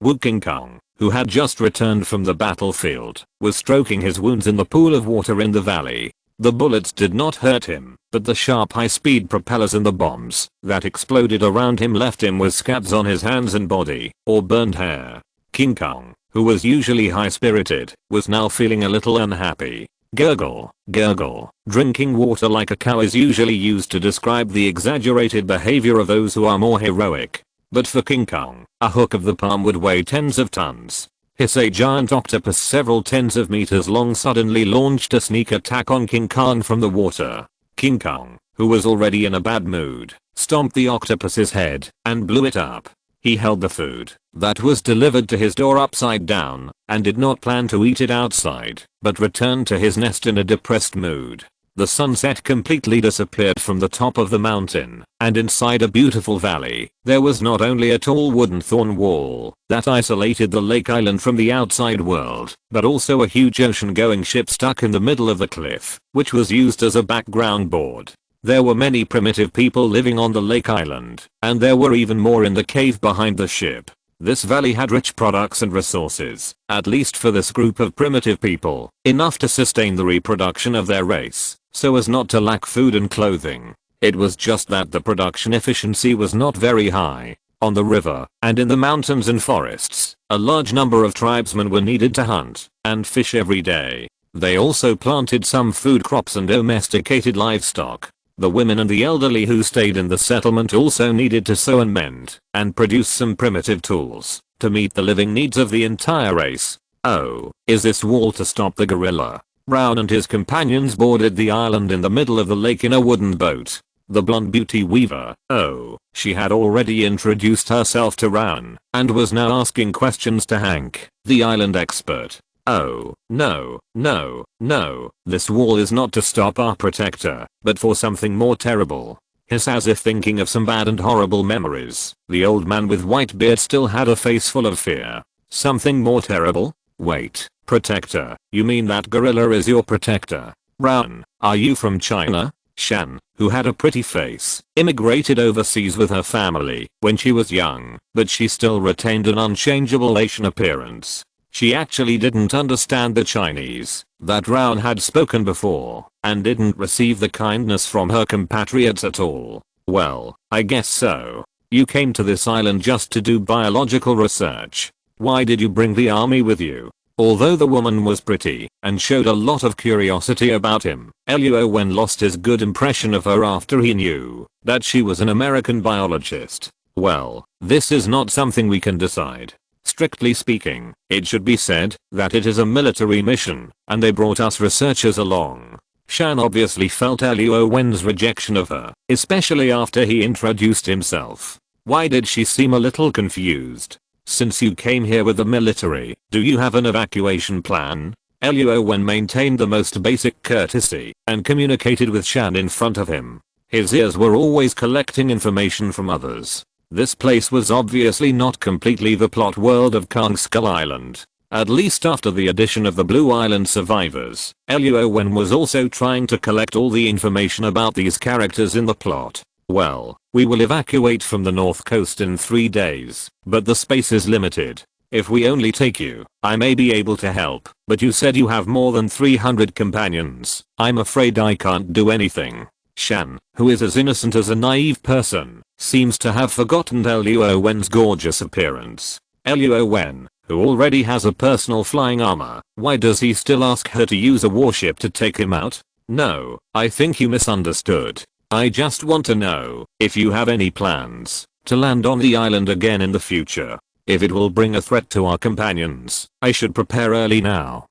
Wu King Kong, who had just returned from the battlefield, was stroking his wounds in the pool of water in the valley. The bullets did not hurt him, but the sharp high-speed propellers and the bombs that exploded around him left him with scabs on his hands and body, or burned hair. King Kong, who was usually high-spirited, was now feeling a little unhappy. Gurgle, gurgle. Drinking water like a cow is usually used to describe the exaggerated behavior of those who are more heroic. But for King Kong, a hook of the palm would weigh tens of tons. A giant octopus several tens of meters long suddenly launched a sneak attack on King Kong from the water. King Kong, who was already in a bad mood, stomped the octopus's head and blew it up. He held the food that was delivered to his door upside down and did not plan to eat it outside, but returned to his nest in a depressed mood. The sunset completely disappeared from the top of the mountain, and inside a beautiful valley, there was not only a tall wooden thorn wall that isolated the lake island from the outside world, but also a huge ocean-going ship stuck in the middle of the cliff, which was used as a background board. There were many primitive people living on the lake island, and there were even more in the cave behind the ship. This valley had rich products and resources, at least for this group of primitive people, enough to sustain the reproduction of their race, so as not to lack food and clothing. It was just that the production efficiency was not very high. On the river, and in the mountains and forests, a large number of tribesmen were needed to hunt and fish every day. They also planted some food crops and domesticated livestock. The women and the elderly who stayed in the settlement also needed to sew and mend, and produce some primitive tools, to meet the living needs of the entire race. Oh, is this wall to stop the gorilla? Brown and his companions boarded the island in the middle of the lake in a wooden boat. The blonde beauty weaver, oh, she had already introduced herself to Rowan, and was now asking questions to Hank, the island expert. Oh, no, no, no, this wall is not to stop our protector, but for something more terrible. Hiss, as if thinking of some bad and horrible memories. The old man with white beard still had a face full of fear. Something more terrible? Wait, protector, you mean that gorilla is your protector? Rowan, are you from China? Shan, who had a pretty face, immigrated overseas with her family when she was young, but she still retained an unchangeable Asian appearance. She actually didn't understand the Chinese that Rowan had spoken before, and didn't receive the kindness from her compatriots at all. Well, I guess so. You came to this island just to do biological research. Why did you bring the army with you? Although the woman was pretty and showed a lot of curiosity about him, Luo Wen lost his good impression of her after he knew that she was an American biologist. Well, this is not something we can decide. Strictly speaking, it should be said that it is a military mission, and they brought us researchers along. Shan obviously felt Luo Wen's rejection of her, especially after he introduced himself. Why did she seem a little confused? Since you came here with the military, do you have an evacuation plan? Luo Wen maintained the most basic courtesy and communicated with Shan in front of him. His ears were always collecting information from others. This place was obviously not completely the plot world of Kong Skull Island. At least after the addition of the Blue Island survivors, Luo Wen was also trying to collect all the information about these characters in the plot. Well, we will evacuate from the north coast in 3 days, but the space is limited. If we only take you, I may be able to help, but you said you have more than 300 companions. I'm afraid I can't do anything. Shan, who is as innocent as a naive person, seems to have forgotten Luo Wen's gorgeous appearance. Luo Wen, who already has a personal flying armor, why does he still ask her to use a warship to take him out? No, I think you misunderstood. I just want to know if you have any plans to land on the island again in the future. If it will bring a threat to our companions, I should prepare early now.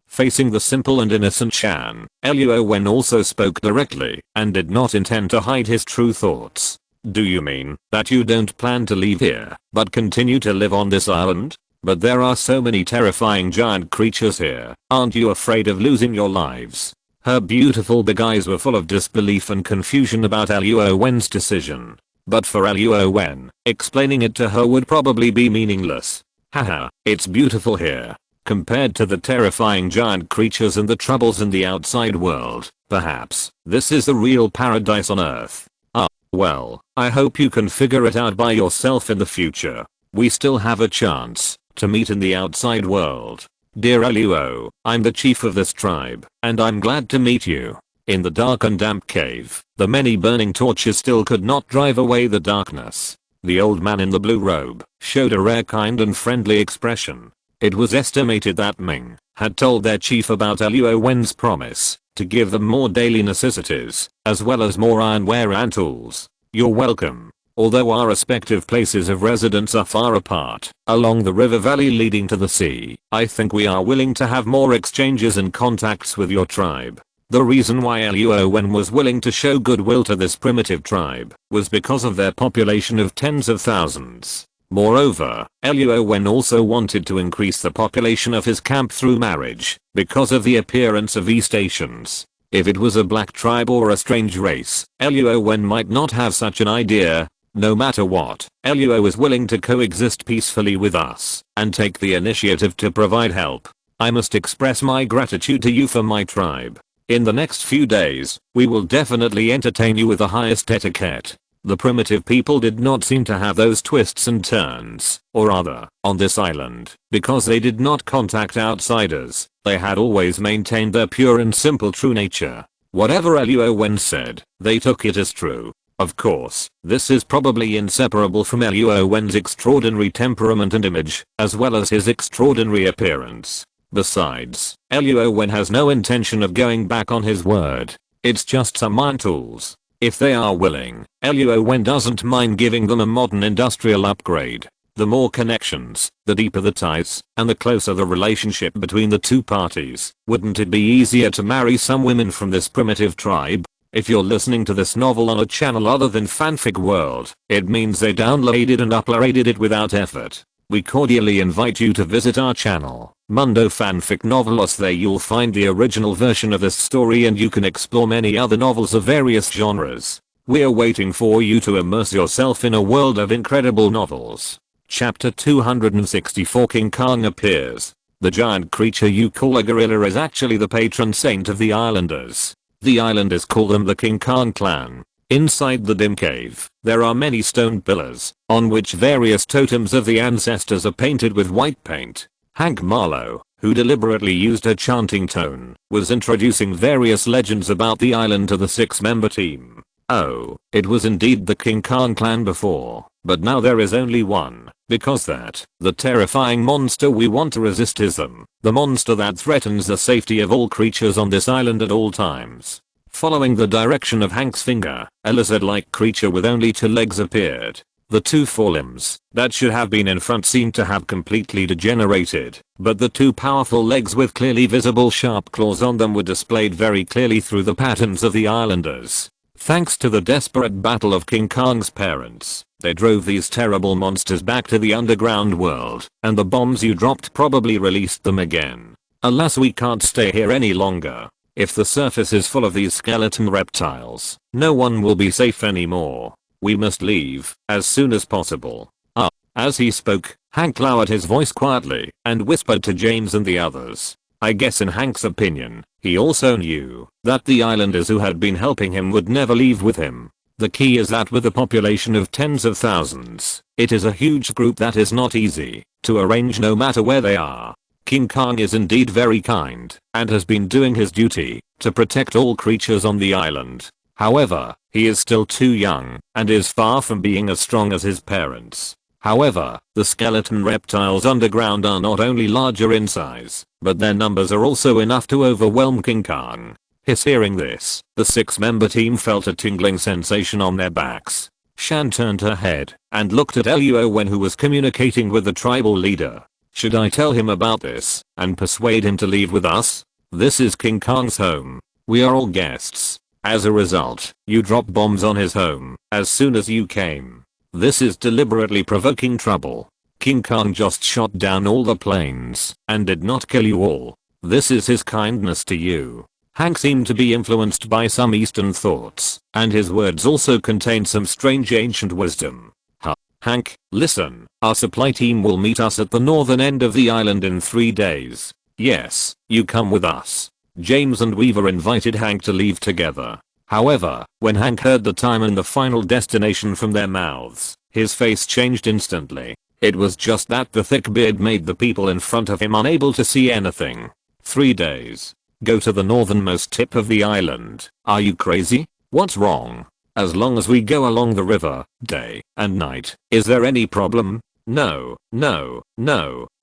Facing the simple and innocent Shan, Luo Wen also spoke directly and did not intend to hide his true thoughts. Do you mean that you don't plan to leave here, but continue to live on this island? But there are so many terrifying giant creatures here, aren't you afraid of losing your lives? Her beautiful big eyes were full of disbelief and confusion about Luo Wen's decision. But for Luo Wen, explaining it to her would probably be meaningless. Haha, it's beautiful here. Compared to the terrifying giant creatures and the troubles in the outside world, perhaps this is the real paradise on Earth. Well, I hope you can figure it out by yourself in the future. We still have a chance to meet in the outside world. Dear Luo, I'm the chief of this tribe, and I'm glad to meet you. In the dark and damp cave, the many burning torches still could not drive away the darkness. The old man in the blue robe showed a rare kind and friendly expression. It was estimated that Ming had told their chief about Luo Wen's promise to give them more daily necessities, as well as more ironware and tools. You're welcome. Although our respective places of residence are far apart, along the river valley leading to the sea, I think we are willing to have more exchanges and contacts with your tribe. The reason why Luo Wen was willing to show goodwill to this primitive tribe was because of their population of tens of thousands. Moreover, Luo Wen also wanted to increase the population of his camp through marriage, because of the appearance of East Asians. If it was a black tribe or a strange race, Luo Wen might not have such an idea. No matter what, Luo is willing to coexist peacefully with us and take the initiative to provide help. I must express my gratitude to you for my tribe. In the next few days, we will definitely entertain you with the highest etiquette. The primitive people did not seem to have those twists and turns, or rather, on this island, because they did not contact outsiders. They had always maintained their pure and simple true nature. Whatever Luo Wen said, they took it as true. Of course, this is probably inseparable from Luo Wen's extraordinary temperament and image, as well as his extraordinary appearance. Besides, Luo Wen has no intention of going back on his word. It's just some mind tools. If they are willing, Luo Wen doesn't mind giving them a modern industrial upgrade. The more connections, the deeper the ties, and the closer the relationship between the two parties. Wouldn't it be easier to marry some women from this primitive tribe? If you're listening to this novel on a channel other than Fanfic World, it means they downloaded and uploaded it without effort. We cordially invite you to visit our channel, Mundo Fanfic Novelos. There you'll find the original version of this story and you can explore many other novels of various genres. We're waiting for you to immerse yourself in a world of incredible novels. Chapter 264 King Kong appears. The giant creature you call a gorilla is actually the patron saint of the islanders. The islanders call them the King Kong clan. Inside the dim cave, there are many stone pillars, on which various totems of the ancestors are painted with white paint. Hank Marlowe, who deliberately used a chanting tone, was introducing various legends about the island to the 6-member team. Oh, it was indeed the King Kong clan before, but now there is only one, because the terrifying monster we want to resist is them, the monster that threatens the safety of all creatures on this island at all times. Following the direction of Hank's finger, a lizard-like creature with only 2 legs appeared. The 2 forelimbs that should have been in front seemed to have completely degenerated, but the 2 powerful legs with clearly visible sharp claws on them were displayed very clearly through the patterns of the islanders. Thanks to the desperate battle of King Kong's parents, they drove these terrible monsters back to the underground world, and the bombs you dropped probably released them again. Alas, we can't stay here any longer. If the surface is full of these skeleton reptiles, no one will be safe anymore. We must leave as soon as possible. As he spoke, Hank lowered his voice quietly and whispered to James and the others. I guess in Hank's opinion, he also knew that the islanders who had been helping him would never leave with him. The key is that with a population of tens of thousands, it is a huge group that is not easy to arrange no matter where they are. King Kong is indeed very kind and has been doing his duty to protect all creatures on the island. However, he is still too young and is far from being as strong as his parents. However, the skeleton reptiles underground are not only larger in size, but their numbers are also enough to overwhelm King Kong. Hearing this, the 6-member team felt a tingling sensation on their backs. Shan turned her head and looked at Luo Wen, who was communicating with the tribal leader. Should I tell him about this and persuade him to leave with us? This is King Kong's home. We are all guests. As a result, you dropped bombs on his home as soon as you came. This is deliberately provoking trouble. King Kong just shot down all the planes and did not kill you all. This is his kindness to you. Hank seemed to be influenced by some Eastern thoughts, and his words also contained some strange ancient wisdom. Hank, listen, our supply team will meet us at the northern end of the island in 3 days. Yes, you come with us. James and Weaver invited Hank to leave together. However, when Hank heard the time and the final destination from their mouths, his face changed instantly. It was just that the thick beard made the people in front of him unable to see anything. 3 days. Go to the northernmost tip of the island. Are you crazy? What's wrong? As long as we go along the river, day and night, is there any problem? No.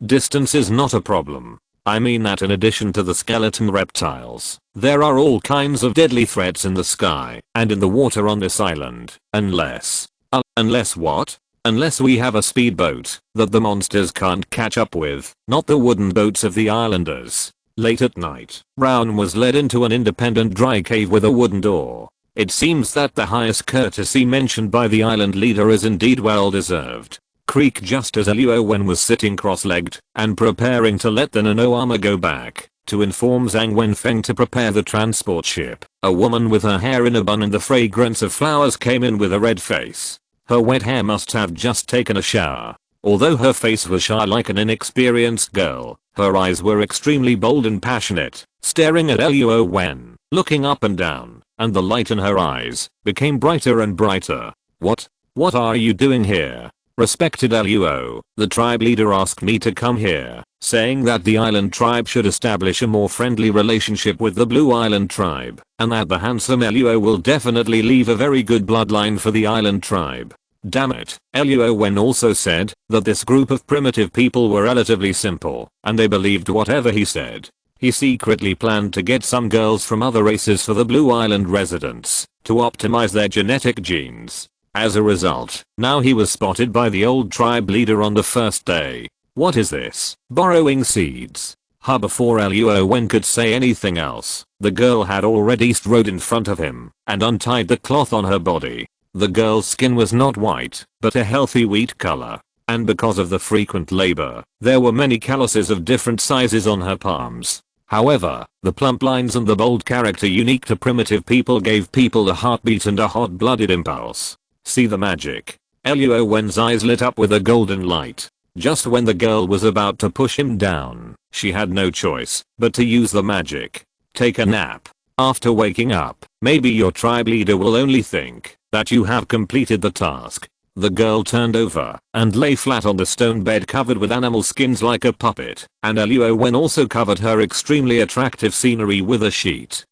Distance is not a problem. I mean that in addition to the skeleton reptiles, there are all kinds of deadly threats in the sky and in the water on this island, unless Unless what? Unless we have a speedboat that the monsters can't catch up with, not the wooden boats of the islanders. Late at night, Brown was led into an independent dry cave with a wooden door. It seems that the highest courtesy mentioned by the island leader is indeed well deserved. Creak just as Luo Wen was sitting cross-legged and preparing to let the Nanoama go back to inform Zhang Wenfeng to prepare the transport ship. A woman with her hair in a bun and the fragrance of flowers came in with a red face. Her wet hair must have just taken a shower. Although her face was shy like an inexperienced girl, her eyes were extremely bold and passionate, staring at Luo Wen, looking up and down, and the light in her eyes became brighter and brighter. What are you doing here? Respected Luo, the tribe leader asked me to come here, saying that the island tribe should establish a more friendly relationship with the Blue Island tribe, and that the handsome Luo will definitely leave a very good bloodline for the island tribe. Damn it, Luo Wen also said that this group of primitive people were relatively simple, and they believed whatever he said. He secretly planned to get some girls from other races for the Blue Island residents, to optimize their genetic genes. As a result, now he was spotted by the old tribe leader on the first day. What is this? Borrowing seeds? Before Luo Wen could say anything else, the girl had already strode in front of him and untied the cloth on her body. The girl's skin was not white, but a healthy wheat color. And because of the frequent labor, there were many calluses of different sizes on her palms. However, the plump lines and the bold character unique to primitive people gave people a heartbeat and a hot-blooded impulse. See the magic. Luo Wen's eyes lit up with a golden light. Just when the girl was about to push him down, she had no choice but to use the magic. Take a nap. After waking up, maybe your tribe leader will only think that you have completed the task. The girl turned over and lay flat on the stone bed covered with animal skins like a puppet, and Luo Wen also covered her extremely attractive scenery with a sheet.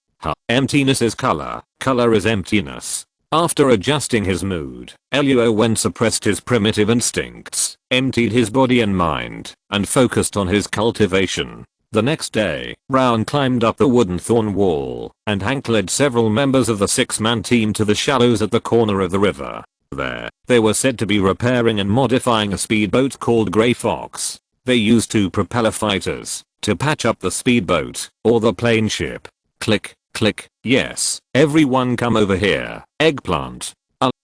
Emptiness is color. Color is emptiness. After adjusting his mood, Luo Wen suppressed his primitive instincts, emptied his body and mind, and focused on his cultivation. The next day, Brown climbed up the wooden thorn wall, and Hank led several members of the 6-man team to the shallows at the corner of the river. There, they were said to be repairing and modifying a speedboat called Grey Fox. They used 2 propeller fighters to patch up the speedboat, or the plane ship. Click. Click. Yes, everyone come over here. Eggplant.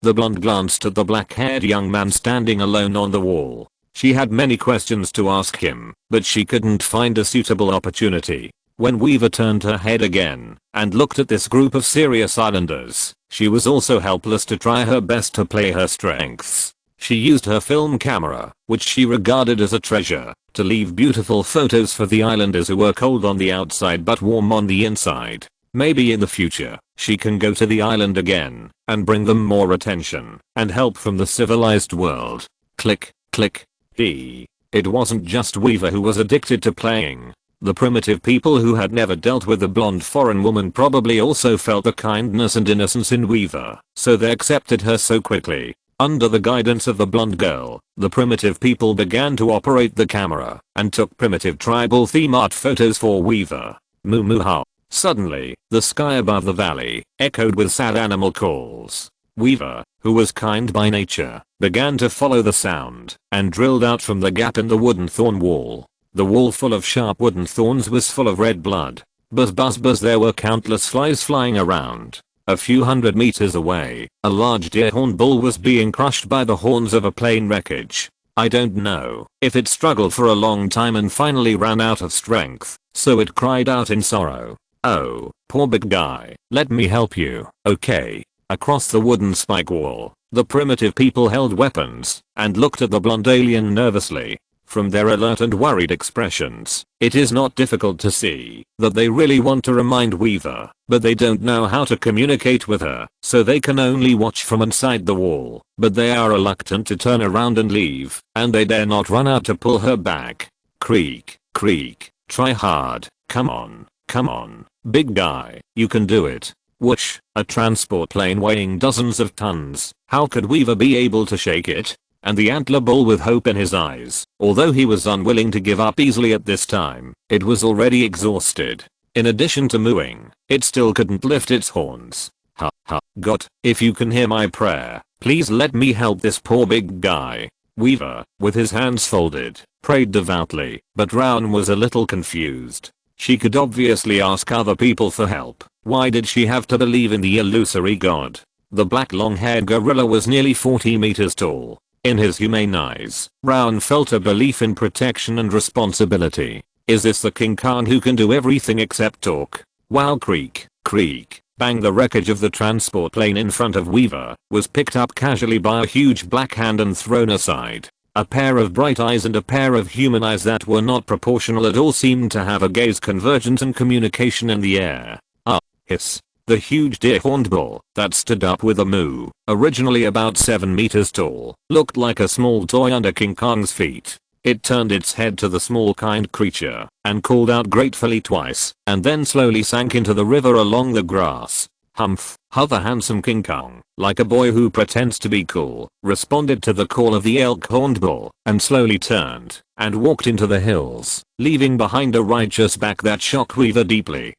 The blonde glanced at the black-haired young man standing alone on the wall. She had many questions to ask him, but she couldn't find a suitable opportunity. When Weaver turned her head again and looked at this group of serious islanders, she was also helpless to try her best to play her strengths. She used her film camera, which she regarded as a treasure, to leave beautiful photos for the islanders who were cold on the outside but warm on the inside. Maybe in the future, she can go to the island again and bring them more attention and help from the civilized world. Click, click. It wasn't just Weaver who was addicted to playing. The primitive people who had never dealt with the blonde foreign woman probably also felt the kindness and innocence in Weaver, so they accepted her so quickly. Under the guidance of the blonde girl, the primitive people began to operate the camera and took primitive tribal theme art photos for Weaver. Moo moo ha. Suddenly, the sky above the valley echoed with sad animal calls. Weaver, who was kind by nature, began to follow the sound and drilled out from the gap in the wooden thorn wall. The wall full of sharp wooden thorns was full of red blood. Buzz buzz buzz, there were countless flies flying around. A few hundred meters away, a large deer horn bull was being crushed by the horns of a plane wreckage. I don't know if it struggled for a long time and finally ran out of strength, so it cried out in sorrow. Oh, poor big guy, let me help you, okay? Across the wooden spike wall, the primitive people held weapons and looked at the blonde alien nervously. From their alert and worried expressions, it is not difficult to see that they really want to remind Weaver, but they don't know how to communicate with her, so they can only watch from inside the wall. But they are reluctant to turn around and leave, and they dare not run out to pull her back. Creak, creak, try hard, come on, big guy, you can do it. Whoosh, a transport plane weighing dozens of tons, how could Weaver be able to shake it? And the antler bull with hope in his eyes, although he was unwilling to give up easily at this time, it was already exhausted. In addition to mooing, it still couldn't lift its horns. God, if you can hear my prayer, Please let me help this poor big guy. Weaver, with his hands folded, prayed devoutly, but Rowan was a little confused. She could obviously ask other people for help. Why did she have to believe in the illusory god? The black long-haired gorilla was nearly 40 meters tall. In his humane eyes, Rowan felt a belief in protection and responsibility. Is this the King Kong who can do everything except talk? Wow, creak, creak, bang. The wreckage of the transport plane in front of Weaver was picked up casually by a huge black hand and thrown aside. A pair of bright eyes and a pair of human eyes that were not proportional at all seemed to have a gaze convergence and communication in the air. Hiss. The huge deer hornbill that stood up with a moo, originally about 7 meters tall, looked like a small toy under King Kong's feet. It turned its head to the small kind creature and called out gratefully twice, and then slowly sank into the river along the grass. Humph. The handsome King Kong, like a boy who pretends to be cool, responded to the call of the elk hornbill and slowly turned and walked into the hills, leaving behind a righteous back that shocked Weaver deeply.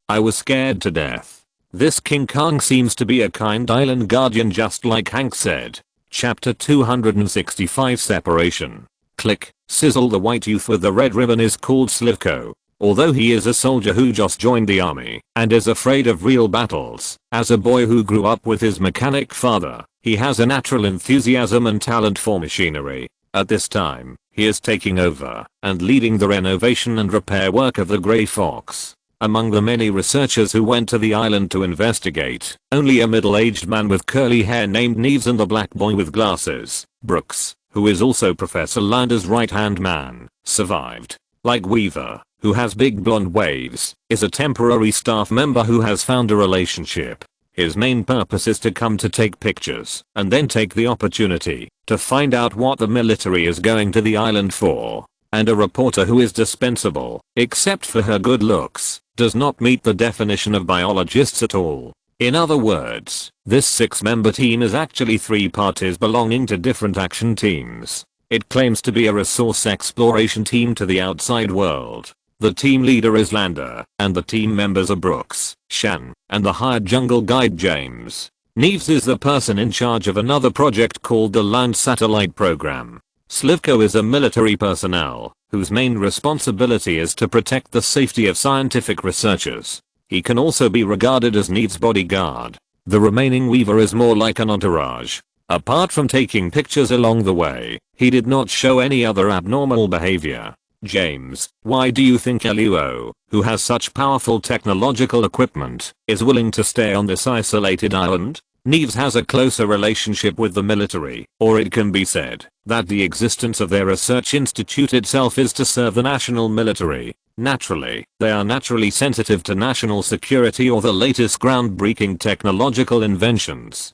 I was scared to death. This King Kong seems to be a kind island guardian, just like Hank said. Chapter 265 Separation. Click, sizzle. The white youth with the red ribbon is called Slivko. Although he is a soldier who just joined the army and is afraid of real battles, as a boy who grew up with his mechanic father, he has a natural enthusiasm and talent for machinery. At this time, he is taking over and leading the renovation and repair work of the Grey Fox. Among the many researchers who went to the island to investigate, only a middle-aged man with curly hair named Neves and the black boy with glasses, Brooks, who is also Professor Lander's right-hand man, survived. Like Weaver, who has big blonde waves, is a temporary staff member who has found a relationship. His main purpose is to come to take pictures and then take the opportunity to find out what the military is going to the island for. And a reporter who is dispensable, except for her good looks, does not meet the definition of biologists at all. In other words, this 6-member team is actually 3 parties belonging to different action teams. It claims to be a resource exploration team to the outside world. The team leader is Lander, and the team members are Brooks, Shan, and the hired jungle guide James. Neves is the person in charge of another project called the Land Satellite Program. Slivko is a military personnel, whose main responsibility is to protect the safety of scientific researchers. He can also be regarded as Neves' bodyguard. The remaining Weaver is more like an entourage. Apart from taking pictures along the way, he did not show any other abnormal behavior. James, why do you think Luo, who has such powerful technological equipment, is willing to stay on this isolated island? Neves has a closer relationship with the military, or it can be said that the existence of their research institute itself is to serve the national military. Naturally, they are naturally sensitive to national security or the latest groundbreaking technological inventions.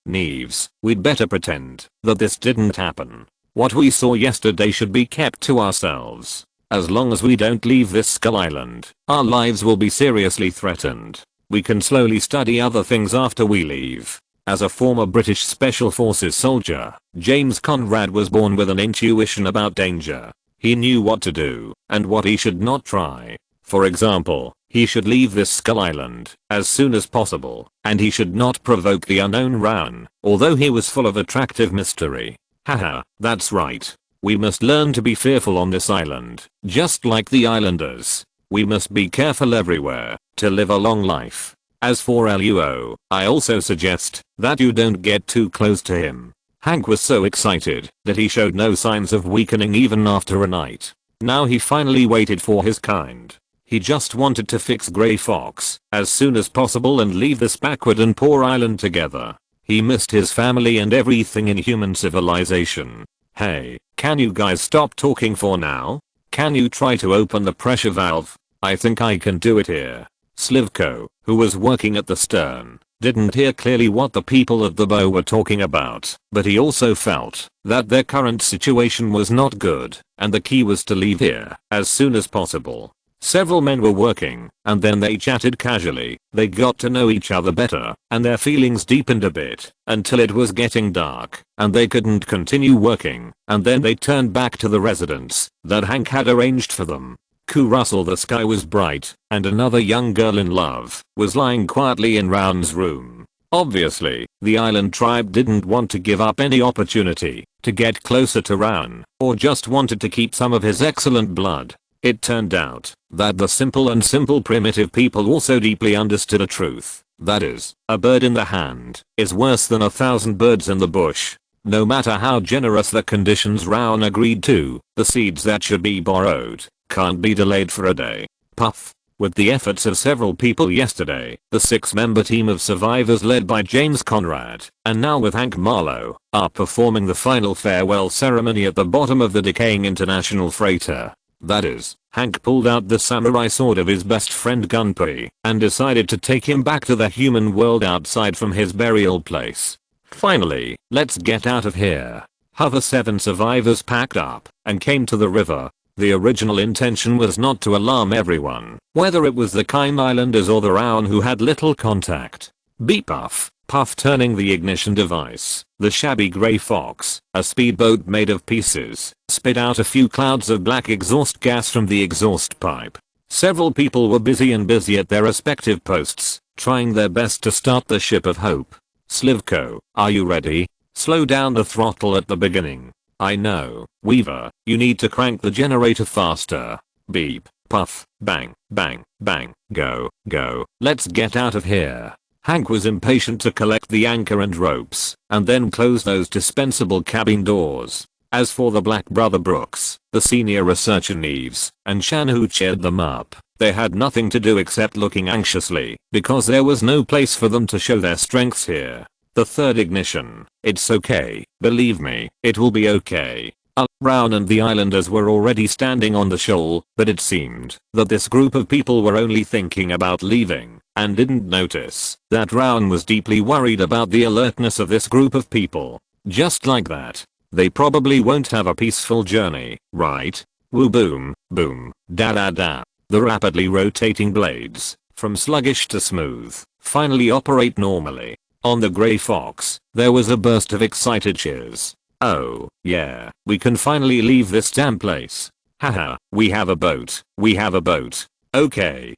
Neves, we'd better pretend that this didn't happen. What we saw yesterday should be kept to ourselves. As long as we don't leave this Skull Island, our lives will be seriously threatened. We can slowly study other things after we leave. As a former British Special Forces soldier, James Conrad was born with an intuition about danger. He knew what to do and what he should not try. For example, he should leave this Skull Island as soon as possible, and he should not provoke the unknown Rowan, although he was full of attractive mystery. Haha, that's right. We must learn to be fearful on this island, just like the islanders. We must be careful everywhere to live a long life. As for Luo, I also suggest that you don't get too close to him. Hank was so excited that he showed no signs of weakening even after a night. Now he finally waited for his kind. He just wanted to fix Grey Fox as soon as possible and leave this backward and poor island together. He missed his family and everything in human civilization. Hey, can you guys stop talking for now? Can you try to open the pressure valve? I think I can do it here. Slivko, who was working at the stern, didn't hear clearly what the people at the bow were talking about, but he also felt that their current situation was not good, and the key was to leave here as soon as possible. Several men were working, and then they chatted casually. They got to know each other better, and their feelings deepened a bit, until it was getting dark, and they couldn't continue working, and then they turned back to the residence that Hank had arranged for them. Russell, the sky was bright, and another young girl in love was lying quietly in Rowan's room. Obviously, the island tribe didn't want to give up any opportunity to get closer to Rowan, or just wanted to keep some of his excellent blood. It turned out that the simple primitive people also deeply understood a truth. That is, a bird in the hand is worse than 1,000 birds in the bush. No matter how generous the conditions Rowan agreed to, the seeds that should be borrowed can't be delayed for a day. Puff. With the efforts of several people yesterday, the 6-member team of survivors led by James Conrad, and now with Hank Marlowe, are performing the final farewell ceremony at the bottom of the decaying international freighter. That is, Hank pulled out the samurai sword of his best friend Gunpei, and decided to take him back to the human world outside from his burial place. Finally, let's get out of here. The 7 survivors packed up and came to the river. The original intention was not to alarm everyone, whether it was the kind islanders or the Rowan who had little contact. Beep puff, puff turning the ignition device. The shabby grey fox, a speedboat made of pieces, spit out a few clouds of black exhaust gas from the exhaust pipe. Several people were busy at their respective posts, trying their best to start the ship of hope. Slivko, are you ready? Slow down the throttle at the beginning. I know, Weaver, you need to crank the generator faster. Beep, puff, bang, bang, bang, go, go, let's get out of here. Hank was impatient to collect the anchor and ropes, and then close those dispensable cabin doors. As for the Black Brother Brooks, the senior researcher Neves, and Shan who cheered them up, they had nothing to do except looking anxiously, because there was no place for them to show their strengths here. The third ignition. It's okay, believe me, it will be okay. Rowan and the islanders were already standing on the shoal, but it seemed that this group of people were only thinking about leaving, and didn't notice that Rowan was deeply worried about the alertness of this group of people. Just like that, they probably won't have a peaceful journey, right? Woo boom, boom, da da da. The rapidly rotating blades, from sluggish to smooth, finally operate normally. On the Grey Fox, there was a burst of excited cheers. Oh, yeah, we can finally leave this damn place. Haha, we have a boat, we have a boat. Okay,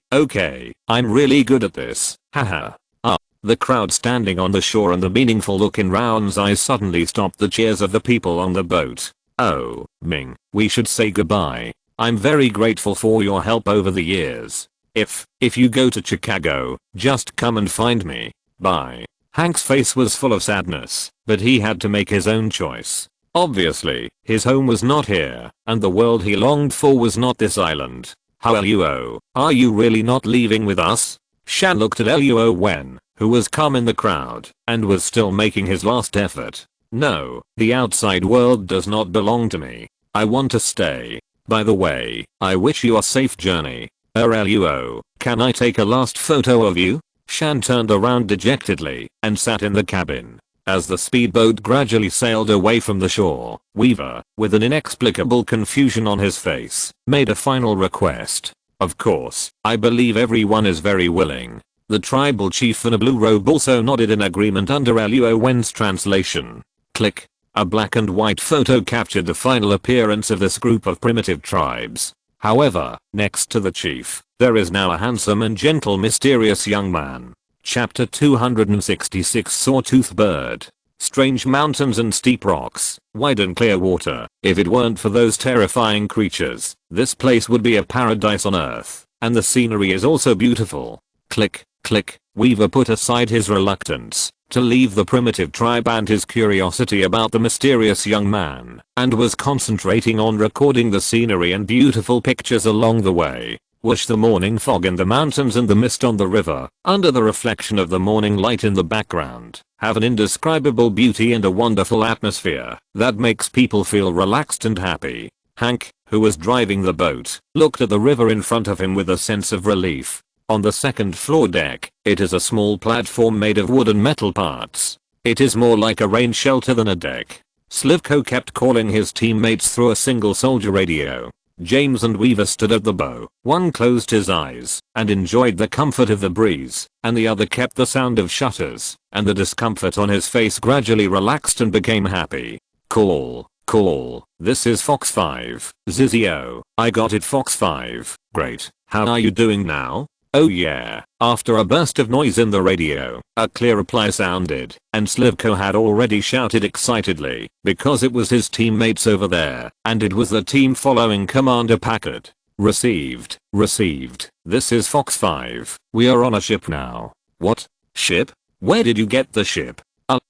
I'm really good at this, haha. The crowd standing on the shore and the meaningful look in Rowan's eyes suddenly stopped the cheers of the people on the boat. Oh, Ming, we should say goodbye. I'm very grateful for your help over the years. If you go to Chicago, just come and find me. Bye. Hank's face was full of sadness, but he had to make his own choice. Obviously, his home was not here, and the world he longed for was not this island. Luo, are you really not leaving with us? Shan looked at Luo Wen, who was calm in the crowd, and was still making his last effort. No, the outside world does not belong to me. I want to stay. By the way, I wish you a safe journey. Luo, can I take a last photo of you? Shan turned around dejectedly and sat in the cabin. As the speedboat gradually sailed away from the shore, Weaver, with an inexplicable confusion on his face, made a final request. Of course, I believe everyone is very willing. The tribal chief in a blue robe also nodded in agreement under Luo Wen's translation. Click. A black and white photo captured the final appearance of this group of primitive tribes. However, next to the chief, there is now a handsome and gentle mysterious young man. Chapter 266 Sawtooth Bird. Strange mountains and steep rocks, wide and clear water. If it weren't for those terrifying creatures, this place would be a paradise on earth, and the scenery is also beautiful. Click, click. Weaver put aside his reluctance to leave the primitive tribe and his curiosity about the mysterious young man, and was concentrating on recording the scenery and beautiful pictures along the way. Whoosh, the morning fog in the mountains and the mist on the river, under the reflection of the morning light in the background, have an indescribable beauty and a wonderful atmosphere that makes people feel relaxed and happy. Hank, who was driving the boat, looked at the river in front of him with a sense of relief. On the second floor deck, it is a small platform made of wood and metal parts. It is more like a rain shelter than a deck. Slivko kept calling his teammates through a single soldier radio. James and Weaver stood at the bow. One closed his eyes and enjoyed the comfort of the breeze, and the other kept the sound of shutters, and the discomfort on his face gradually relaxed and became happy. Call. This is Fox 5. Zizio, I got it, Fox 5. Great. How are you doing now? oh yeah. After a burst of noise in the radio, a clear reply sounded, and Slivko had already shouted excitedly, because it was his teammates over there, and it was the team following Commander Packard. Received, received. This is Fox 5. We are on a ship now. What? Ship? Where did you get the ship?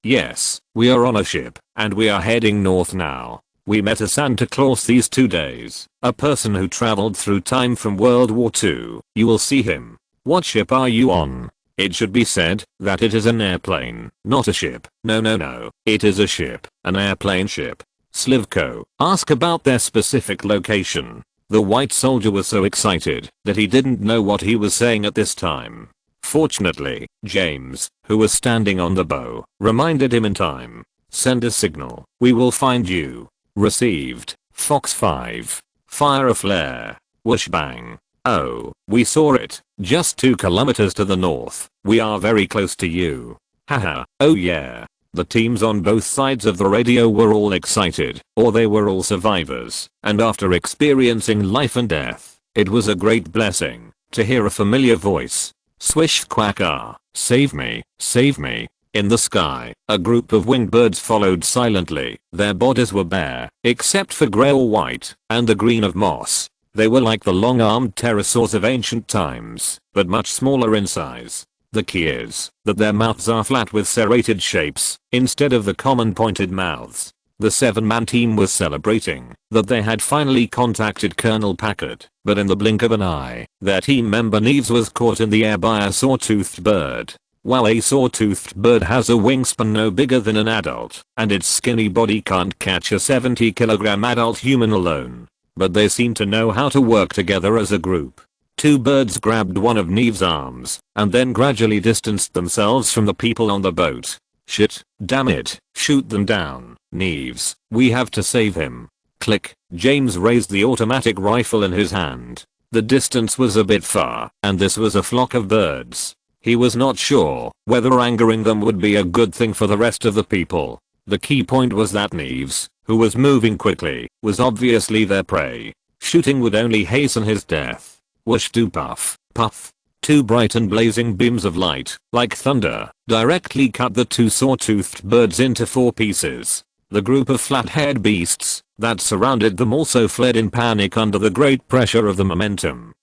Yes, we are on a ship, and we are heading north now. We met a Santa Claus these 2 days, a person who traveled through time from World War II. You will see him. What ship are you on? It should be said that it is an airplane, not a ship. No. It is a ship, an airplane ship. Slivko, ask about their specific location. The white soldier was so excited that he didn't know what he was saying at this time. Fortunately, James, who was standing on the bow, reminded him in time. Send a signal. We will find you. Received. Fox 5. Fire a flare. Whoosh bang. Oh, we saw it. Just 2 kilometers to the north. We are very close to you. Haha. Oh yeah. The teams on both sides of the radio were all excited, or they were all survivors, and after experiencing life and death, it was a great blessing to hear a familiar voice. Swish quack ah, save me, save me. In the sky, a group of winged birds followed silently. Their bodies were bare, except for grey or white, and the green of moss. They were like the long-armed pterosaurs of ancient times, but much smaller in size. The key is that their mouths are flat with serrated shapes, instead of the common pointed mouths. The 7-man team was celebrating that they had finally contacted Colonel Packard, but in the blink of an eye, their team member Neves was caught in the air by a saw-toothed bird. While a saw-toothed bird has a wingspan no bigger than an adult, and its skinny body can't catch a 70-kilogram adult human alone. But they seem to know how to work together as a group. 2 birds grabbed one of Neves' arms, and then gradually distanced themselves from the people on the boat. Shit, damn it, shoot them down, Neves, we have to save him. Click, James raised the automatic rifle in his hand. The distance was a bit far, and this was a flock of birds. He was not sure whether angering them would be a good thing for the rest of the people. The key point was that Neves, who was moving quickly, was obviously their prey. Shooting would only hasten his death. Whoosh do puff, puff. 2 bright and blazing beams of light, like thunder, directly cut the 2 saw-toothed birds into 4 pieces. The group of flat-haired beasts that surrounded them also fled in panic under the great pressure of the momentum.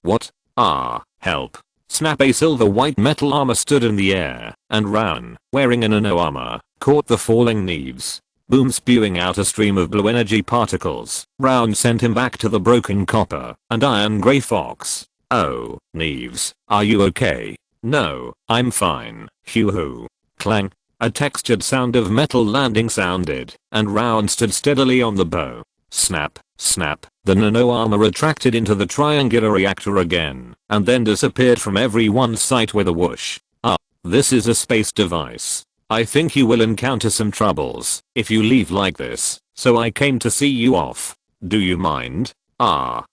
What? Help. Snap! A silver white metal armor stood in the air, and Rowan, wearing an nano armor, caught the falling Neves. Boom, spewing out a stream of blue energy particles. Rowan sent him back to the broken copper and iron gray fox. Oh, Neves, are you okay? No, I'm fine. Hoo-hoo. Clang. A textured sound of metal landing sounded, and Rowan stood steadily on the bow. Snap, snap. The nano armor retracted into the triangular reactor again, and then disappeared from everyone's sight with a whoosh. This is a space device. I think you will encounter some troubles if you leave like this, so I came to see you off. Do you mind? No,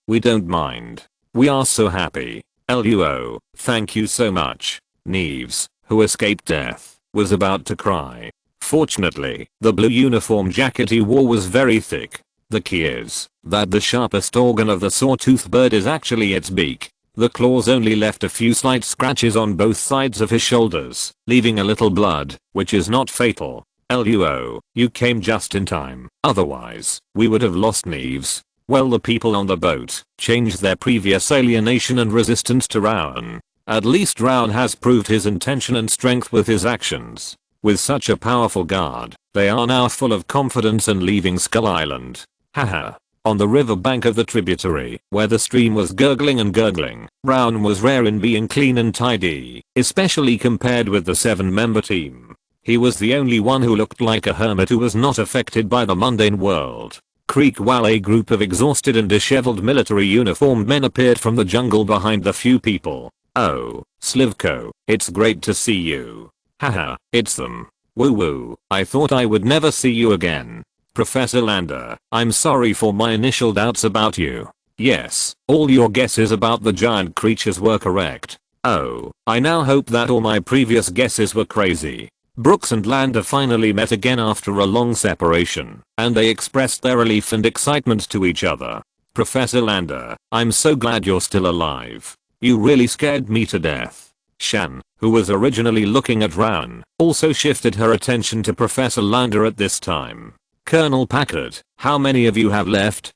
we don't mind. We are so happy. Luo, thank you so much. Neves, who escaped death, was about to cry. Fortunately, the blue uniform jacket he wore was very thick. The key is that the sharpest organ of the saw-toothed bird is actually its beak. The claws only left a few slight scratches on both sides of his shoulders, leaving a little blood, which is not fatal. Luo, you came just in time. Otherwise, we would have lost Neves. Well, the people on the boat changed their previous alienation and resistance to Rowan. At least Rowan has proved his intention and strength with his actions. With such a powerful guard, they are now full of confidence and leaving Skull Island. Haha. On the riverbank of the tributary, where the stream was gurgling and gurgling, Rowan was rare in being clean and tidy, especially compared with the 7-member team. He was the only one who looked like a hermit who was not affected by the mundane world. Creak, while a group of exhausted and disheveled military uniformed men appeared from the jungle behind the few people. Oh, Slivko, it's great to see you. Haha, it's them. Woo woo, I thought I would never see you again. Professor Lander, I'm sorry for my initial doubts about you. Yes, all your guesses about the giant creatures were correct. Oh, I now hope that all my previous guesses were crazy. Brooks and Lander finally met again after a long separation, and they expressed their relief and excitement to each other. Professor Lander, I'm so glad you're still alive. You really scared me to death. Shan, who was originally looking at Rowan, also shifted her attention to Professor Lander at this time. Colonel Packard, how many of you have left?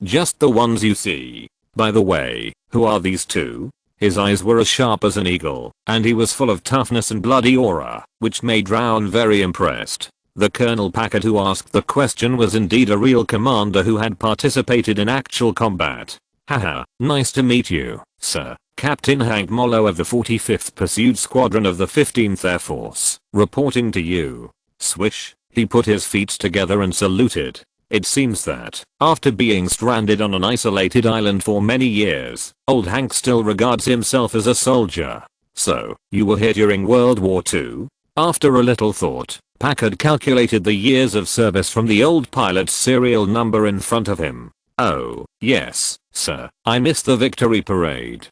Just the ones you see. By the way, who are these two? His eyes were as sharp as an eagle, and he was full of toughness and bloody aura, which made Rowan very impressed. The Colonel Packard who asked the question was indeed a real commander who had participated in actual combat. Haha, nice to meet you, sir. Captain Hank Mollo of the 45th Pursuit Squadron of the 15th Air Force, reporting to you. Swish, he put his feet together and saluted. It seems that, after being stranded on an isolated island for many years, old Hank still regards himself as a soldier. So, you were here during World War II? After a little thought, Packard calculated the years of service from the old pilot's serial number in front of him. Oh, yes, sir, I missed the victory parade.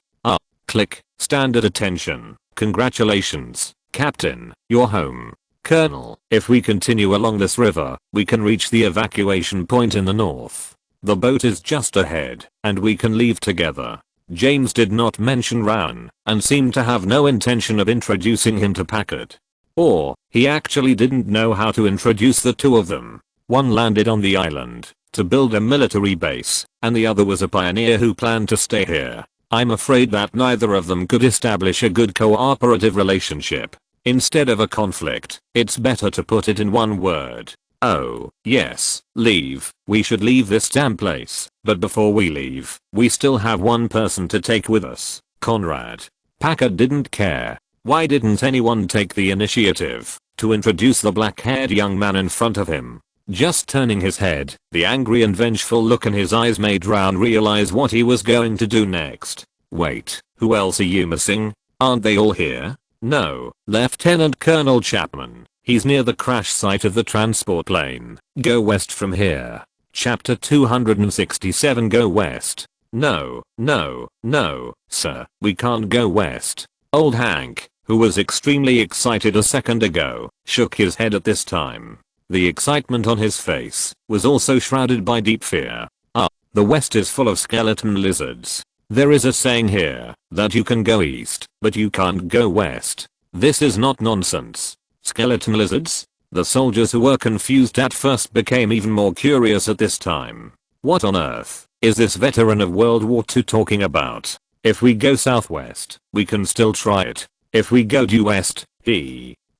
Click, standard attention. Congratulations, Captain, you're home. Colonel, if we continue along this river, we can reach the evacuation point in the north. The boat is just ahead, and we can leave together. James did not mention Rowan, and seemed to have no intention of introducing him to Packard. Or, he actually didn't know how to introduce the two of them. One landed on the island, to build a military base, and the other was a pioneer who planned to stay here. I'm afraid that neither of them could establish a good cooperative relationship. Instead of a conflict, it's better to put it in one word. Oh, yes, leave. We should leave this damn place. But before we leave, we still have one person to take with us. Conrad. Packard didn't care. Why didn't anyone take the initiative to introduce the black-haired young man in front of him? Just turning his head, the angry and vengeful look in his eyes made Rowan realize what he was going to do next. Wait, who else are you missing? Aren't they all here? No, Lieutenant Colonel Chapman. He's near the crash site of the transport plane. Go west from here. Chapter 267 Go west. No, sir, we can't go west. Old Hank, who was extremely excited a second ago, shook his head at this time. The excitement on his face was also shrouded by deep fear. The west is full of skeleton lizards. There is a saying here that you can go east, but you can't go west. This is not nonsense. Skeleton lizards? The soldiers who were confused at first became even more curious at this time. What on earth is this veteran of World War II talking about? If we go southwest, we can still try it. If we go due west,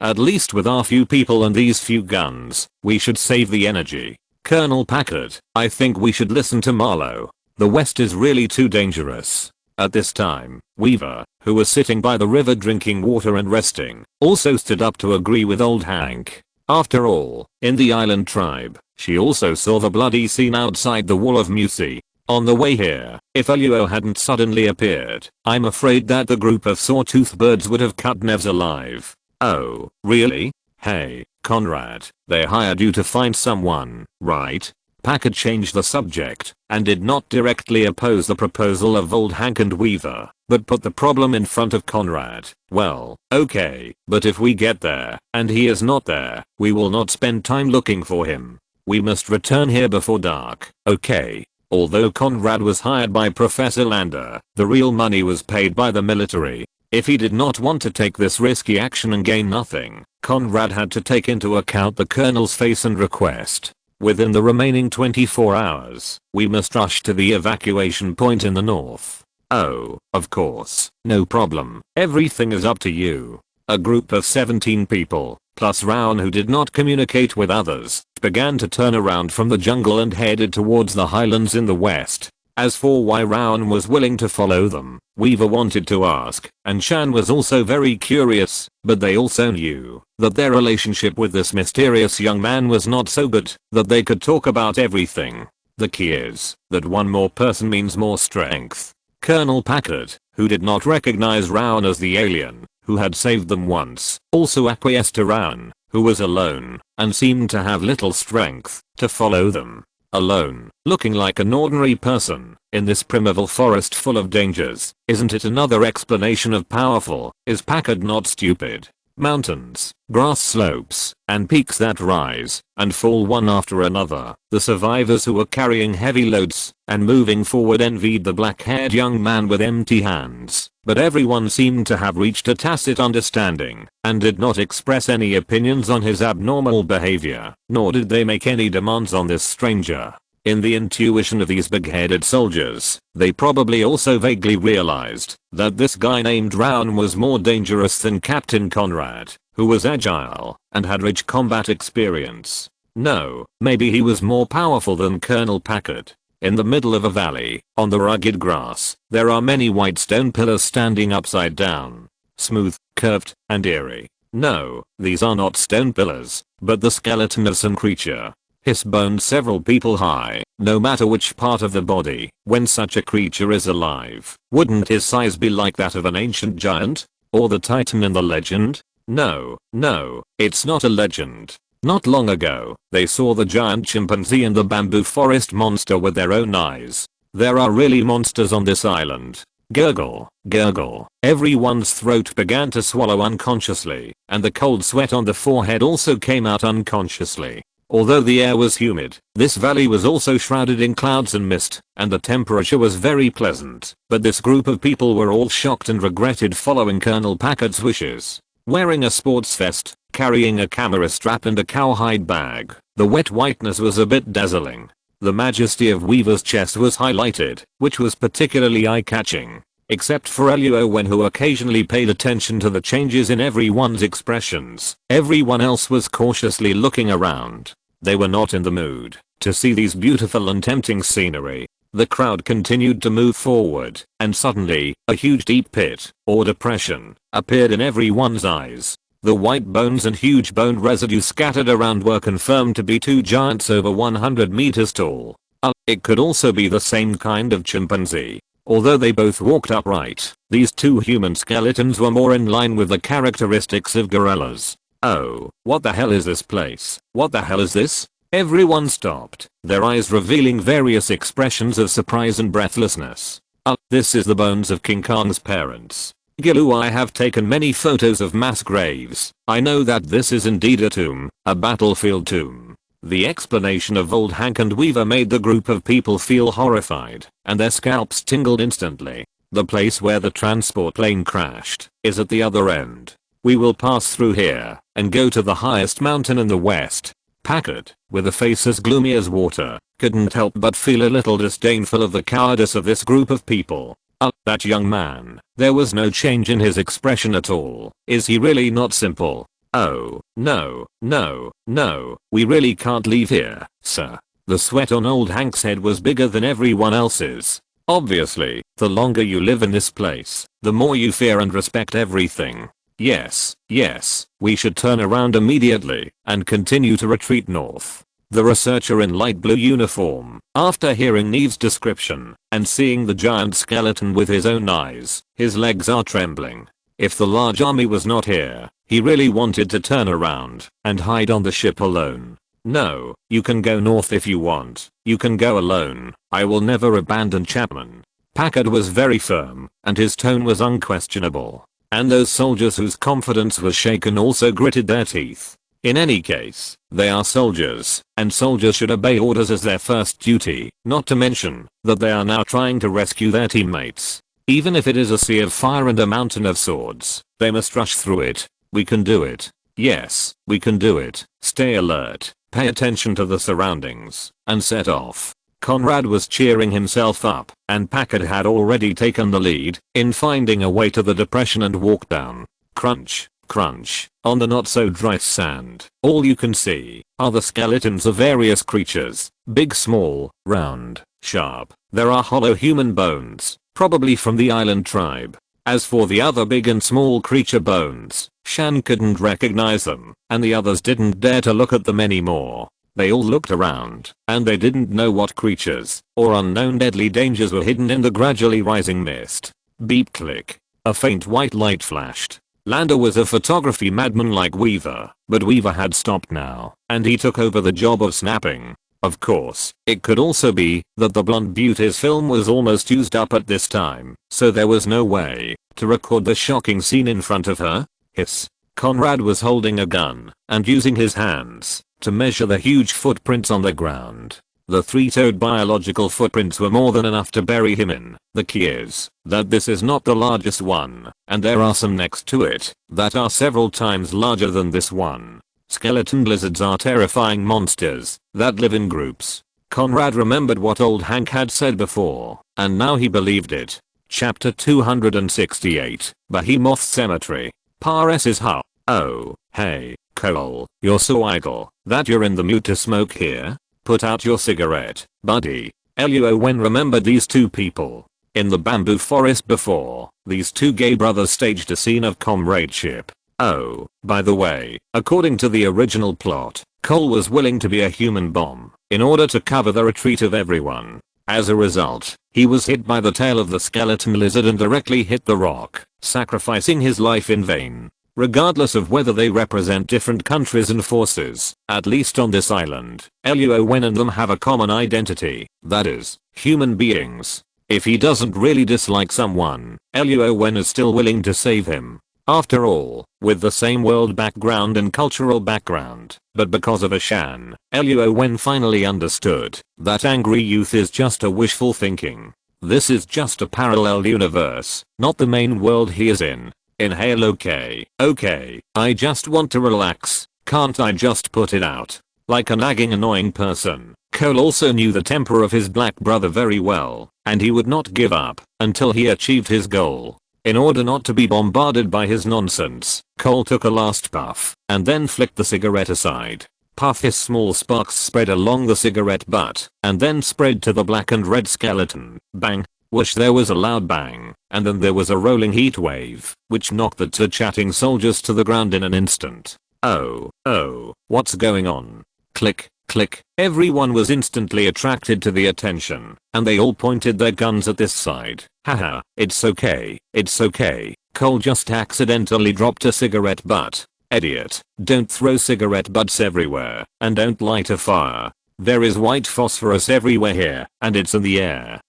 at least with our few people and these few guns, we should save the energy. Colonel Packard, I think we should listen to Marlowe. The west is really too dangerous. At this time, Weaver, who was sitting by the river drinking water and resting, also stood up to agree with old Hank. After all, in the island tribe, she also saw the bloody scene outside the Wall of Musi. On the way here, if a Luo hadn't suddenly appeared, I'm afraid that the group of sawtooth birds would have cut Nevs alive. Oh, really? Hey, Conrad, they hired you to find someone, right? Packard changed the subject, and did not directly oppose the proposal of old Hank and Weaver, but put the problem in front of Conrad. Well, okay, but if we get there, and he is not there, we will not spend time looking for him. We must return here before dark, okay? Although Conrad was hired by Professor Lander, the real money was paid by the military. If he did not want to take this risky action and gain nothing, Conrad had to take into account the colonel's face and request. Within the remaining 24 hours, we must rush to the evacuation point in the north. Oh, of course, no problem. Everything is up to you. A group of 17 people, plus Rowan who did not communicate with others, began to turn around from the jungle and headed towards the highlands in the west. As for why Rowan was willing to follow them, Weaver wanted to ask, and Shan was also very curious, but they also knew that their relationship with this mysterious young man was not so good that they could talk about everything. The key is that one more person means more strength. Colonel Packard, who did not recognize Rowan as the alien who had saved them once, also acquiesced to Rowan, who was alone and seemed to have little strength to follow them. Alone, looking like an ordinary person, in this primeval forest full of dangers. Isn't it another explanation of powerful? Is Packard not stupid? mountains, grass slopes, and peaks that rise and fall one after another. The survivors who were carrying heavy loads and moving forward envied the black-haired young man with empty hands, but everyone seemed to have reached a tacit understanding and did not express any opinions on his abnormal behavior, nor did they make any demands on this stranger. In the intuition of these big-headed soldiers, they probably also vaguely realized that this guy named Rowan was more dangerous than Captain Conrad, who was agile and had rich combat experience. No, maybe he was more powerful than Colonel Packard. In the middle of a valley, on the rugged grass, there are many white stone pillars standing upside down. Smooth, curved, and eerie. No, these are not stone pillars, but the skeleton of some creature. His bones several people high, no matter which part of the body. When such a creature is alive, wouldn't his size be like that of an ancient giant? Or the titan in the legend? No, it's not a legend. Not long ago, they saw the giant chimpanzee and the bamboo forest monster with their own eyes. There are really monsters on this island. Gurgle, gurgle. Everyone's throat began to swallow unconsciously, and the cold sweat on the forehead also came out unconsciously. Although the air was humid, this valley was also shrouded in clouds and mist, and the temperature was very pleasant. But this group of people were all shocked and regretted following Colonel Packard's wishes. Wearing a sports vest, carrying a camera strap and a cowhide bag, the wet whiteness was a bit dazzling. The majesty of Weaver's chest was highlighted, which was particularly eye-catching. Except for Luo Wen, who occasionally paid attention to the changes in everyone's expressions, everyone else was cautiously looking around. They were not in the mood to see these beautiful and tempting scenery. The crowd continued to move forward, and suddenly, a huge deep pit, or depression, appeared in everyone's eyes. The white bones and huge bone residue scattered around were confirmed to be two giants over 100 meters tall. It could also be the same kind of chimpanzee. Although they both walked upright, these two human skeletons were more in line with the characteristics of gorillas. Oh, what the hell is this place? What the hell is this? Everyone stopped, their eyes revealing various expressions of surprise and breathlessness. This is the bones of King Kong's parents. Gilu, I have taken many photos of mass graves. I know that this is indeed a tomb, a battlefield tomb. The explanation of old Hank and Weaver made the group of people feel horrified, and their scalps tingled instantly. The place where the transport plane crashed is at the other end. We will pass through here and go to the highest mountain in the west. Packard, with a face as gloomy as water, couldn't help but feel a little disdainful of the cowardice of this group of people. That young man, there was no change in his expression at all. Is he really not simple? Oh, no, we really can't leave here, sir. The sweat on old Hank's head was bigger than everyone else's. Obviously, the longer you live in this place, the more you fear and respect everything. Yes, we should turn around immediately and continue to retreat north. The researcher in light blue uniform, after hearing Neve's description and seeing the giant skeleton with his own eyes, his legs are trembling. If the large army was not here, he really wanted to turn around and hide on the ship alone. No, you can go north if you want. You can go alone. I will never abandon Chapman. Packard was very firm, and his tone was unquestionable. And those soldiers whose confidence was shaken also gritted their teeth. In any case, they are soldiers, and soldiers should obey orders as their first duty, not to mention that they are now trying to rescue their teammates. Even if it is a sea of fire and a mountain of swords, they must rush through it. We can do it. Yes, we can do it. Stay alert, pay attention to the surroundings, and set off. Conrad was cheering himself up, and Packard had already taken the lead in finding a way to the depression and walk down. Crunch, crunch, on the not so dry sand. All you can see are the skeletons of various creatures, big, small, round, sharp. There are hollow human bones, probably from the island tribe. As for the other big and small creature bones, Shan couldn't recognize them, and the others didn't dare to look at them anymore. They all looked around, and they didn't know what creatures or unknown deadly dangers were hidden in the gradually rising mist. Beep click. A faint white light flashed. Lando was a photography madman like Weaver, but Weaver had stopped now, and he took over the job of snapping. Of course, it could also be that the blonde beauty's film was almost used up at this time, so there was no way to record the shocking scene in front of her. Hiss. Conrad was holding a gun and using his hands to measure the huge footprints on the ground. The three-toed biological footprints were more than enough to bury him in. The key is that this is not the largest one, and there are some next to it that are several times larger than this one. Skeleton lizards are terrifying monsters that live in groups. Conrad remembered what old Hank had said before, and now he believed it. Chapter 268, Behemoth Cemetery. Pares is how. Oh, hey, Cole, you're so idle that you're in the mood to smoke here? Put out your cigarette, buddy. Luo Wen remembered these two people. In the bamboo forest before, these two gay brothers staged a scene of comradeship. Oh, by the way, according to the original plot, Cole was willing to be a human bomb in order to cover the retreat of everyone. As a result, he was hit by the tail of the skeleton lizard and directly hit the rock, sacrificing his life in vain. Regardless of whether they represent different countries and forces, at least on this island, Luo Wen and them have a common identity, that is, human beings. If he doesn't really dislike someone, Luo Wen is still willing to save him. After all, with the same world background and cultural background, but because of Ashan, Luo Wen finally understood that angry youth is just a wishful thinking. This is just a parallel universe, not the main world he is in. Inhale. Okay, I just want to relax, can't I just put it out? Like a nagging annoying person, Cole also knew the temper of his black brother very well, and he would not give up until he achieved his goal. In order not to be bombarded by his nonsense, Cole took a last puff and then flicked the cigarette aside. Puff. His small sparks spread along the cigarette butt and then spread to the black and red skeleton. Bang. Whoosh. There was a loud bang, and then there was a rolling heat wave, which knocked the two chatting soldiers to the ground in an instant. Oh, what's going on? Click, click. Everyone was instantly attracted to the attention, and they all pointed their guns at this side. Haha, it's okay. Cole just accidentally dropped a cigarette butt. Idiot, don't throw cigarette butts everywhere, and don't light a fire. There is white phosphorus everywhere here, and it's in the air.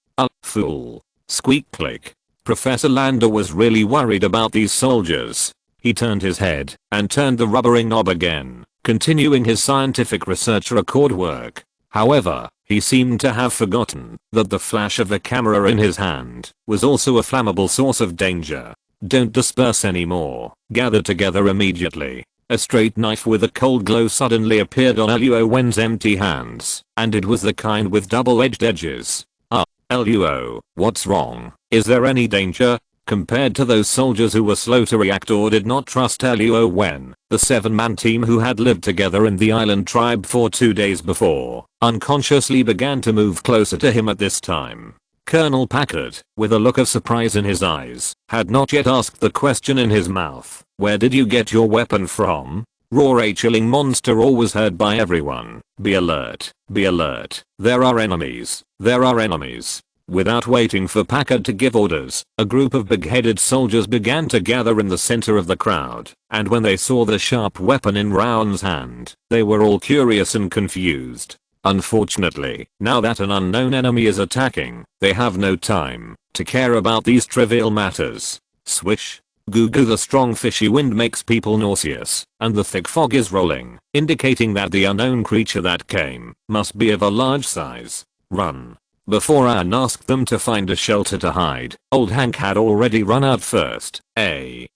Fool. Squeak click. Professor Lander was really worried about these soldiers. He turned his head and turned the rubbering knob again, continuing his scientific research record work. However, he seemed to have forgotten that the flash of the camera in his hand was also a flammable source of danger. Don't disperse anymore. Gather together immediately. A straight knife with a cold glow suddenly appeared on Luo Wen's empty hands, and it was the kind with double-edged edges. Luo, what's wrong? Is there any danger? Compared to those soldiers who were slow to react or did not trust Luo Wen, the 7-man team who had lived together in the island tribe for 2 days before, unconsciously began to move closer to him at this time. Colonel Packard, with a look of surprise in his eyes, had not yet asked the question in his mouth. Where did you get your weapon from? Roar. A chilling monster always heard by everyone. Be alert. Be alert. There are enemies. There are enemies. Without waiting for Packard to give orders, a group of big-headed soldiers began to gather in the center of the crowd, and when they saw the sharp weapon in Rowan's hand, they were all curious and confused. Unfortunately, now that an unknown enemy is attacking, they have no time to care about these trivial matters. Swish. Goo goo. The strong fishy wind makes people nauseous, and the thick fog is rolling, indicating that the unknown creature that came must be of a large size. Run. Before Anne asked them to find a shelter to hide, old Hank had already run out first. I'm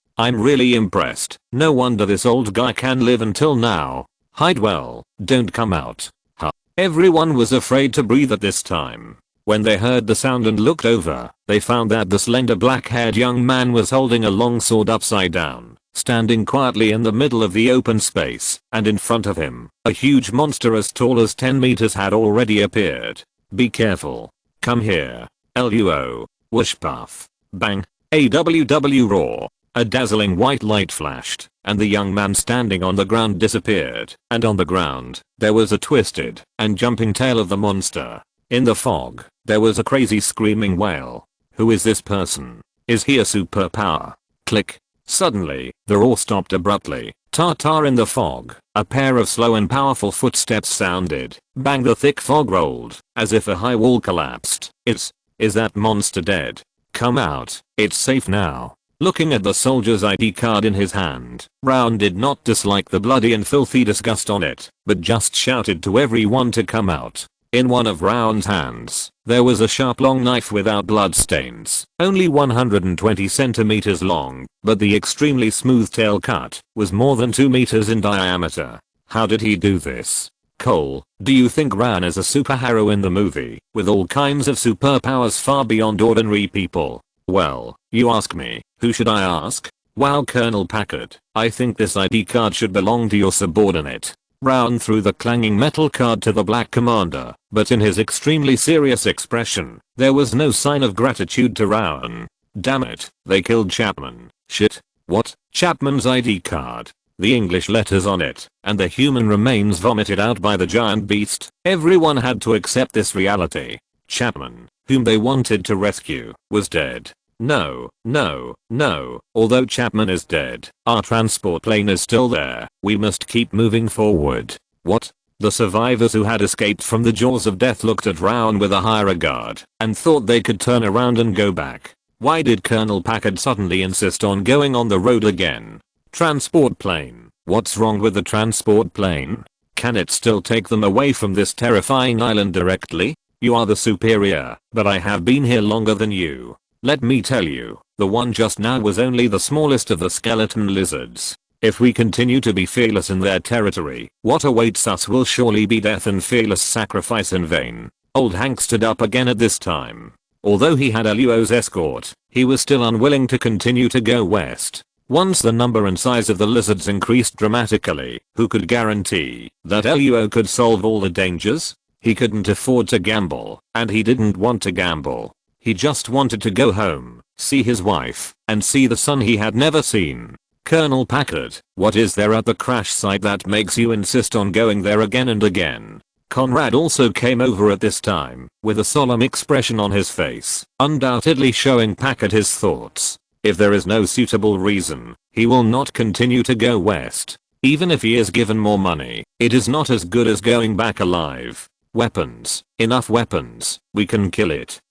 really impressed. No wonder this old guy can live until now. Hide well, don't come out. Huh. Everyone was afraid to breathe at this time. When they heard the sound and looked over, they found that the slender black-haired young man was holding a long sword upside down, standing quietly in the middle of the open space, and in front of him, a huge monster as tall as 10 meters had already appeared. Be careful. Come here. Luo. Whoosh puff. Bang. AWW roar. A dazzling white light flashed, and the young man standing on the ground disappeared, and on the ground, there was a twisted and jumping tail of the monster. In the fog, there was a crazy screaming wail. Who is this person? Is he a superpower? Click. Suddenly, the roar stopped abruptly. Ta-ta. In the fog, a pair of slow and powerful footsteps sounded. Bang. The thick fog rolled, as if a high wall collapsed. Is that monster dead? Come out, it's safe now. Looking at the soldier's ID card in his hand, Round did not dislike the bloody and filthy disgust on it, but just shouted to everyone to come out. In one of Round's hands, there was a sharp long knife without bloodstains, only 120 centimeters long, but the extremely smooth tail cut was more than 2 meters in diameter. How did he do this? Cole, do you think Ran is a superhero in the movie, with all kinds of superpowers far beyond ordinary people? Well, you ask me, who should I ask? Wow, Colonel Packard, I think this ID card should belong to your subordinate. Round threw the clanging metal card to the black commander, but in his extremely serious expression, there was no sign of gratitude to Rowan. Damn it, they killed Chapman. Shit. What? Chapman's ID card. The English letters on it, and the human remains vomited out by the giant beast. Everyone had to accept this reality. Chapman, whom they wanted to rescue, was dead. No, no, no. Although Chapman is dead, our transport plane is still there. We must keep moving forward. What? The survivors who had escaped from the jaws of death looked at Rowan with a high regard and thought they could turn around and go back. Why did Colonel Packard suddenly insist on going on the road again? Transport plane. What's wrong with the transport plane? Can it still take them away from this terrifying island directly? You are the superior, but I have been here longer than you. Let me tell you, the one just now was only the smallest of the skeleton lizards. If we continue to be fearless in their territory, what awaits us will surely be death and fearless sacrifice in vain. Old Hank stood up again at this time. Although he had Luo's escort, he was still unwilling to continue to go west. Once the number and size of the lizards increased dramatically, who could guarantee that Luo could solve all the dangers? He couldn't afford to gamble, and he didn't want to gamble. He just wanted to go home, see his wife, and see the son he had never seen. Colonel Packard, what is there at the crash site that makes you insist on going there again and again? Conrad also came over at this time, with a solemn expression on his face, undoubtedly showing Packard his thoughts. If there is no suitable reason, he will not continue to go west. Even if he is given more money, it is not as good as going back alive. Weapons. Enough weapons. We can kill it.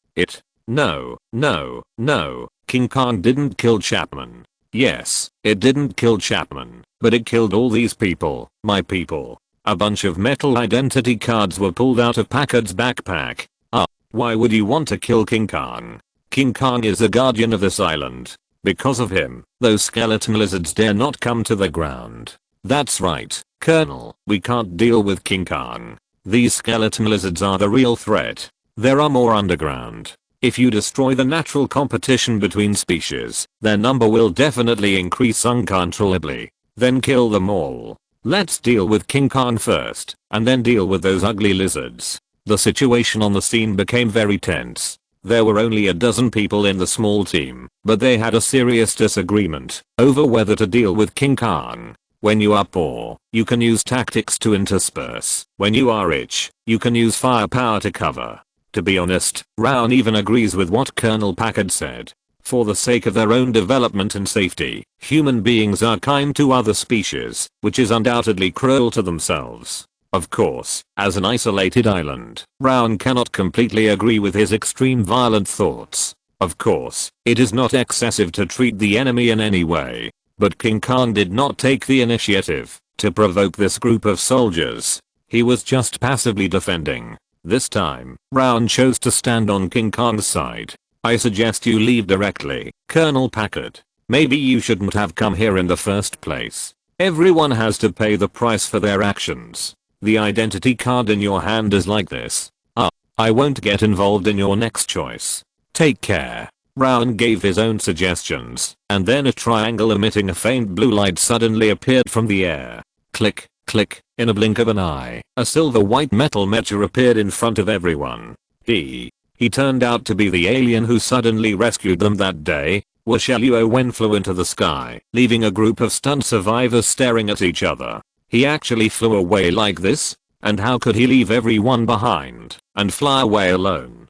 No, no, no. King Kong didn't kill Chapman. Yes, it didn't kill Chapman, but it killed all these people, my people. A bunch of metal identity cards were pulled out of Packard's backpack. Why would you want to kill King Kong? King Kong is the guardian of this island. Because of him, those skeleton lizards dare not come to the ground. That's right, Colonel, we can't deal with King Kong. These skeleton lizards are the real threat. There are more underground. If you destroy the natural competition between species, their number will definitely increase uncontrollably. Then kill them all. Let's deal with King Kong first, and then deal with those ugly lizards. The situation on the scene became very tense. There were only a dozen people in the small team, but they had a serious disagreement over whether to deal with King Kong. When you are poor, you can use tactics to intersperse. When you are rich, you can use firepower to cover. To be honest, Rowan even agrees with what Colonel Packard said. For the sake of their own development and safety, human beings are kind to other species, which is undoubtedly cruel to themselves. Of course, as an isolated island, Rowan cannot completely agree with his extreme violent thoughts. Of course, it is not excessive to treat the enemy in any way. But King Kong did not take the initiative to provoke this group of soldiers. He was just passively defending. This time, Rowan chose to stand on King Kong's side. I suggest you leave directly, Colonel Packard. Maybe you shouldn't have come here in the first place. Everyone has to pay the price for their actions. The identity card in your hand is like this. I won't get involved in your next choice. Take care. Rowan gave his own suggestions, and then a triangle emitting a faint blue light suddenly appeared from the air. Click, click, in a blink of an eye, a silver-white metal meteor appeared in front of everyone. He turned out to be the alien who suddenly rescued them that day. Luo Wen flew into the sky, leaving a group of stunned survivors staring at each other. He actually flew away like this? And how could he leave everyone behind and fly away alone?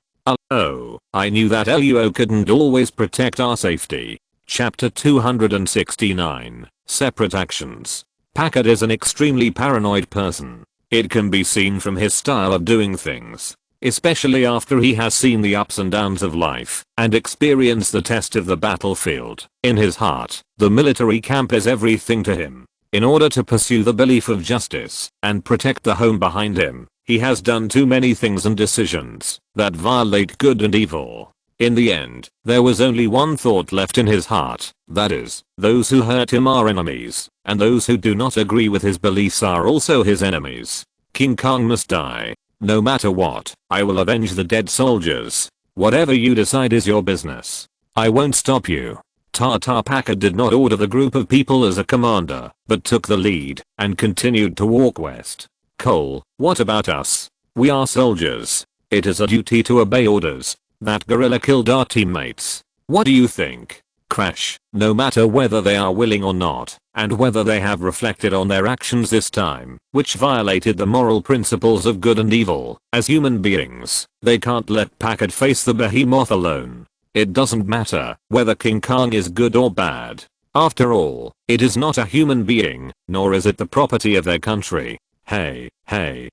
Oh, I knew that Luo couldn't always protect our safety. Chapter 269, Separate Actions. Packard is an extremely paranoid person. It can be seen from his style of doing things. especially after he has seen the ups and downs of life and experienced the test of the battlefield. In his heart, the military camp is everything to him. In order to pursue the belief of justice and protect the home behind him, he has done too many things and decisions that violate good and evil. In the end, there was only one thought left in his heart, that is, those who hurt him are enemies, and those who do not agree with his beliefs are also his enemies. King Kong must die. No matter what, I will avenge the dead soldiers. Whatever you decide is your business. I won't stop you. Packard did not order the group of people as a commander, but took the lead and continued to walk west. Cole, what about us? We are soldiers. It is a duty to obey orders. That gorilla killed our teammates. What do you think? Crash, no matter whether they are willing or not, and whether they have reflected on their actions this time, which violated the moral principles of good and evil, as human beings, they can't let Packard face the behemoth alone. It doesn't matter whether King Kong is good or bad. After all, it is not a human being, nor is it the property of their country. Hey,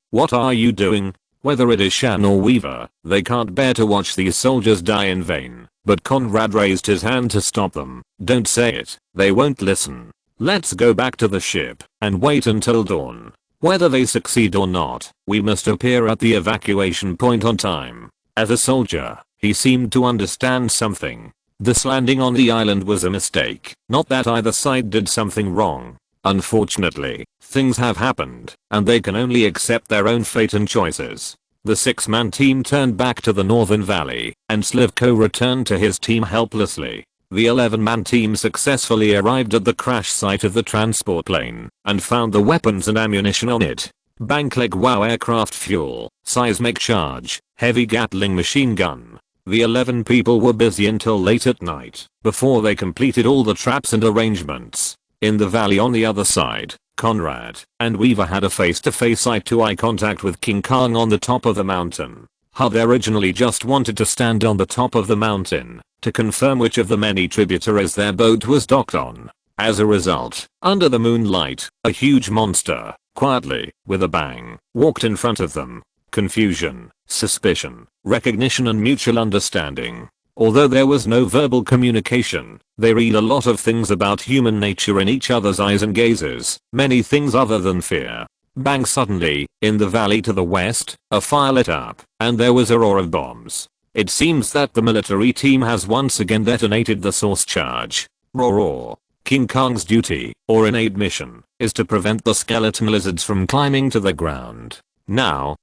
what are you doing? Whether it is Shan or Weaver, they can't bear to watch these soldiers die in vain. But Conrad raised his hand to stop them. Don't say it, they won't listen. Let's go back to the ship and wait until dawn. Whether they succeed or not, we must appear at the evacuation point on time. As a soldier, he seemed to understand something. This landing on the island was a mistake, not that either side did something wrong. Unfortunately, things have happened, and they can only accept their own fate and choices. The 6-man team turned back to the Northern Valley, and Slivko returned to his team helplessly. The 11-man team successfully arrived at the crash site of the transport plane, and found the weapons and ammunition on it. Bankleg Wow aircraft fuel, seismic charge, heavy Gatling machine gun. The 11 people were busy until late at night, before they completed all the traps and arrangements. In the valley on the other side, Conrad and Weaver had a face-to-face eye-to-eye contact with King Kong on the top of the mountain. Hud originally just wanted to stand on the top of the mountain to confirm which of the many tributaries their boat was docked on. As a result, under the moonlight, a huge monster, quietly, with a bang, walked in front of them. Confusion, suspicion, recognition and mutual understanding. Although there was no verbal communication, they read a lot of things about human nature in each other's eyes and gazes, many things other than fear. Bang! Suddenly, in the valley to the west, a fire lit up, and there was a roar of bombs. It seems that the military team has once again detonated the source charge. Roar. King Kong's duty, or innate mission, is to prevent the skeleton lizards from climbing to the ground. Now,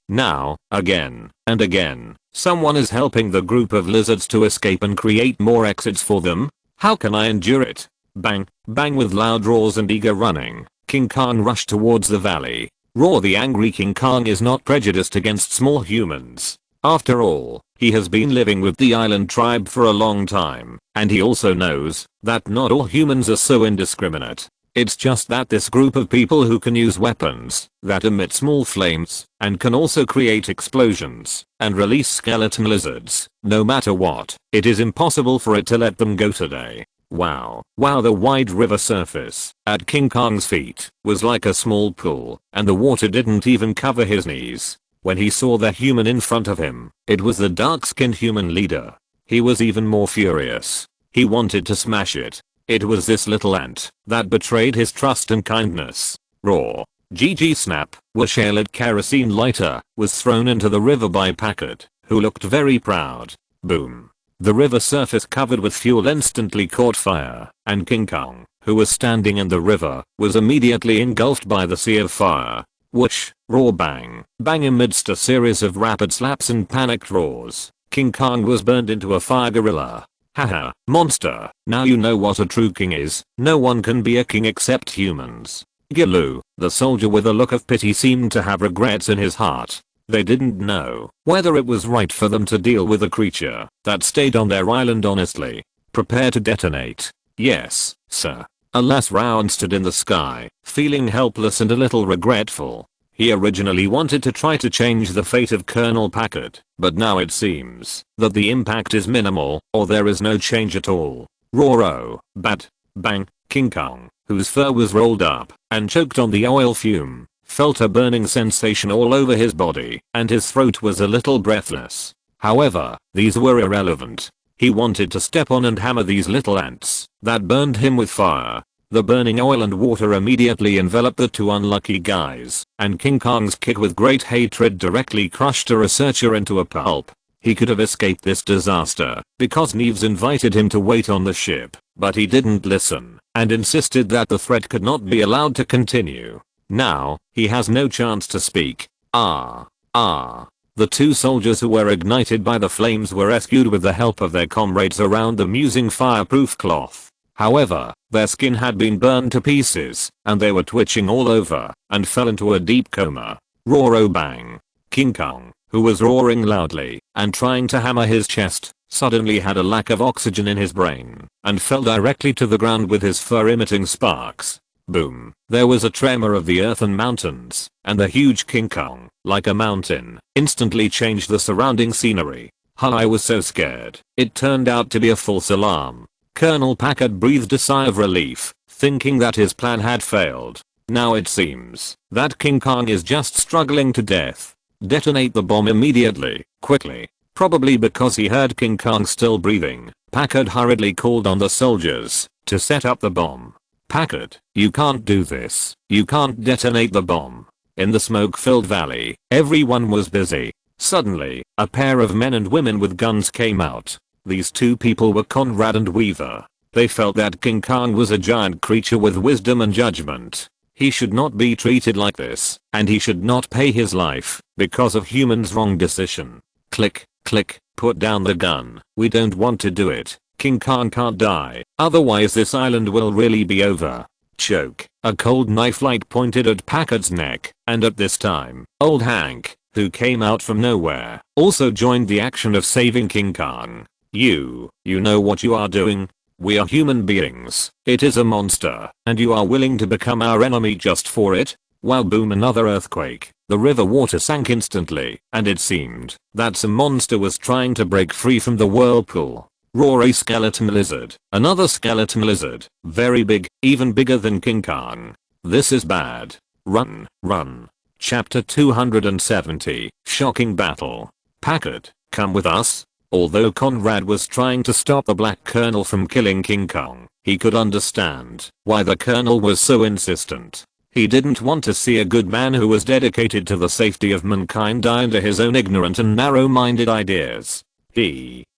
again, and again, someone is helping the group of lizards to escape and create more exits for them? How can I endure it? Bang, bang with loud roars and eager running, King Kong rushed towards the valley. Roar! The angry King Kong is not prejudiced against small humans. After all, he has been living with the island tribe for a long time, and he also knows that not all humans are so indiscriminate. It's just that this group of people who can use weapons that emit small flames and can also create explosions and release skeleton lizards, no matter what, it is impossible for it to let them go today. Wow, the wide river surface at King Kong's feet was like a small pool, and the water didn't even cover his knees. When he saw the human in front of him, it was the dark-skinned human leader. He was even more furious. He wanted to smash it. It was this little ant that betrayed his trust and kindness. Roar. GG snap. Washalet kerosene lighter was thrown into the river by Packard, who looked very proud. Boom. The river surface covered with fuel instantly caught fire, and King Kong, who was standing in the river, was immediately engulfed by the sea of fire. Whoosh. Roar. Bang. Bang. Amidst a series of rapid slaps and panicked roars, King Kong was burned into a fire gorilla. Haha, monster, now you know what a true king is. No one can be a king except humans. Gilu, the soldier with a look of pity, seemed to have regrets in his heart. They didn't know whether it was right for them to deal with a creature that stayed on their island honestly. Prepare to detonate. Yes, sir. Alas, Round stood in the sky, feeling helpless and a little regretful. He originally wanted to try to change the fate of Colonel Packard, but now it seems that the impact is minimal, or there is no change at all. Roar. Bat. Bang. King Kong, whose fur was rolled up and choked on the oil fume, felt a burning sensation all over his body, and his throat was a little breathless. However, these were irrelevant. He wanted to step on and hammer these little ants that burned him with fire. The burning oil and water immediately enveloped the two unlucky guys, and King Kong's kick with great hatred directly crushed a researcher into a pulp. He could have escaped this disaster because Neves invited him to wait on the ship, but he didn't listen and insisted that the threat could not be allowed to continue. Now, he has no chance to speak. The two soldiers who were ignited by the flames were rescued with the help of their comrades around them using fireproof cloth. However, their skin had been burned to pieces, and they were twitching all over, and fell into a deep coma. Roar bang. King Kong, who was roaring loudly, and trying to hammer his chest, suddenly had a lack of oxygen in his brain, and fell directly to the ground with his fur emitting sparks. Boom. There was a tremor of the earth and mountains, and the huge King Kong, like a mountain, instantly changed the surrounding scenery. I was so scared. It turned out to be a false alarm. Colonel Packard breathed a sigh of relief, thinking that his plan had failed. Now it seems that King Kong is just struggling to death. Detonate the bomb immediately, quickly. Probably because he heard King Kong still breathing, Packard hurriedly called on the soldiers to set up the bomb. Packard, you can't do this. You can't detonate the bomb. In the smoke-filled valley, everyone was busy. Suddenly, a pair of men and women with guns came out. These two people were Conrad and Weaver. They felt that King Kong was a giant creature with wisdom and judgment. He should not be treated like this, and he should not pay his life because of humans' wrong decision. Click, click, put down the gun. We don't want to do it. King Kong can't die, otherwise this island will really be over. Choke. A cold knife light pointed at Packard's neck, and at this time, old Hank, who came out from nowhere, also joined the action of saving King Kong. You know what you are doing? We are human beings. It is a monster, and you are willing to become our enemy just for it? While boom, another earthquake. The river water sank instantly, and it seemed that some monster was trying to break free from the whirlpool. Roar a skeleton lizard. Another skeleton lizard. Very big, even bigger than King Kong. This is bad. Run, run. Chapter 270. Shocking battle. Packard, come with us. Although Conrad was trying to stop the Black Colonel from killing King Kong, he could understand why the Colonel was so insistent. He didn't want to see a good man who was dedicated to the safety of mankind die under his own ignorant and narrow-minded ideas.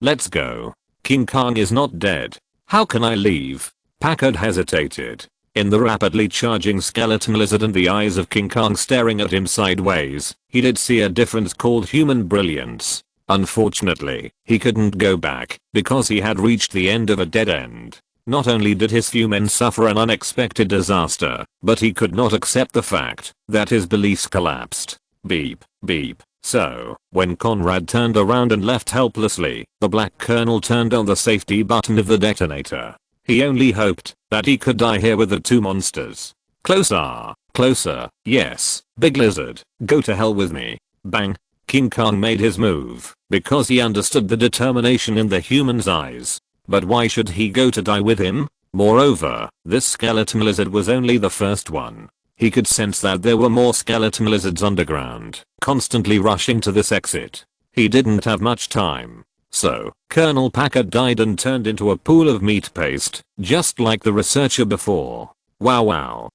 Let's go. King Kong is not dead. How can I leave? Packard hesitated. In the rapidly charging skeleton lizard and the eyes of King Kong staring at him sideways, he did see a difference called human brilliance. Unfortunately, he couldn't go back because he had reached the end of a dead end. Not only did his few men suffer an unexpected disaster, but he could not accept the fact that his beliefs collapsed. Beep, beep. So, when Conrad turned around and left helplessly, the Black Colonel turned on the safety button of the detonator. He only hoped that he could die here with the two monsters. Closer, closer, yes, big lizard, go to hell with me. Bang. King Kong made his move because he understood the determination in the human's eyes. But why should he go to die with him? Moreover, this skeleton lizard was only the first one. He could sense that there were more skeleton lizards underground, constantly rushing to this exit. He didn't have much time. So, Colonel Packard died and turned into a pool of meat paste, just like the researcher before. Wow.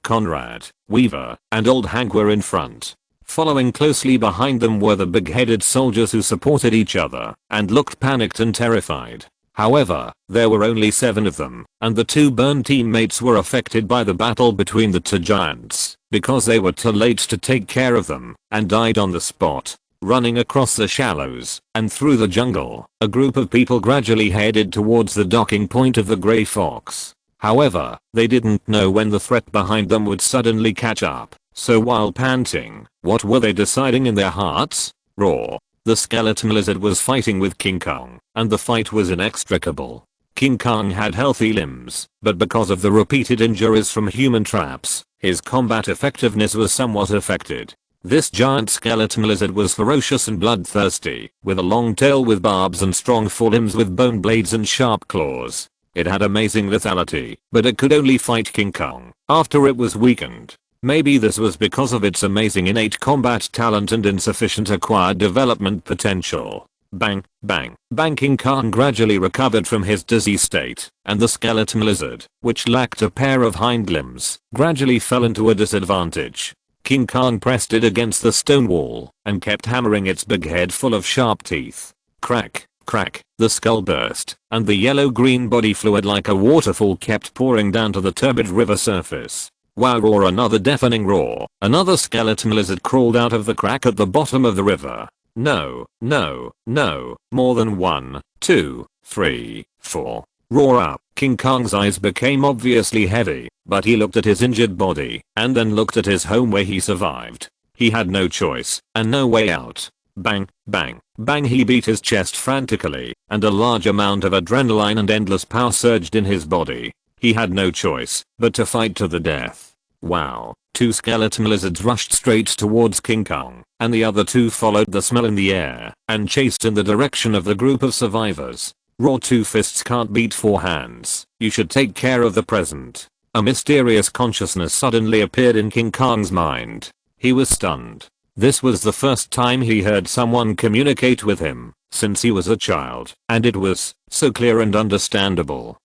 Conrad, Weaver, and old Hank were in front. Following closely behind them were the big-headed soldiers who supported each other and looked panicked and terrified. However, there were only 7 of them, and the 2 burned teammates were affected by the battle between the 2 giants because they were too late to take care of them and died on the spot. Running across the shallows and through the jungle, a group of people gradually headed towards the docking point of the Grey Fox. However, they didn't know when the threat behind them would suddenly catch up. So while panting, what were they deciding in their hearts? Roar. The skeleton lizard was fighting with King Kong, and the fight was inextricable. King Kong had healthy limbs, but because of the repeated injuries from human traps, his combat effectiveness was somewhat affected. This giant skeleton lizard was ferocious and bloodthirsty, with a long tail with barbs and strong forelimbs with bone blades and sharp claws. It had amazing lethality, but it could only fight King Kong after it was weakened. Maybe this was because of its amazing innate combat talent and insufficient acquired development potential. Bang, bang, bang. King Kong gradually recovered from his dizzy state, and the skeleton lizard, which lacked a pair of hind limbs, gradually fell into a disadvantage. King Kong pressed it against the stone wall and kept hammering its big head full of sharp teeth. Crack, crack, the skull burst, and the yellow-green body fluid like a waterfall kept pouring down to the turbid river surface. Wow, roar, another deafening roar. Another skeleton lizard crawled out of the crack at the bottom of the river. No, no, no, more than 1, 2, 3, 4. Roar up. King Kong's eyes became obviously heavy, but he looked at his injured body, and then looked at his home where he survived. He had no choice, and no way out. Bang, bang, bang. He beat his chest frantically, and a large amount of adrenaline and endless power surged in his body. He had no choice but to fight to the death. Wow. 2 skeleton lizards rushed straight towards King Kong, and the other 2 followed the smell in the air and chased in the direction of the group of survivors. Raw, 2 fists can't beat 4 hands. You should take care of the present. A mysterious consciousness suddenly appeared in King Kong's mind. He was stunned. This was the first time he heard someone communicate with him since he was a child, and it was so clear and understandable.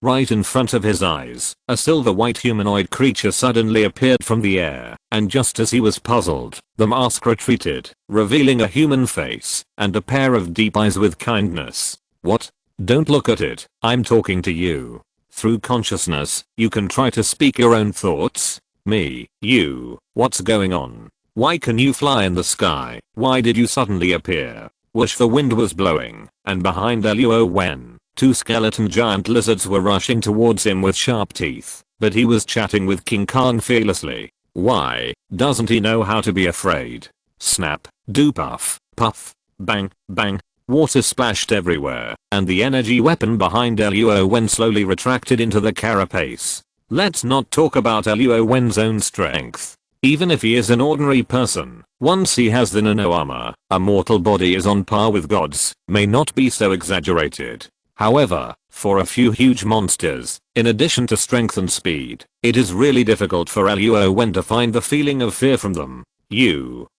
Right in front of his eyes, a silver-white humanoid creature suddenly appeared from the air, and just as he was puzzled, the mask retreated, revealing a human face and a pair of deep eyes with kindness. What? Don't look at it, I'm talking to you. Through consciousness, you can try to speak your own thoughts. Me, you, what's going on? Why can you fly in the sky? Why did you suddenly appear? Whoosh, the wind was blowing, and behind Luo Wen, 2 skeleton giant lizards were rushing towards him with sharp teeth, but he was chatting with King Kong fearlessly. Why doesn't he know how to be afraid? Snap, do puff, puff, bang, bang. Water splashed everywhere, and the energy weapon behind Luo Wen slowly retracted into the carapace. Let's not talk about Luo Wen's own strength. Even if he is an ordinary person, once he has the nano armor, a mortal body is on par with gods, may not be so exaggerated. However, for a few huge monsters, in addition to strength and speed, it is really difficult for Luo Wen to find the feeling of fear from them.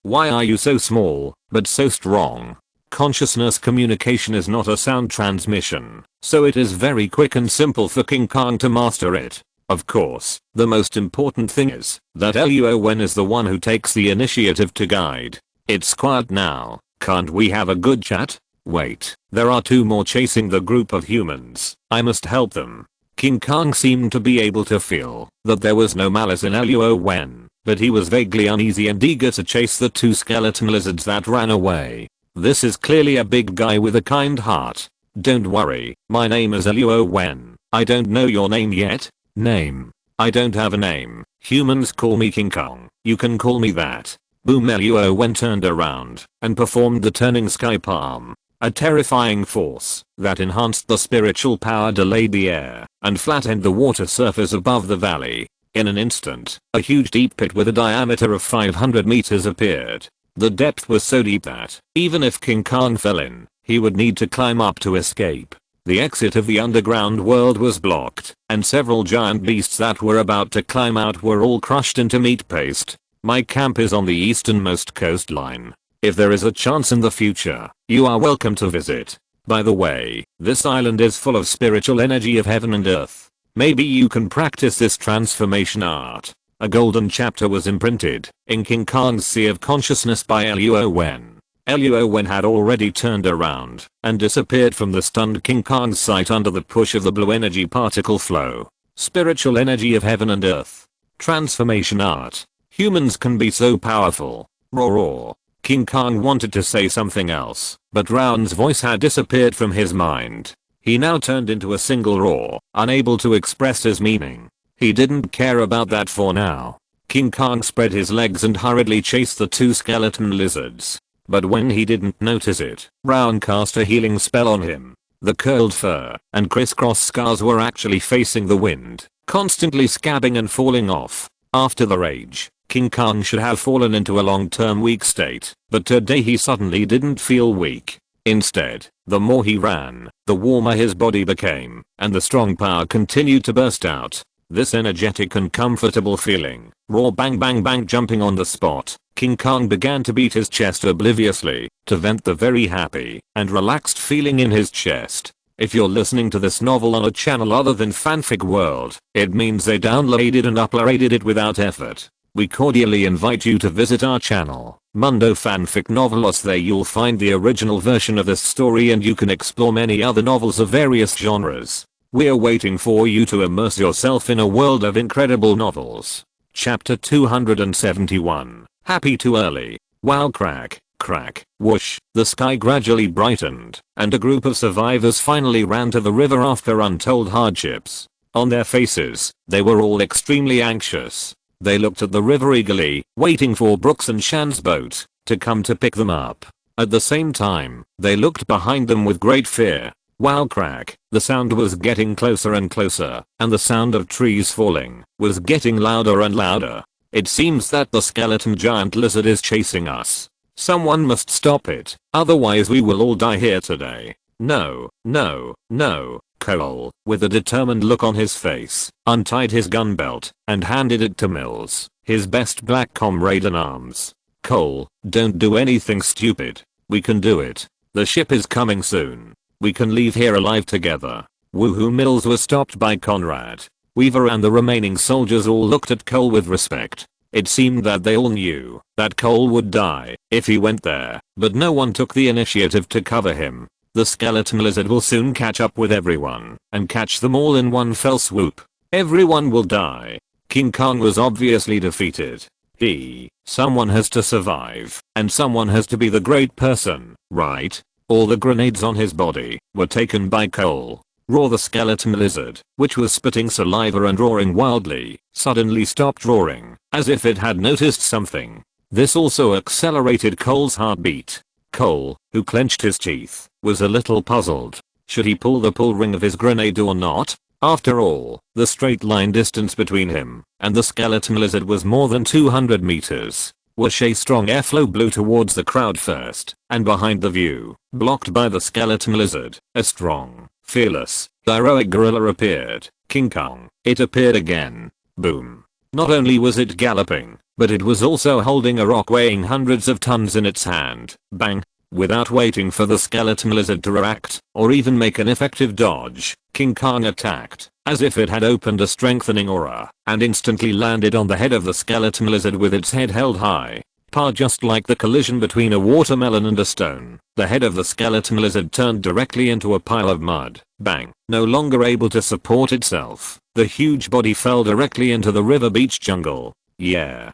Why are you so small, but so strong? Consciousness communication is not a sound transmission, so it is very quick and simple for King Kong to master it. Of course, the most important thing is that Luo Wen is the one who takes the initiative to guide. It's quiet now, can't we have a good chat? Wait, there are 2 more chasing the group of humans. I must help them. King Kong seemed to be able to feel that there was no malice in Luo Wen, but he was vaguely uneasy and eager to chase the 2 skeleton lizards that ran away. This is clearly a big guy with a kind heart. Don't worry, my name is Luo Wen. I don't know your name yet. Name? I don't have a name. Humans call me King Kong. You can call me that. Boom. Luo Wen turned around and performed the turning sky palm. A terrifying force that enhanced the spiritual power delayed the air and flattened the water surface above the valley. In an instant, a huge deep pit with a diameter of 500 meters appeared. The depth was so deep that, even if King Kong fell in, he would need to climb up to escape. The exit of the underground world was blocked, and several giant beasts that were about to climb out were all crushed into meat paste. My camp is on the easternmost coastline. If there is a chance in the future, you are welcome to visit. By the way, this island is full of spiritual energy of heaven and earth. Maybe you can practice this transformation art. A golden chapter was imprinted in King Kong's Sea of Consciousness by Luo Wen. Luo Wen had already turned around and disappeared from the stunned King Kong's sight under the push of the blue energy particle flow. Spiritual energy of heaven and earth. Transformation art. Humans can be so powerful. Roar roar. King Kong wanted to say something else, but Raoun's voice had disappeared from his mind. He now turned into a single roar, unable to express his meaning. He didn't care about that for now. King Kong spread his legs and hurriedly chased the 2 skeleton lizards. But when he didn't notice it, Raoun cast a healing spell on him. The curled fur and crisscross scars were actually facing the wind, constantly scabbing and falling off. After the rage, King Kong should have fallen into a long-term weak state, but today he suddenly didn't feel weak. Instead, the more he ran, the warmer his body became, and the strong power continued to burst out. This energetic and comfortable feeling Raw bang bang bang. Jumping on the spot, King Kong began to beat his chest obliviously to vent the very happy and relaxed feeling in his chest. If you're listening to this novel on a channel other than Fanfic World, it means they downloaded and uploaded it without effort. We cordially invite you to visit our channel, Mundo Fanfic Novelos. There you'll find the original version of this story and you can explore many other novels of various genres. We're waiting for you to immerse yourself in a world of incredible novels. Chapter 271. Happy too early. Wow, crack, crack, whoosh. The sky gradually brightened, and a group of survivors finally ran to the river after untold hardships. On their faces, they were all extremely anxious. They looked at the river eagerly, waiting for Brooks and Shan's boat to come to pick them up. At the same time, they looked behind them with great fear. Wow, crack. The sound was getting closer and closer, and the sound of trees falling was getting louder and louder. It seems that the skeleton giant lizard is chasing us. Someone must stop it, otherwise we will all die here today. No, no, no. Cole, with a determined look on his face, untied his gun belt and handed it to Mills, his best black comrade in arms. Cole, don't do anything stupid. We can do it. The ship is coming soon. We can leave here alive together. Woohoo. Mills was stopped by Conrad. Weaver and the remaining soldiers all looked at Cole with respect. It seemed that they all knew that Cole would die if he went there, but no one took the initiative to cover him. The skeleton lizard will soon catch up with everyone and catch them all in one fell swoop. Everyone will die. King Kong was obviously defeated. Someone has to survive, and someone has to be the great person, right? All the grenades on his body were taken by Cole. Raw, the skeleton lizard, which was spitting saliva and roaring wildly, suddenly stopped roaring, as if it had noticed something. This also accelerated Cole's heartbeat. Cole, who clenched his teeth, was a little puzzled. Should he pull the pull ring of his grenade or not? After all, the straight line distance between him and the skeleton lizard was more than 200 meters. Whoosh, a strong airflow blew towards the crowd first, and behind the view, blocked by the skeleton lizard, a strong, fearless, heroic gorilla appeared. King Kong. It appeared again. Boom. Not only was it galloping, but it was also holding a rock weighing hundreds of tons in its hand. Bang. Without waiting for the skeleton lizard to react, or even make an effective dodge, King Kong attacked, as if it had opened a strengthening aura, and instantly landed on the head of the skeleton lizard with its head held high. Just like the collision between a watermelon and a stone, the head of the skeleton lizard turned directly into a pile of mud. Bang. No longer able to support itself, the huge body fell directly into the river beach jungle. Yeah.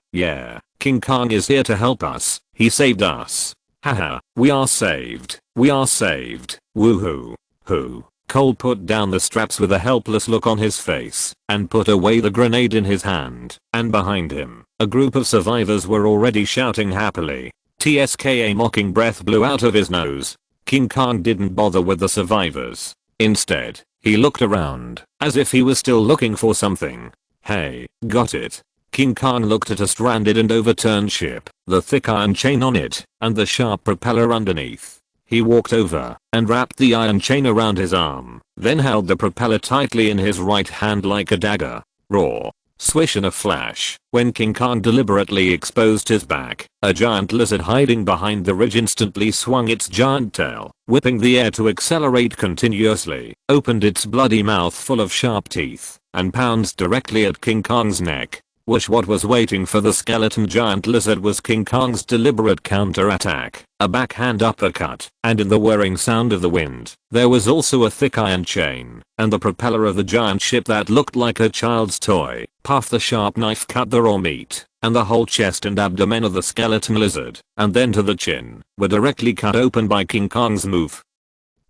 King Kong is here to help us. He saved us. Haha, we are saved. We are saved. Woohoo. Who? Cole put down the straps with a helpless look on his face and put away the grenade in his hand, and behind him, a group of survivors were already shouting happily. A mocking breath blew out of his nose. King Kong didn't bother with the survivors. Instead, he looked around, as if he was still looking for something. Hey, got it. King Kong looked at a stranded and overturned ship, the thick iron chain on it, and the sharp propeller underneath. He walked over and wrapped the iron chain around his arm, then held the propeller tightly in his right hand like a dagger. Roar. Swish. In a flash, when King Kong deliberately exposed his back, a giant lizard hiding behind the ridge instantly swung its giant tail, whipping the air to accelerate continuously, opened its bloody mouth full of sharp teeth, and pounced directly at King Kong's neck. Whoosh. What was waiting for the skeleton giant lizard was King Kong's deliberate counterattack, a backhand uppercut, and in the whirring sound of the wind, there was also a thick iron chain, and the propeller of the giant ship that looked like a child's toy. Puff. The sharp knife cut the raw meat, and the whole chest and abdomen of the skeleton lizard, and then to the chin, were directly cut open by King Kong's move.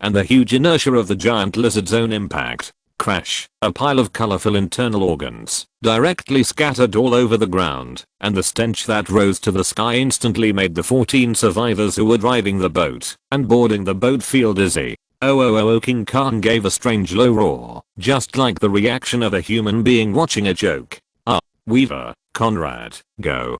And the huge inertia of the giant lizard's own impact. Crash. A pile of colorful internal organs directly scattered all over the ground, and the stench that rose to the sky instantly made the 14 survivors who were driving the boat and boarding the boat feel dizzy. Oh. King Kong gave a strange low roar, just like the reaction of a human being watching a joke. Weaver, Conrad, go.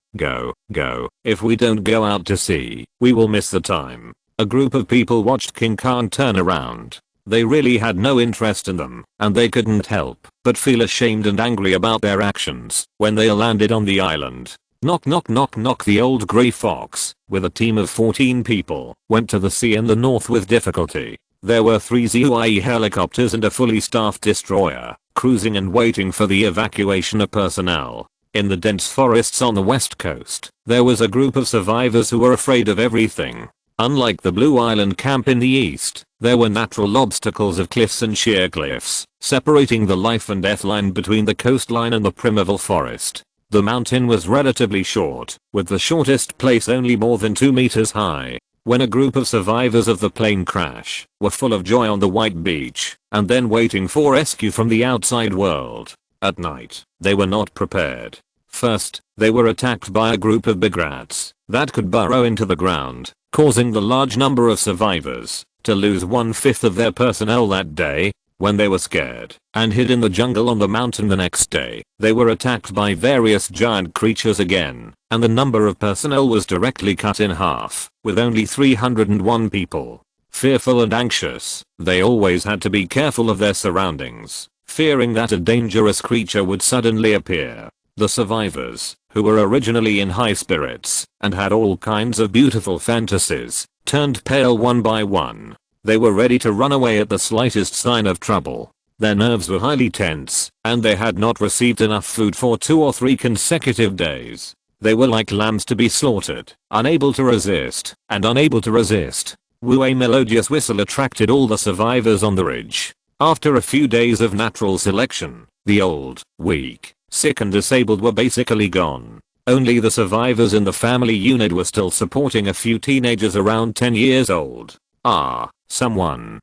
If we don't go out to sea, we will miss the time. A group of people watched King Kong turn around. They really had no interest in them, and they couldn't help but feel ashamed and angry about their actions when they landed on the island. Knock knock knock knock. The old grey fox, with a team of 14 people, went to the sea in the north with difficulty. There were 3 ZUAE helicopters and a fully staffed destroyer, cruising and waiting for the evacuation of personnel. In the dense forests on the west coast, there was a group of survivors who were afraid of everything. Unlike the Blue Island camp in the east, there were natural obstacles of cliffs and sheer cliffs, separating the life and death line between the coastline and the primeval forest. The mountain was relatively short, with the shortest place only more than 2 meters high. When a group of survivors of the plane crash were full of joy on the white beach, and then waiting for rescue from the outside world. At night, they were not prepared. First, they were attacked by a group of big rats that could burrow into the ground, causing the large number of survivors to lose 1/5 of their personnel that day. When they were scared and hid in the jungle on the mountain the next day, they were attacked by various giant creatures again, and the number of personnel was directly cut in half, with only 301 people. Fearful and anxious, they always had to be careful of their surroundings, fearing that a dangerous creature would suddenly appear. The survivors, who were originally in high spirits and had all kinds of beautiful fantasies, turned pale one by one. They were ready to run away at the slightest sign of trouble. Their nerves were highly tense, and they had not received enough food for 2 or 3 consecutive days. They were like lambs to be slaughtered, unable to resist, and unable to resist. A melodious whistle attracted all the survivors on the ridge. After a few days of natural selection, the old, weak, sick and disabled were basically gone. Only the survivors in the family unit were still supporting a few teenagers around 10 years old. Ah, someone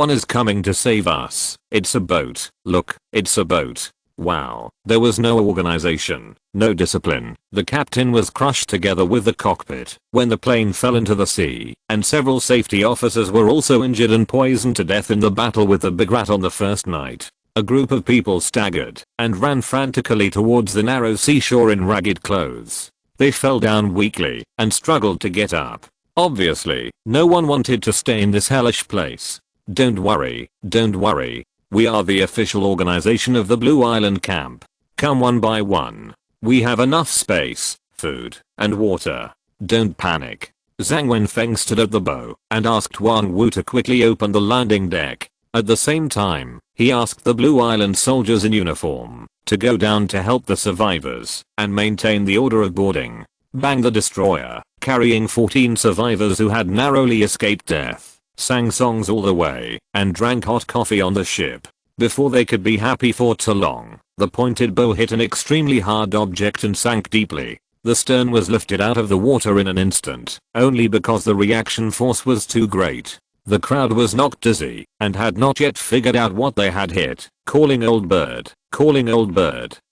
is coming to save us. It's a boat. Look, it's a boat. Wow, there was no organization, no discipline. The captain was crushed together with the cockpit when the plane fell into the sea, and several safety officers were also injured and poisoned to death in the battle with the big rat on the first night. A group of people staggered and ran frantically towards the narrow seashore in ragged clothes. They fell down weakly and struggled to get up. Obviously, no one wanted to stay in this hellish place. Don't worry, don't worry. We are the official organization of the Blue Island camp. Come one by one. We have enough space, food, and water. Don't panic. Zhang Wenfeng stood at the bow and asked Wang Wu to quickly open the landing deck. At the same time, he asked the Blue Island soldiers in uniform to go down to help the survivors and maintain the order of boarding. Bang. The destroyer, carrying 14 survivors who had narrowly escaped death, sang songs all the way and drank hot coffee on the ship. Before they could be happy for too long, the pointed bow hit an extremely hard object and sank deeply. The stern was lifted out of the water in an instant, only because the reaction force was too great. The crowd was knocked dizzy and had not yet figured out what they had hit. Calling old bird,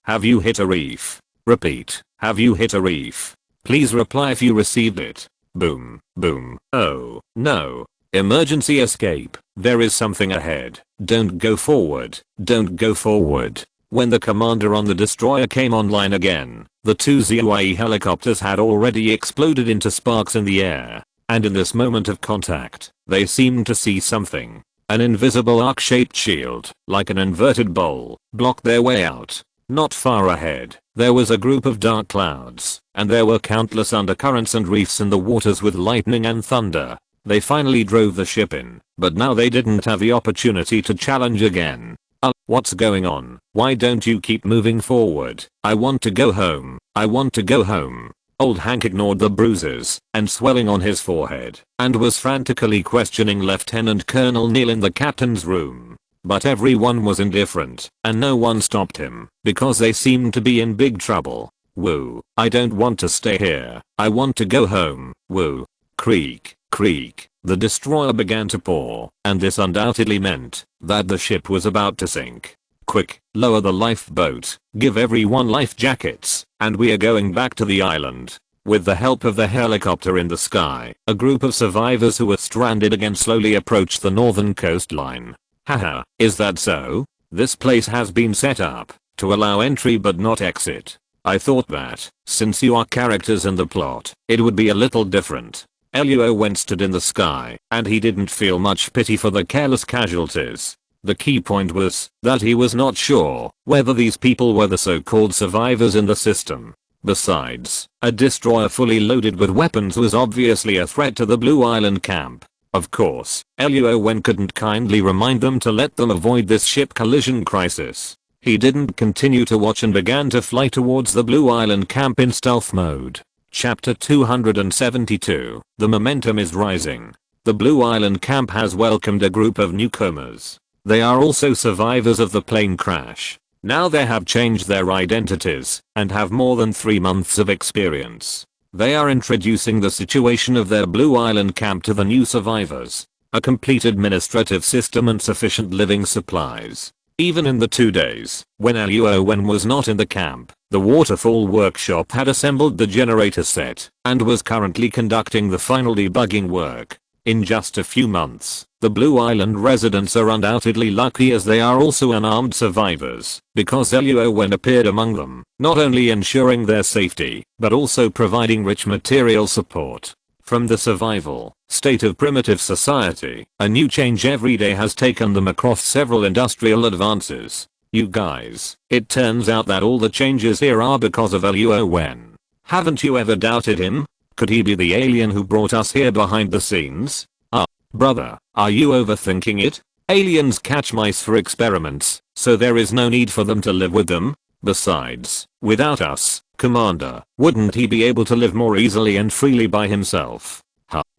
have you hit a reef? Repeat, have you hit a reef? Please reply if you received it. Boom, boom. Oh, no. Emergency escape. There is something ahead. Don't go forward. Don't go forward. When the commander on the destroyer came online again, the 2 ZUAE helicopters had already exploded into sparks in the air. And in this moment of contact, they seemed to see something. An invisible arc-shaped shield, like an inverted bowl, blocked their way out. Not far ahead, there was a group of dark clouds, and there were countless undercurrents and reefs in the waters with lightning and thunder. They finally drove the ship in, but now they didn't have the opportunity to challenge again. What's going on? Why don't you keep moving forward? I want to go home. I want to go home. Old Hank ignored the bruises and swelling on his forehead and was frantically questioning Lieutenant Colonel Neil in the captain's room. But everyone was indifferent and no one stopped him because they seemed to be in big trouble. Woo, I don't want to stay here. I want to go home. Woo. Creak, creak. The destroyer began to pour, and this undoubtedly meant that the ship was about to sink. Quick, lower the lifeboat, give everyone life jackets, and we are going back to the island. With the help of the helicopter in the sky, a group of survivors who were stranded again slowly approached the northern coastline. Haha, is that so? This place has been set up to allow entry but not exit. I thought that, since you are characters in the plot, it would be a little different. Luo Wen stood in the sky, and he didn't feel much pity for the careless casualties. The key point was that he was not sure whether these people were the so-called survivors in the system. Besides, a destroyer fully loaded with weapons was obviously a threat to the Blue Island camp. Of course, Luo Wen couldn't kindly remind them to let them avoid this ship collision crisis. He didn't continue to watch and began to fly towards the Blue Island camp in stealth mode. Chapter 272. The momentum is rising. The Blue Island camp has welcomed a group of newcomers. They are also survivors of the plane crash. Now they have changed their identities and have more than 3 months of experience. They are introducing the situation of their Blue Island camp to the new survivors. A complete administrative system and sufficient living supplies. Even in the 2 days, when Luo Wen was not in the camp, the waterfall workshop had assembled the generator set and was currently conducting the final debugging work. In just a few months, the Blue Island residents are undoubtedly lucky as they are also unarmed survivors, because Luo Wen appeared among them, not only ensuring their safety, but also providing rich material support. From the survival state of primitive society, a new change every day has taken them across several industrial advances. You guys, it turns out that all the changes here are because of Luo Wen. Haven't you ever doubted him? Could he be the alien who brought us here behind the scenes? Brother, are you overthinking it? Aliens catch mice for experiments, so there is no need for them to live with them. Besides, without us, Commander, wouldn't he be able to live more easily and freely by himself?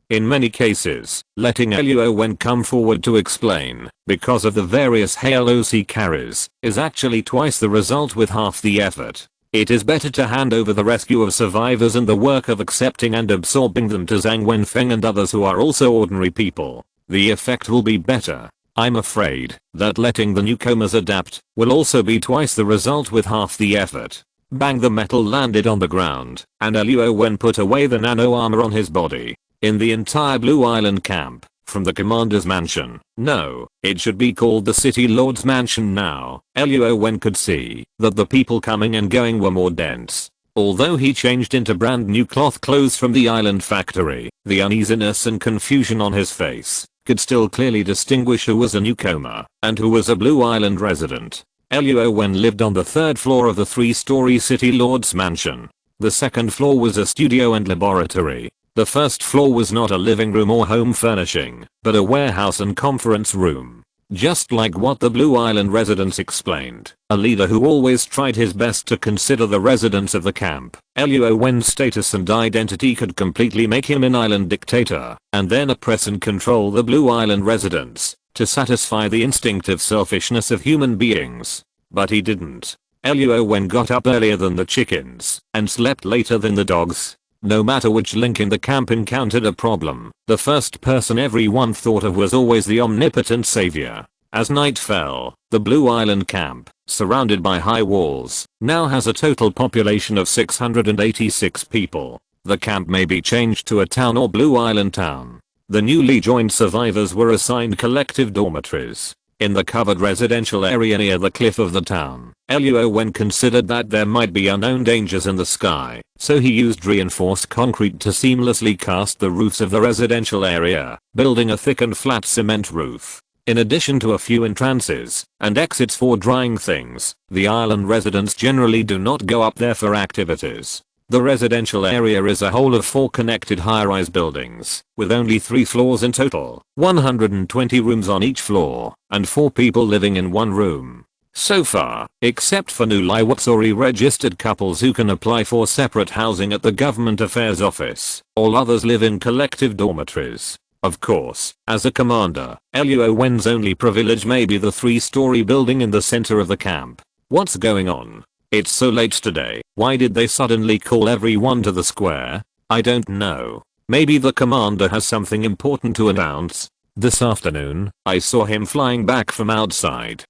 In many cases, letting Luo Wen come forward to explain, because of the various halos he carries, is actually twice the result with half the effort. It is better to hand over the rescue of survivors and the work of accepting and absorbing them to Zhang Wenfeng and others who are also ordinary people. The effect will be better. I'm afraid that letting the newcomers adapt will also be twice the result with half the effort. Bang, the metal landed on the ground, and Luo Wen put away the nano armor on his body. In the entire Blue Island camp, from the commander's mansion, no, it should be called the city lord's mansion now, Luo Wen could see that the people coming and going were more dense. Although he changed into brand new cloth clothes from the island factory, the uneasiness and confusion on his face could still clearly distinguish who was a newcomer and who was a Blue Island resident. Luo Wen lived on the 3rd floor of the 3-story city lord's mansion. The 2nd floor was a studio and laboratory. The 1st floor was not a living room or home furnishing, but a warehouse and conference room. Just like what the Blue Island residents explained, a leader who always tried his best to consider the residents of the camp, Luo Wen's status and identity could completely make him an island dictator, and then oppress and control the Blue Island residents, to satisfy the instinctive selfishness of human beings. But he didn't. Luo Wen got up earlier than the chickens, and slept later than the dogs. No matter which link in the camp encountered a problem, the first person everyone thought of was always the omnipotent savior. As night fell, the Blue Island camp, surrounded by high walls, now has a total population of 686 people. The camp may be changed to a town or Blue Island town. The newly joined survivors were assigned collective dormitories. In the covered residential area near the cliff of the town, Luo Wen considered that there might be unknown dangers in the sky, so he used reinforced concrete to seamlessly cast the roofs of the residential area, building a thick and flat cement roof. In addition to a few entrances and exits for drying things, the island residents generally do not go up there for activities. The residential area is a whole of 4 connected high-rise buildings, with only 3 floors in total, 120 rooms on each floor, and 4 people living in 1 room. So far, except for new Liwats or re-registered couples who can apply for separate housing at the Government Affairs Office, all others live in collective dormitories. Of course, as a commander, Luo Wen's only privilege may be the 3-story building in the center of the camp. What's going on? It's so late today, why did they suddenly call everyone to the square? I don't know. Maybe the commander has something important to announce. This afternoon, I saw him flying back from outside.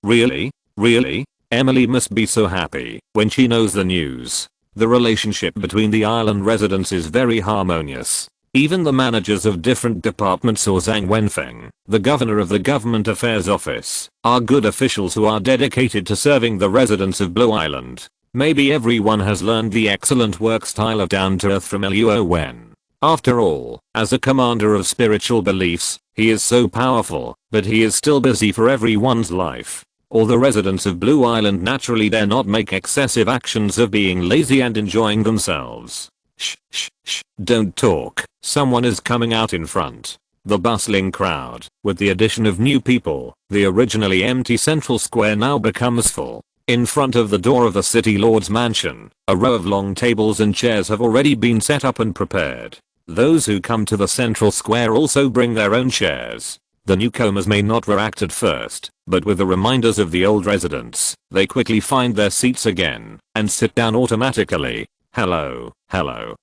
Really? Really? Emily must be so happy when she knows the news. The relationship between the island residents is very harmonious. Even the managers of different departments or Zhang Wenfeng, the governor of the Government Affairs Office, are good officials who are dedicated to serving the residents of Blue Island. Maybe everyone has learned the excellent work style of down-to-earth from Luo Wen. After all, as a commander of spiritual beliefs, he is so powerful, but he is still busy for everyone's life. All the residents of Blue Island naturally dare not make excessive actions of being lazy and enjoying themselves. Shh, shh, shh, don't talk, someone is coming out in front. The bustling crowd, with the addition of new people, the originally empty central square now becomes full. In front of the door of the city lord's mansion, a row of long tables and chairs have already been set up and prepared. Those who come to the central square also bring their own chairs. The newcomers may not react at first, but with the reminders of the old residents, they quickly find their seats again and sit down automatically. Hello,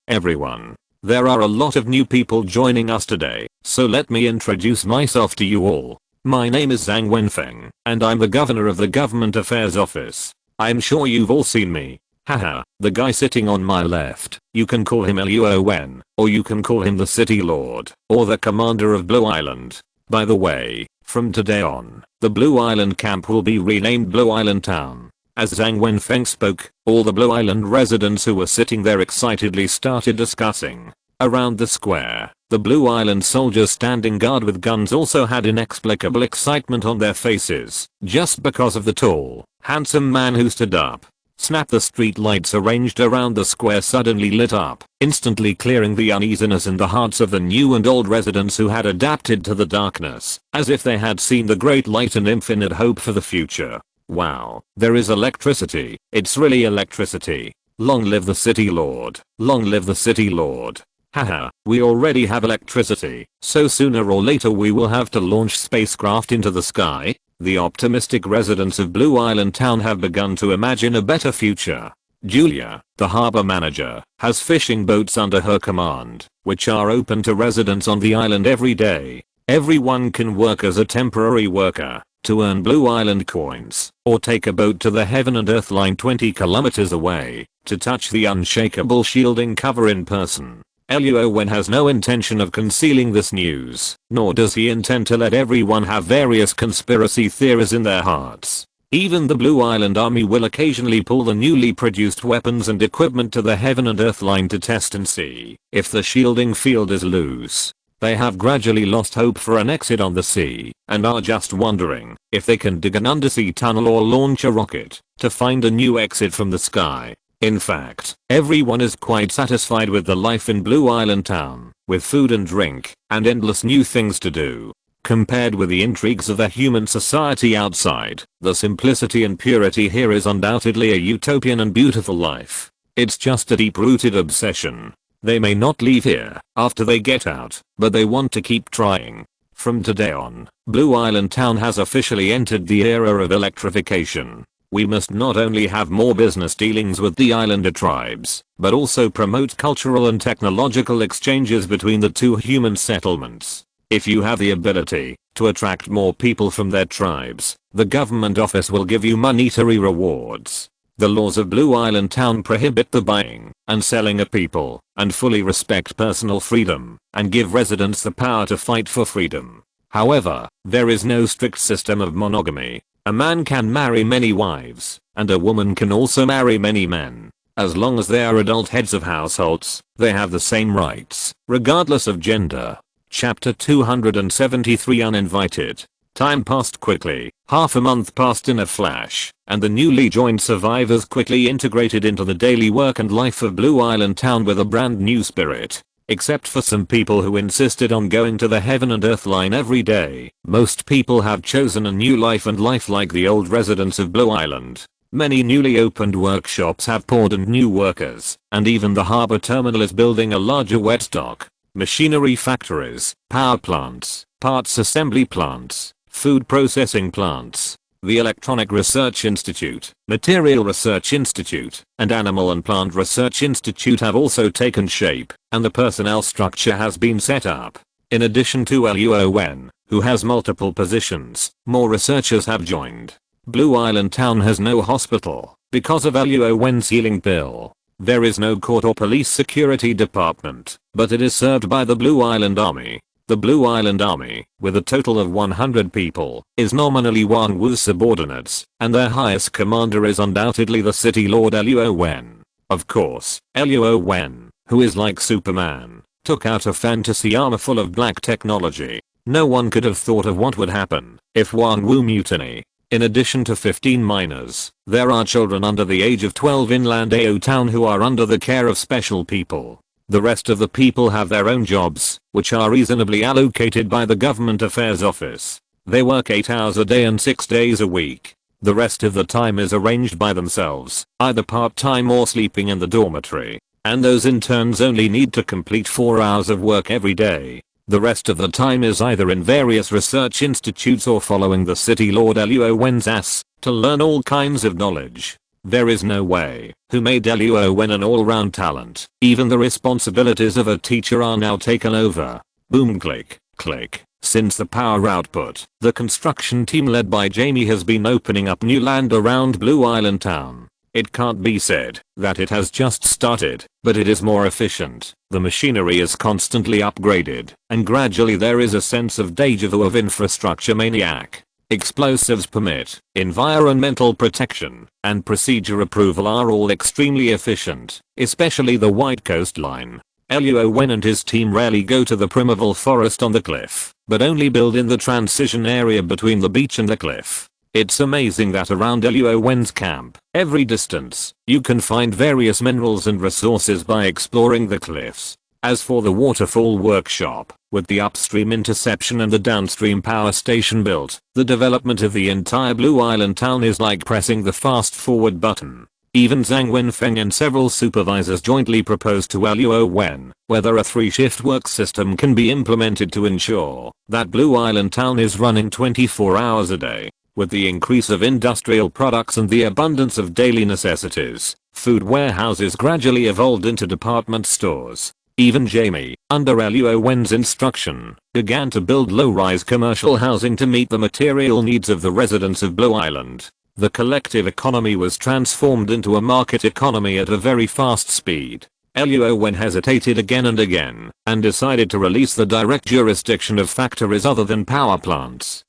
everyone. There are a lot of new people joining us today, so let me introduce myself to you all. My name is Zhang Wenfeng, and I'm the governor of the Government Affairs Office. I'm sure you've all seen me. Haha, the guy sitting on my left, you can call him Luo Wen, or you can call him the City Lord, or the Commander of Blue Island. By the way, from today on, the Blue Island camp will be renamed Blue Island Town. As Zhang Wenfeng spoke, all the Blue Island residents who were sitting there excitedly started discussing. Around the square, the Blue Island soldiers standing guard with guns also had inexplicable excitement on their faces, just because of the tall, handsome man who stood up. Snap! The street lights arranged around the square suddenly lit up, instantly clearing the uneasiness in the hearts of the new and old residents who had adapted to the darkness, as if they had seen the great light and infinite hope for the future. Wow, there is electricity, it's really electricity. Long live the City Lord, long live the City Lord. Haha, we already have electricity, so sooner or later we will have to launch spacecraft into the sky. The optimistic residents of Blue Island Town have begun to imagine a better future. Julia, the harbor manager, has fishing boats under her command, which are open to residents on the island every day. Everyone can work as a temporary worker to earn Blue Island coins, or take a boat to the Heaven and Earth line 20 kilometers away to touch the unshakable shielding cover in person. Luo Wen has no intention of concealing this news, nor does he intend to let everyone have various conspiracy theories in their hearts. Even the Blue Island Army will occasionally pull the newly produced weapons and equipment to the Heaven and Earth line to test and see if the shielding field is loose. They have gradually lost hope for an exit on the sea, and are just wondering if they can dig an undersea tunnel or launch a rocket to find a new exit from the sky. In fact, everyone is quite satisfied with the life in Blue Island Town, with food and drink, and endless new things to do. Compared with the intrigues of the human society outside, the simplicity and purity here is undoubtedly a utopian and beautiful life. It's just a deep-rooted obsession. They may not leave here after they get out, but they want to keep trying. From today on, Blue Island Town has officially entered the era of electrification. We must not only have more business dealings with the islander tribes, but also promote cultural and technological exchanges between the two human settlements. If you have the ability to attract more people from their tribes, the government office will give you monetary rewards. The laws of Blue Island Town prohibit the buying and selling of people, and fully respect personal freedom, and give residents the power to fight for freedom. However, there is no strict system of monogamy. A man can marry many wives, and a woman can also marry many men. As long as they are adult heads of households, they have the same rights, regardless of gender. Chapter 273 Uninvited. Time passed quickly, half a month passed in a flash, and the newly joined survivors quickly integrated into the daily work and life of Blue Island Town with a brand new spirit. Except for some people who insisted on going to the Heaven and Earth line every day, most people have chosen a new life and life like the old residents of Blue Island. Many newly opened workshops have poured in new workers, and even the harbor terminal is building a larger wet dock. Machinery factories, power plants, parts assembly plants, food processing plants, the Electronic Research Institute, Material Research Institute, and Animal and Plant Research Institute have also taken shape, and the personnel structure has been set up. In addition to Luo Wen, who has multiple positions, more researchers have joined. Blue Island Town has no hospital because of Luo Wen's healing bill. There is no court or police security department, but it is served by the Blue Island Army. The Blue Island Army, with a total of 100 people, is nominally Wan Wu's subordinates, and their highest commander is undoubtedly the City Lord Luo Wen. Of course, Luo Wen, who is like Superman, took out a fantasy armor full of black technology. No one could have thought of what would happen if Wangwu mutiny. In addition to 15 minors, there are children under the age of 12 in Landao town who are under the care of special people. The rest of the people have their own jobs, which are reasonably allocated by the government affairs office. They work 8 hours a day and 6 days a week. The rest of the time is arranged by themselves, either part-time or sleeping in the dormitory. And those interns only need to complete 4 hours of work every day. The rest of the time is either in various research institutes or following the city lord Luo Wen's ass to learn all kinds of knowledge. There is no way. Who made Luo Wen an all-round talent? Even the responsibilities of a teacher are now taken over. Boom click, click. Since the power output, the construction team led by Jamie has been opening up new land around Blue Island town. It can't be said that it has just started, but it is more efficient. The machinery is constantly upgraded, and gradually there is a sense of deja vu of infrastructure maniac. Explosives permit, environmental protection, and procedure approval are all extremely efficient, especially the White Coast Line. Luo Wen and his team rarely go to the primeval forest on the cliff, but only build in the transition area between the beach and the cliff. It's amazing that around Luo Wen's camp, every distance, you can find various minerals and resources by exploring the cliffs. As for the waterfall workshop, with the upstream interception and the downstream power station built, the development of the entire Blue Island town is like pressing the fast forward button. Even Zhang Wenfeng and several supervisors jointly proposed to Luo Wen whether a 3-shift work system can be implemented to ensure that Blue Island town is running 24 hours a day. With the increase of industrial products and the abundance of daily necessities, food warehouses gradually evolved into department stores. Even Jamie, under Luo Wen's instruction, began to build low-rise commercial housing to meet the material needs of the residents of Blue Island. The collective economy was transformed into a market economy at a very fast speed. Luo Wen hesitated again and again, and decided to release the direct jurisdiction of factories other than power plants,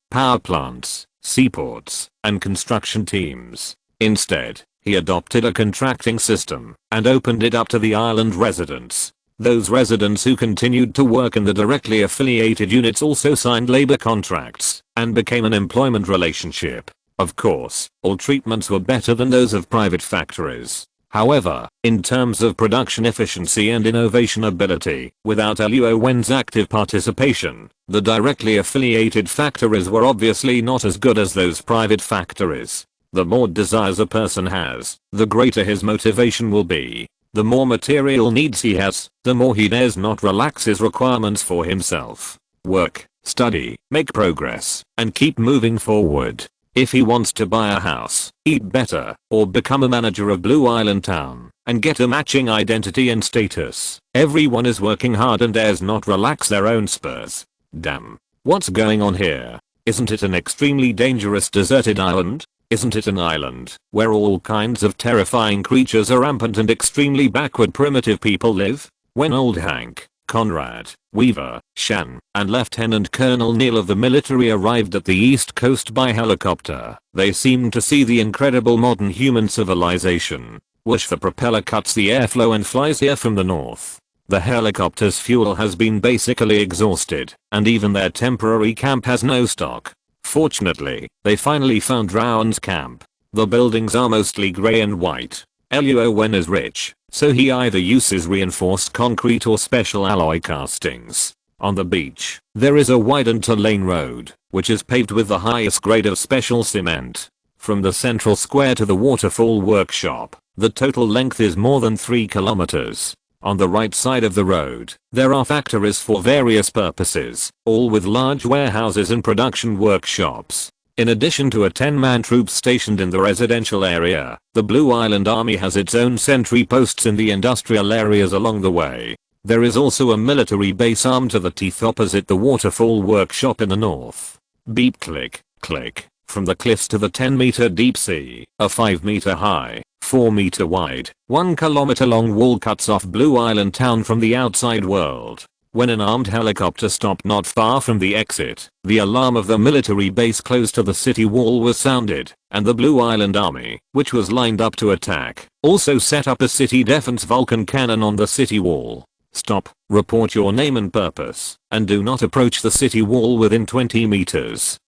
seaports, and construction teams. Instead, he adopted a contracting system and opened it up to the island residents. Those residents who continued to work in the directly affiliated units also signed labor contracts and became an employment relationship. Of course, all treatments were better than those of private factories. However, in terms of production efficiency and innovation ability, without Luo Wen's active participation, the directly affiliated factories were obviously not as good as those private factories. The more desires a person has, the greater his motivation will be. The more material needs he has, the more he dares not relax his requirements for himself. Work, study, make progress, and keep moving forward. If he wants to buy a house, eat better, or become a manager of Blue Island town, and get a matching identity and status, everyone is working hard and dares not relax their own spurs. Damn. What's going on here? Isn't it an extremely dangerous deserted island? Isn't it an island where all kinds of terrifying creatures are rampant and extremely backward primitive people live? When old Hank, Conrad, Weaver, Shan, and Lieutenant Colonel Neil of the military arrived at the East Coast by helicopter, they seemed to see the incredible modern human civilization. Whoosh, the propeller cuts the airflow and flies here from the north. The helicopter's fuel has been basically exhausted, and even their temporary camp has no stock. Fortunately, they finally found Rowan's camp. The buildings are mostly grey and white. Luo Wen is rich, so he either uses reinforced concrete or special alloy castings. On the beach, there is a widened two-lane road, which is paved with the highest grade of special cement. From the central square to the waterfall workshop, the total length is more than 3 kilometers. On the right side of the road, there are factories for various purposes, all with large warehouses and production workshops. In addition to a 10-man troop stationed in the residential area, the Blue Island Army has its own sentry posts in the industrial areas along the way. There is also a military base armed to the teeth opposite the waterfall workshop in the north. Beep click, click. From the cliffs to the 10-meter deep sea, a 5-meter high, 4-meter wide, 1-kilometer long wall cuts off Blue Island town from the outside world. When an armed helicopter stopped not far from the exit, the alarm of the military base close to the city wall was sounded, and the Blue Island Army, which was lined up to attack, also set up a city defense Vulcan cannon on the city wall. Stop, report your name and purpose, and do not approach the city wall within 20 meters.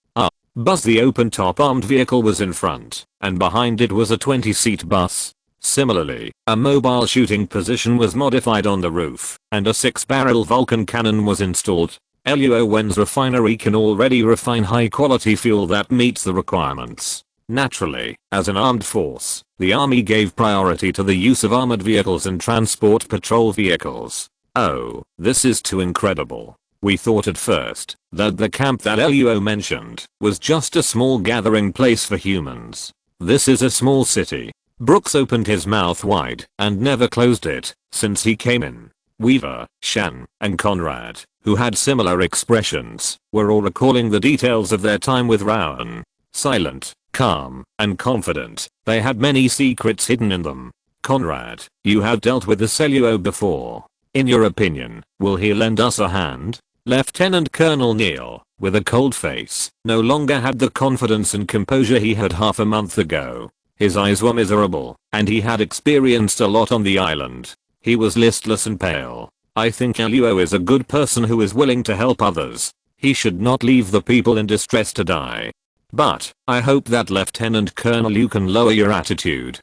Buzz. The open top armed vehicle was in front, and behind it was a 20-seat bus. Similarly, a mobile shooting position was modified on the roof, and a 6-barrel Vulcan cannon was installed. Luo Wen's refinery can already refine high-quality fuel that meets the requirements. Naturally, as an armed force, the army gave priority to the use of armored vehicles and transport patrol vehicles. Oh, this is too incredible. We thought at first that the camp that Luo mentioned was just a small gathering place for humans. This is a small city. Brooks opened his mouth wide and never closed it since he came in. Weaver, Shan, and Conrad, who had similar expressions, were all recalling the details of their time with Rowan. Silent, calm, and confident, they had many secrets hidden in them. Conrad, you have dealt with the Luo before. In your opinion, will he lend us a hand? Lieutenant Colonel Neil, with a cold face, no longer had the confidence and composure he had half a month ago. His eyes were miserable, and he had experienced a lot on the island. He was listless and pale. I think Luo is a good person who is willing to help others. He should not leave the people in distress to die. But, I hope that Lieutenant Colonel you can lower your attitude.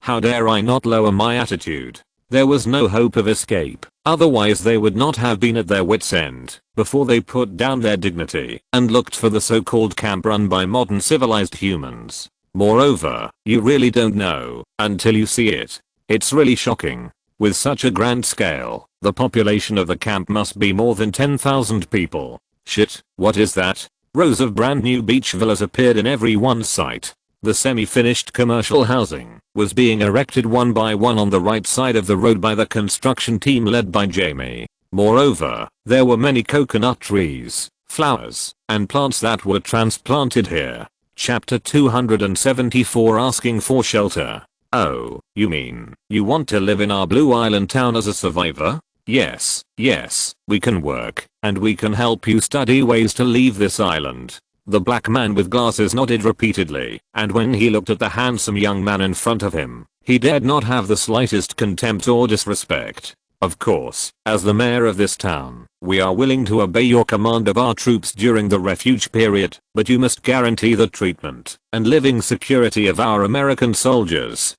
How dare I not lower my attitude? There was no hope of escape, otherwise they would not have been at their wits' end before they put down their dignity and looked for the so-called camp run by modern civilized humans. Moreover, you really don't know until you see it. It's really shocking. With such a grand scale, the population of the camp must be more than 10,000 people. Shit, what is that? Rows of brand new beach villas appeared in everyone's sight. The semi-finished commercial housing was being erected one by one on the right side of the road by the construction team led by Jamie. Moreover, there were many coconut trees, flowers, and plants that were transplanted here. Chapter 274 Asking for Shelter. Oh, you mean, you want to live in our Blue Island town as a survivor? Yes, we can work, and we can help you study ways to leave this island. The black man with glasses nodded repeatedly, and when he looked at the handsome young man in front of him, he dared not have the slightest contempt or disrespect. Of course, as the mayor of this town, we are willing to obey your command of our troops during the refuge period, but you must guarantee the treatment and living security of our American soldiers.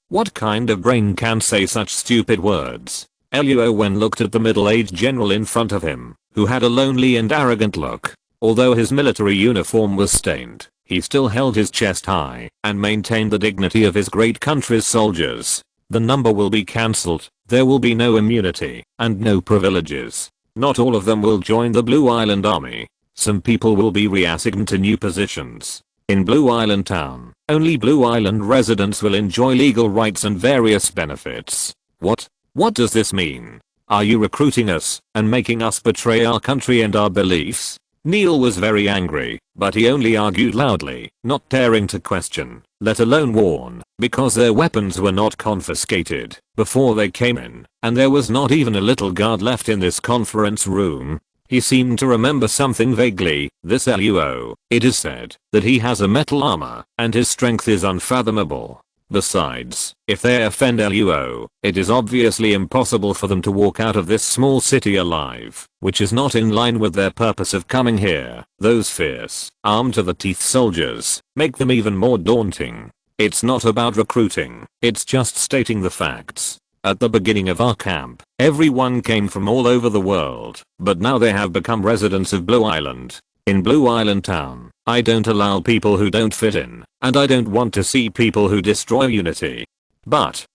What kind of brain can say such stupid words? Luo Wen looked at the middle-aged general in front of him, who had a lonely and arrogant look. Although his military uniform was stained, he still held his chest high and maintained the dignity of his great country's soldiers. The number will be cancelled. There will be no immunity and no privileges. Not all of them will join the Blue Island Army. Some people will be reassigned to new positions. In Blue Island Town, only Blue Island residents will enjoy legal rights and various benefits. What? What does this mean? Are you recruiting us and making us betray our country and our beliefs? Neil was very angry, but he only argued loudly, not daring to question, let alone warn, because their weapons were not confiscated before they came in, and there was not even a little guard left in this conference room. He seemed to remember something vaguely. This Luo, it is said that he has a metal armor, and his strength is unfathomable. Besides, if they offend Luo, it is obviously impossible for them to walk out of this small city alive, which is not in line with their purpose of coming here. Those fierce, armed to the teeth soldiers make them even more daunting. It's not about recruiting, it's just stating the facts. At the beginning of our camp, everyone came from all over the world, but now they have become residents of Blue Island. In Blue Island Town, I don't allow people who don't fit in, and I don't want to see people who destroy unity. But,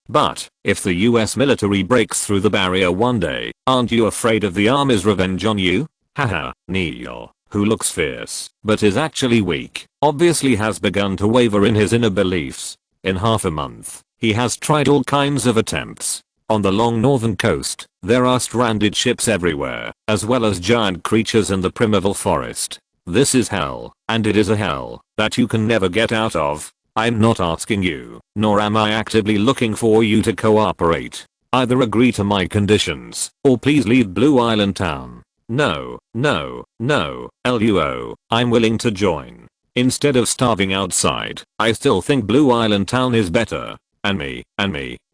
if the US military breaks through the barrier one day, aren't you afraid of the Army's revenge on you? Haha. Neil, who looks fierce, but is actually weak, obviously has begun to waver in his inner beliefs. In half a month, he has tried all kinds of attempts. On the long northern coast, there are stranded ships everywhere, as well as giant creatures in the primeval forest. This is hell, and it is a hell that you can never get out of. I'm not asking you, nor am I actively looking for you to cooperate. Either agree to my conditions, or please leave Blue Island Town. No, Luo, I'm willing to join. Instead of starving outside, I still think Blue Island Town is better. And me.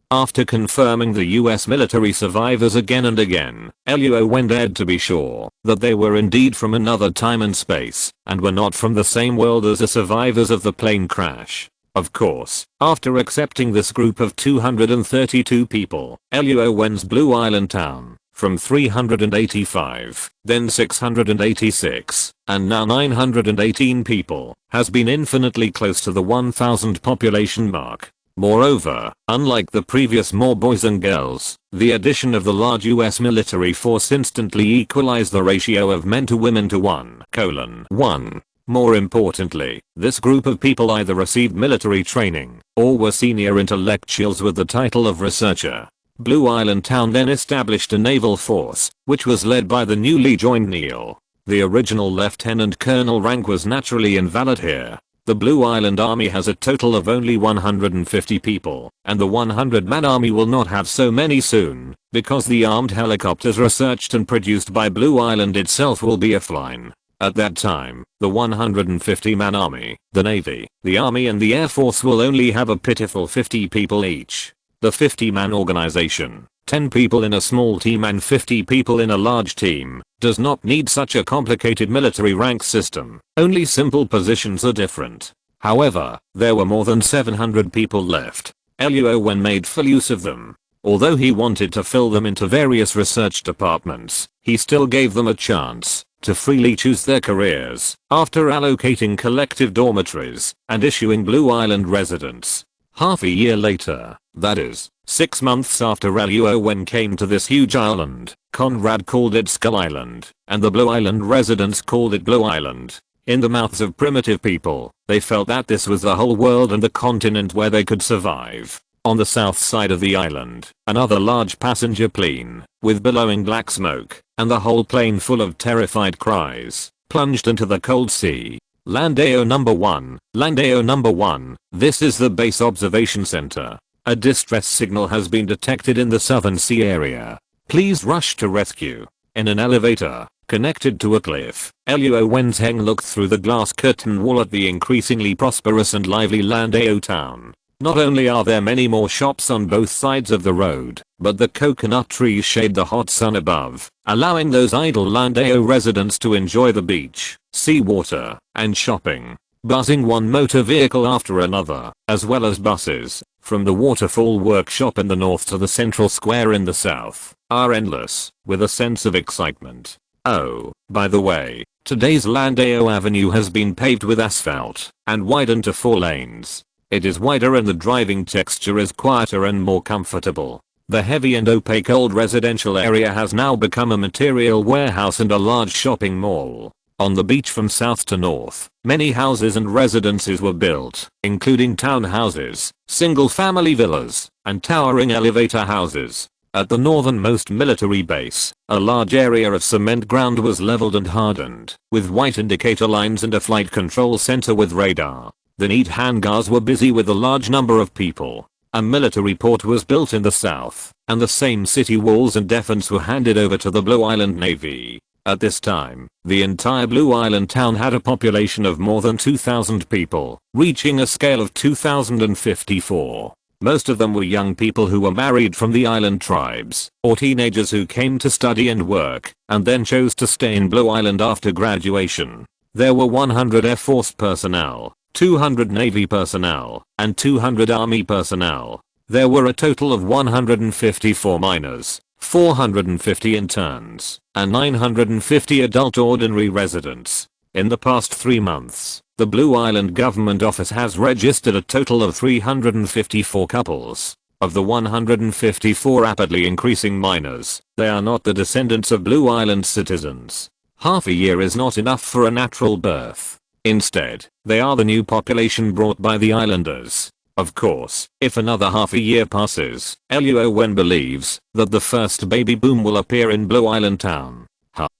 After confirming the US military survivors again and again, Luo Wen dared to be sure that they were indeed from another time and space, and were not from the same world as the survivors of the plane crash. Of course, after accepting this group of 232 people, Luo Wen's Blue Island town, from 385, then 686, and now 918 people, has been infinitely close to the 1000 population mark. Moreover, unlike the previous more boys and girls, the addition of the large US military force instantly equalized the ratio of men to women to 1:1. More importantly, this group of people either received military training, or were senior intellectuals with the title of researcher. Blue Island Town then established a naval force, which was led by the newly joined Neil. The original lieutenant colonel rank was naturally invalid here. The Blue Island Army has a total of only 150 people, and the 100-man army will not have so many soon, because the armed helicopters researched and produced by Blue Island itself will be offline. At that time, the 150-man army, the Navy, the Army and the Air Force will only have a pitiful 50 people each. The 50-man organization, 10 people in a small team and 50 people in a large team, does not need such a complicated military rank system. Only simple positions are different. However, there were more than 700 people left. Luo Wen made full use of them. Although he wanted to fill them into various research departments, he still gave them a chance to freely choose their careers after allocating collective dormitories and issuing Blue Island residents. Half a year later, that is, 6 months after Luo Wen came to this huge island, Conrad called it Skull Island, and the Blue Island residents called it Blue Island. In the mouths of primitive people, they felt that this was the whole world and the continent where they could survive. On the south side of the island, another large passenger plane, with billowing black smoke, and the whole plane full of terrified cries, plunged into the cold sea. Landao number 1, Landao number 1, this is the base observation center. A distress signal has been detected in the southern sea area. Please rush to rescue. In an elevator, connected to a cliff, Luo Wen's Heng looked through the glass curtain wall at the increasingly prosperous and lively Landao town. Not only are there many more shops on both sides of the road, but the coconut trees shade the hot sun above, allowing those idle Landao residents to enjoy the beach, seawater, and shopping. Buzzing one motor vehicle after another, as well as buses, from the waterfall workshop in the north to the central square in the south, are endless, with a sense of excitement. Oh, by the way, today's Landao Avenue has been paved with asphalt, and widened to 4 lanes. It is wider and the driving texture is quieter and more comfortable. The heavy and opaque old residential area has now become a material warehouse and a large shopping mall. On the beach from south to north, many houses and residences were built, including townhouses, single-family villas, and towering elevator houses. At the northernmost military base, a large area of cement ground was leveled and hardened, with white indicator lines and a flight control center with radar. The neat hangars were busy with a large number of people. A military port was built in the south, and the same city walls and defense were handed over to the Blue Island Navy. At this time, the entire Blue Island town had a population of more than 2,000 people, reaching a scale of 2,054. Most of them were young people who were married from the island tribes, or teenagers who came to study and work, and then chose to stay in Blue Island after graduation. There were 100 Air Force personnel, 200 Navy personnel, and 200 Army personnel. There were a total of 154 minors, 450 interns, and 950 adult ordinary residents. In the past 3 months, the Blue Island government office has registered a total of 354 couples. Of the 154 rapidly increasing minors, they are not the descendants of Blue Island citizens. Half a year is not enough for a natural birth. Instead, they are the new population brought by the islanders. Of course, if another half a year passes, Luo Wen believes that the first baby boom will appear in Blue Island town.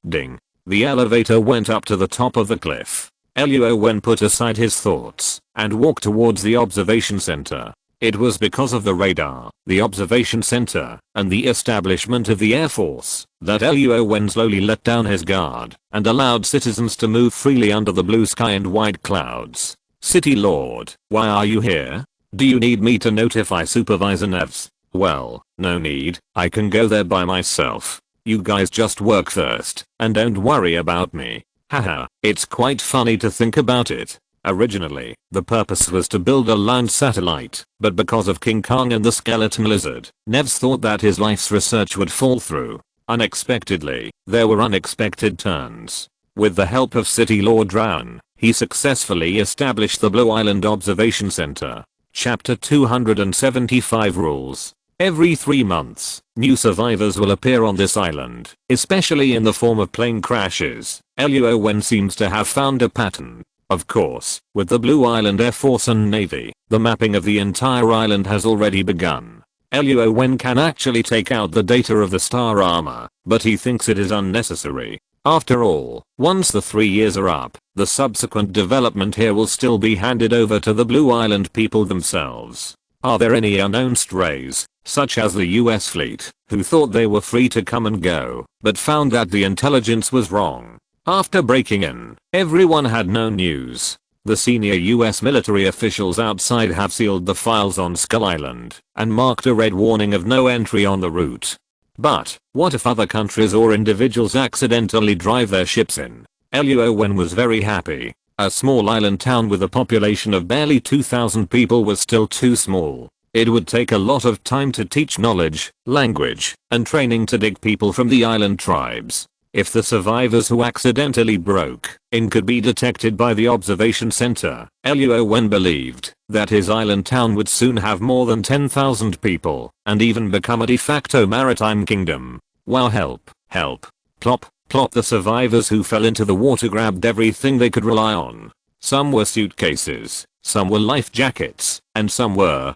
Ding. The elevator went up to the top of the cliff. Luo Wen put aside his thoughts and walked towards the observation center. It was because of the radar, the observation center, and the establishment of the Air Force that Luo Wen slowly let down his guard and allowed citizens to move freely under the blue sky and white clouds. City Lord, why are you here? Do you need me to notify Supervisor Nevs? Well, no need, I can go there by myself. You guys just work first, and don't worry about me. Haha, it's quite funny to think about it. Originally, the purpose was to build a land satellite, but because of King Kong and the skeleton lizard, Nevs thought that his life's research would fall through. Unexpectedly, there were unexpected turns. With the help of City Lord Drown, he successfully established the Blue Island Observation Center. Chapter 275 Rules. Every 3 months, new survivors will appear on this island, especially in the form of plane crashes. Luo Wen seems to have found a pattern. Of course, with the Blue Island Air Force and Navy, the mapping of the entire island has already begun. Luo Wen can actually take out the data of the star armor, but he thinks it is unnecessary. After all, once the 3 years are up, the subsequent development here will still be handed over to the Blue Island people themselves. Are there any unknown strays, such as the US fleet, who thought they were free to come and go, but found that the intelligence was wrong? After breaking in, everyone had no news. The senior US military officials outside have sealed the files on Skull Island and marked a red warning of no entry on the route. But, what if other countries or individuals accidentally drive their ships in? Luo Wen was very happy. A small island town with a population of barely 2,000 people was still too small. It would take a lot of time to teach knowledge, language, and training to dig people from the island tribes. If the survivors who accidentally broke in could be detected by the observation center, Luo Wen believed that his island town would soon have more than 10,000 people and even become a de facto maritime kingdom. Wow, help, help. Plop, plop. The survivors who fell into the water grabbed everything they could rely on. Some were suitcases, some were life jackets, and some were,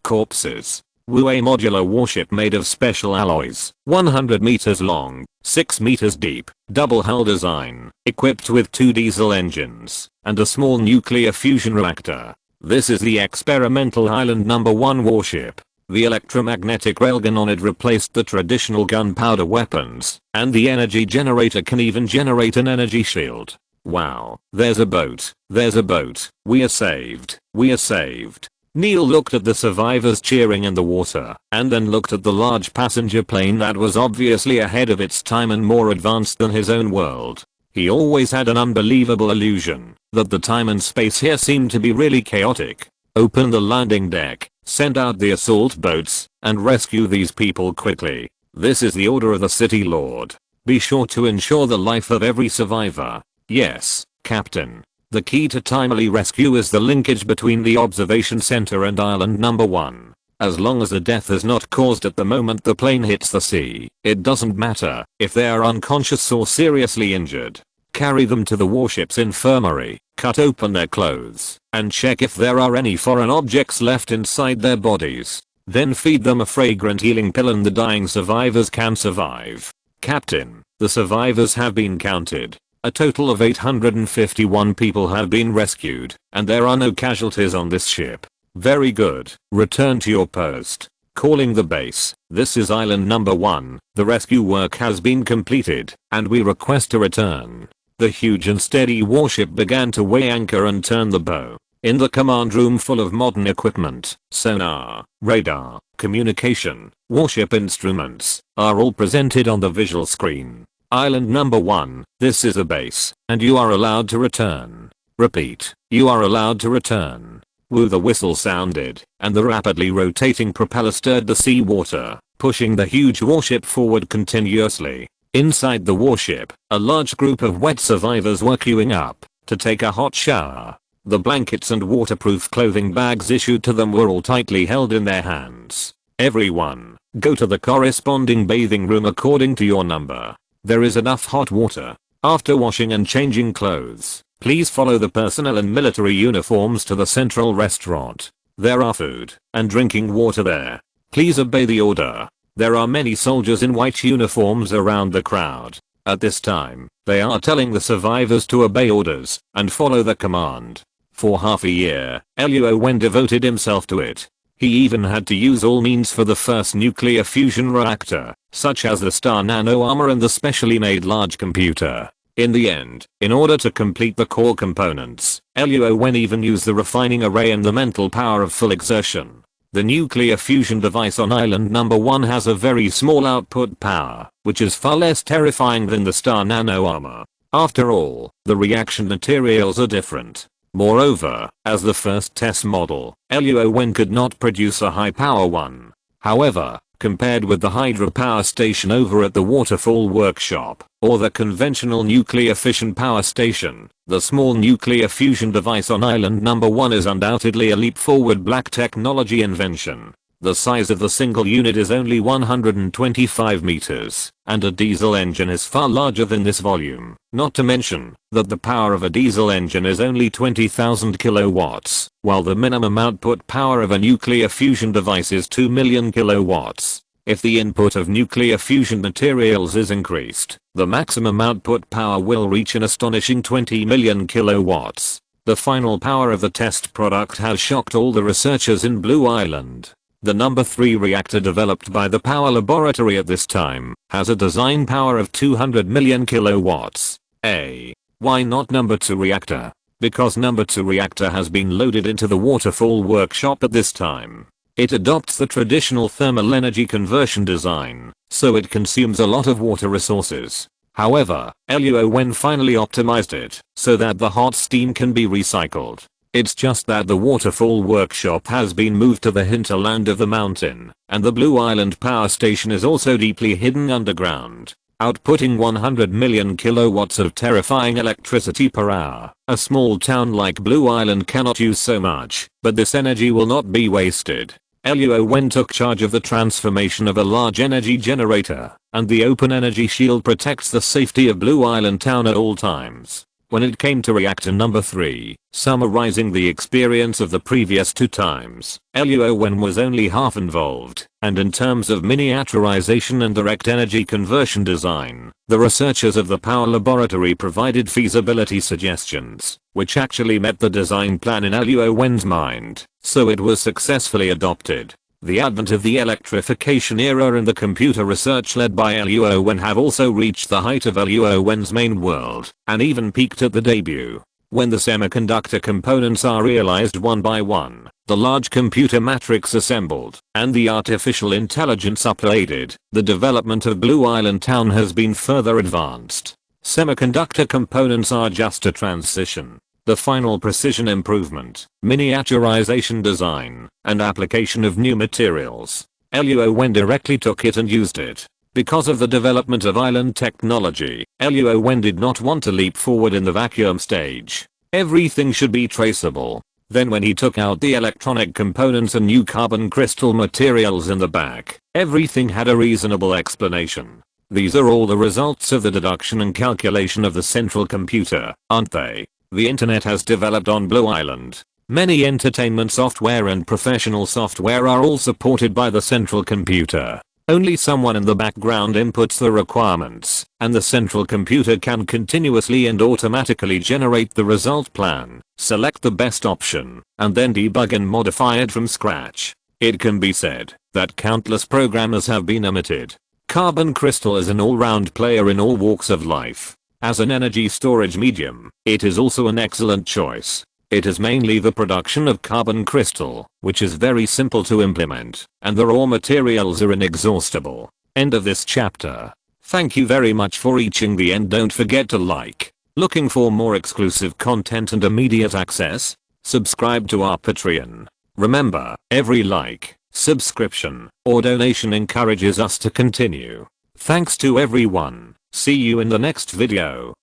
corpses. Wu, a modular warship made of special alloys, 100 meters long, 6 meters deep, double-hull design, equipped with 2 diesel engines, and a small nuclear fusion reactor. This is the experimental Island No. 1 warship. The electromagnetic railgun on it replaced the traditional gunpowder weapons, and the energy generator can even generate an energy shield. Wow, there's a boat, there's a boat, we are saved, we are saved. Neil looked at the survivors cheering in the water, and then looked at the large passenger plane that was obviously ahead of its time and more advanced than his own world. He always had an unbelievable illusion that the time and space here seemed to be really chaotic. Open the landing deck, send out the assault boats, and rescue these people quickly. This is the order of the City Lord. Be sure to ensure the life of every survivor. Yes, Captain. The key to timely rescue is the linkage between the observation center and Island No. 1. As long as a death is not caused at the moment the plane hits the sea, it doesn't matter if they are unconscious or seriously injured. Carry them to the warship's infirmary, cut open their clothes, and check if there are any foreign objects left inside their bodies. Then feed them a fragrant healing pill and the dying survivors can survive. Captain, the survivors have been counted. A total of 851 people have been rescued, and there are no casualties on this ship. Very good. Return to your post. Calling the base. This is Island No. 1. The rescue work has been completed, and we request a return. The huge and steady warship began to weigh anchor and turn the bow. In the command room full of modern equipment, sonar, radar, communication, warship instruments, are all presented on the visual screen. Island No. 1, this is a base, and you are allowed to return. Repeat, you are allowed to return. Woo, the whistle sounded, and the rapidly rotating propeller stirred the sea water, pushing the huge warship forward continuously. Inside the warship, a large group of wet survivors were queuing up to take a hot shower. The blankets and waterproof clothing bags issued to them were all tightly held in their hands. Everyone, go to the corresponding bathing room according to your number. There is enough hot water. After washing and changing clothes, please follow the personnel in military uniforms to the central restaurant. There are food and drinking water there. Please obey the order. There are many soldiers in white uniforms around the crowd. At this time, they are telling the survivors to obey orders and follow the command. For half a year, Luo Wen devoted himself to it. He even had to use all means for the first nuclear fusion reactor, such as the Star Nano Armor and the specially made large computer. In the end, in order to complete the core components, Luo Wen even used the refining array and the mental power of full exertion. The nuclear fusion device on island number 1 has a very small output power, which is far less terrifying than the star nano armor. After all, the reaction materials are different. Moreover, as the first test model, Luo Wen could not produce a high power one. However, compared with the hydropower station over at the waterfall workshop, or the conventional nuclear fission power station, the small nuclear fusion device on island number 1 is undoubtedly a leap forward black technology invention. The size of the single unit is only 125 meters, and a diesel engine is far larger than this volume, not to mention that the power of a diesel engine is only 20,000 kilowatts, while the minimum output power of a nuclear fusion device is 2 million kilowatts. If the input of nuclear fusion materials is increased, the maximum output power will reach an astonishing 20 million kilowatts. The final power of the test product has shocked all the researchers in Blue Island. The number 3 reactor developed by the power laboratory at this time has a design power of 200 million kilowatts. Why not number 2 reactor? Because number 2 reactor has been loaded into the waterfall workshop at this time. It adopts the traditional thermal energy conversion design, so it consumes a lot of water resources. However, Luo Wen finally optimized it so that the hot steam can be recycled. It's just that the waterfall workshop has been moved to the hinterland of the mountain, and the Blue Island power station is also deeply hidden underground, outputting 100 million kilowatts of terrifying electricity per hour. A small town like Blue Island cannot use so much, but this energy will not be wasted. Luo Wen took charge of the transformation of a large energy generator, and the open energy shield protects the safety of Blue Island town at all times. When it came to reactor number 3, summarizing the experience of the previous 2 times, Luo Wen was only half involved, and in terms of miniaturization and direct energy conversion design, the researchers of the power laboratory provided feasibility suggestions, which actually met the design plan in Luo Wen's mind, so it was successfully adopted. The advent of the electrification era and the computer research led by Luo Wen have also reached the height of Luo Wen's main world, and even peaked at the debut. When the semiconductor components are realized one by one, the large computer matrix assembled, and the artificial intelligence uploaded, the development of Blue Island Town has been further advanced. Semiconductor components are just a transition. The final precision improvement, miniaturization design, and application of new materials. Luo Wen directly took it and used it. Because of the development of island technology, Luo Wen did not want to leap forward in the vacuum stage. Everything should be traceable. Then when he took out the electronic components and new carbon crystal materials in the back, everything had a reasonable explanation. These are all the results of the deduction and calculation of the central computer, aren't they? The internet has developed on Blue Island. Many entertainment software and professional software are all supported by the central computer. Only someone in the background inputs the requirements, and the central computer can continuously and automatically generate the result plan, select the best option, and then debug and modify it from scratch. It can be said that countless programmers have been omitted. Carbon crystal is an all-round player in all walks of life. As an energy storage medium, it is also an excellent choice. It is mainly the production of carbon crystal, which is very simple to implement, and the raw materials are inexhaustible. End of this chapter. Thank you very much for reaching the end. Don't forget to like. Looking for more exclusive content and immediate access? Subscribe to our Patreon. Remember, every like, subscription, or donation encourages us to continue. Thanks to everyone. See you in the next video.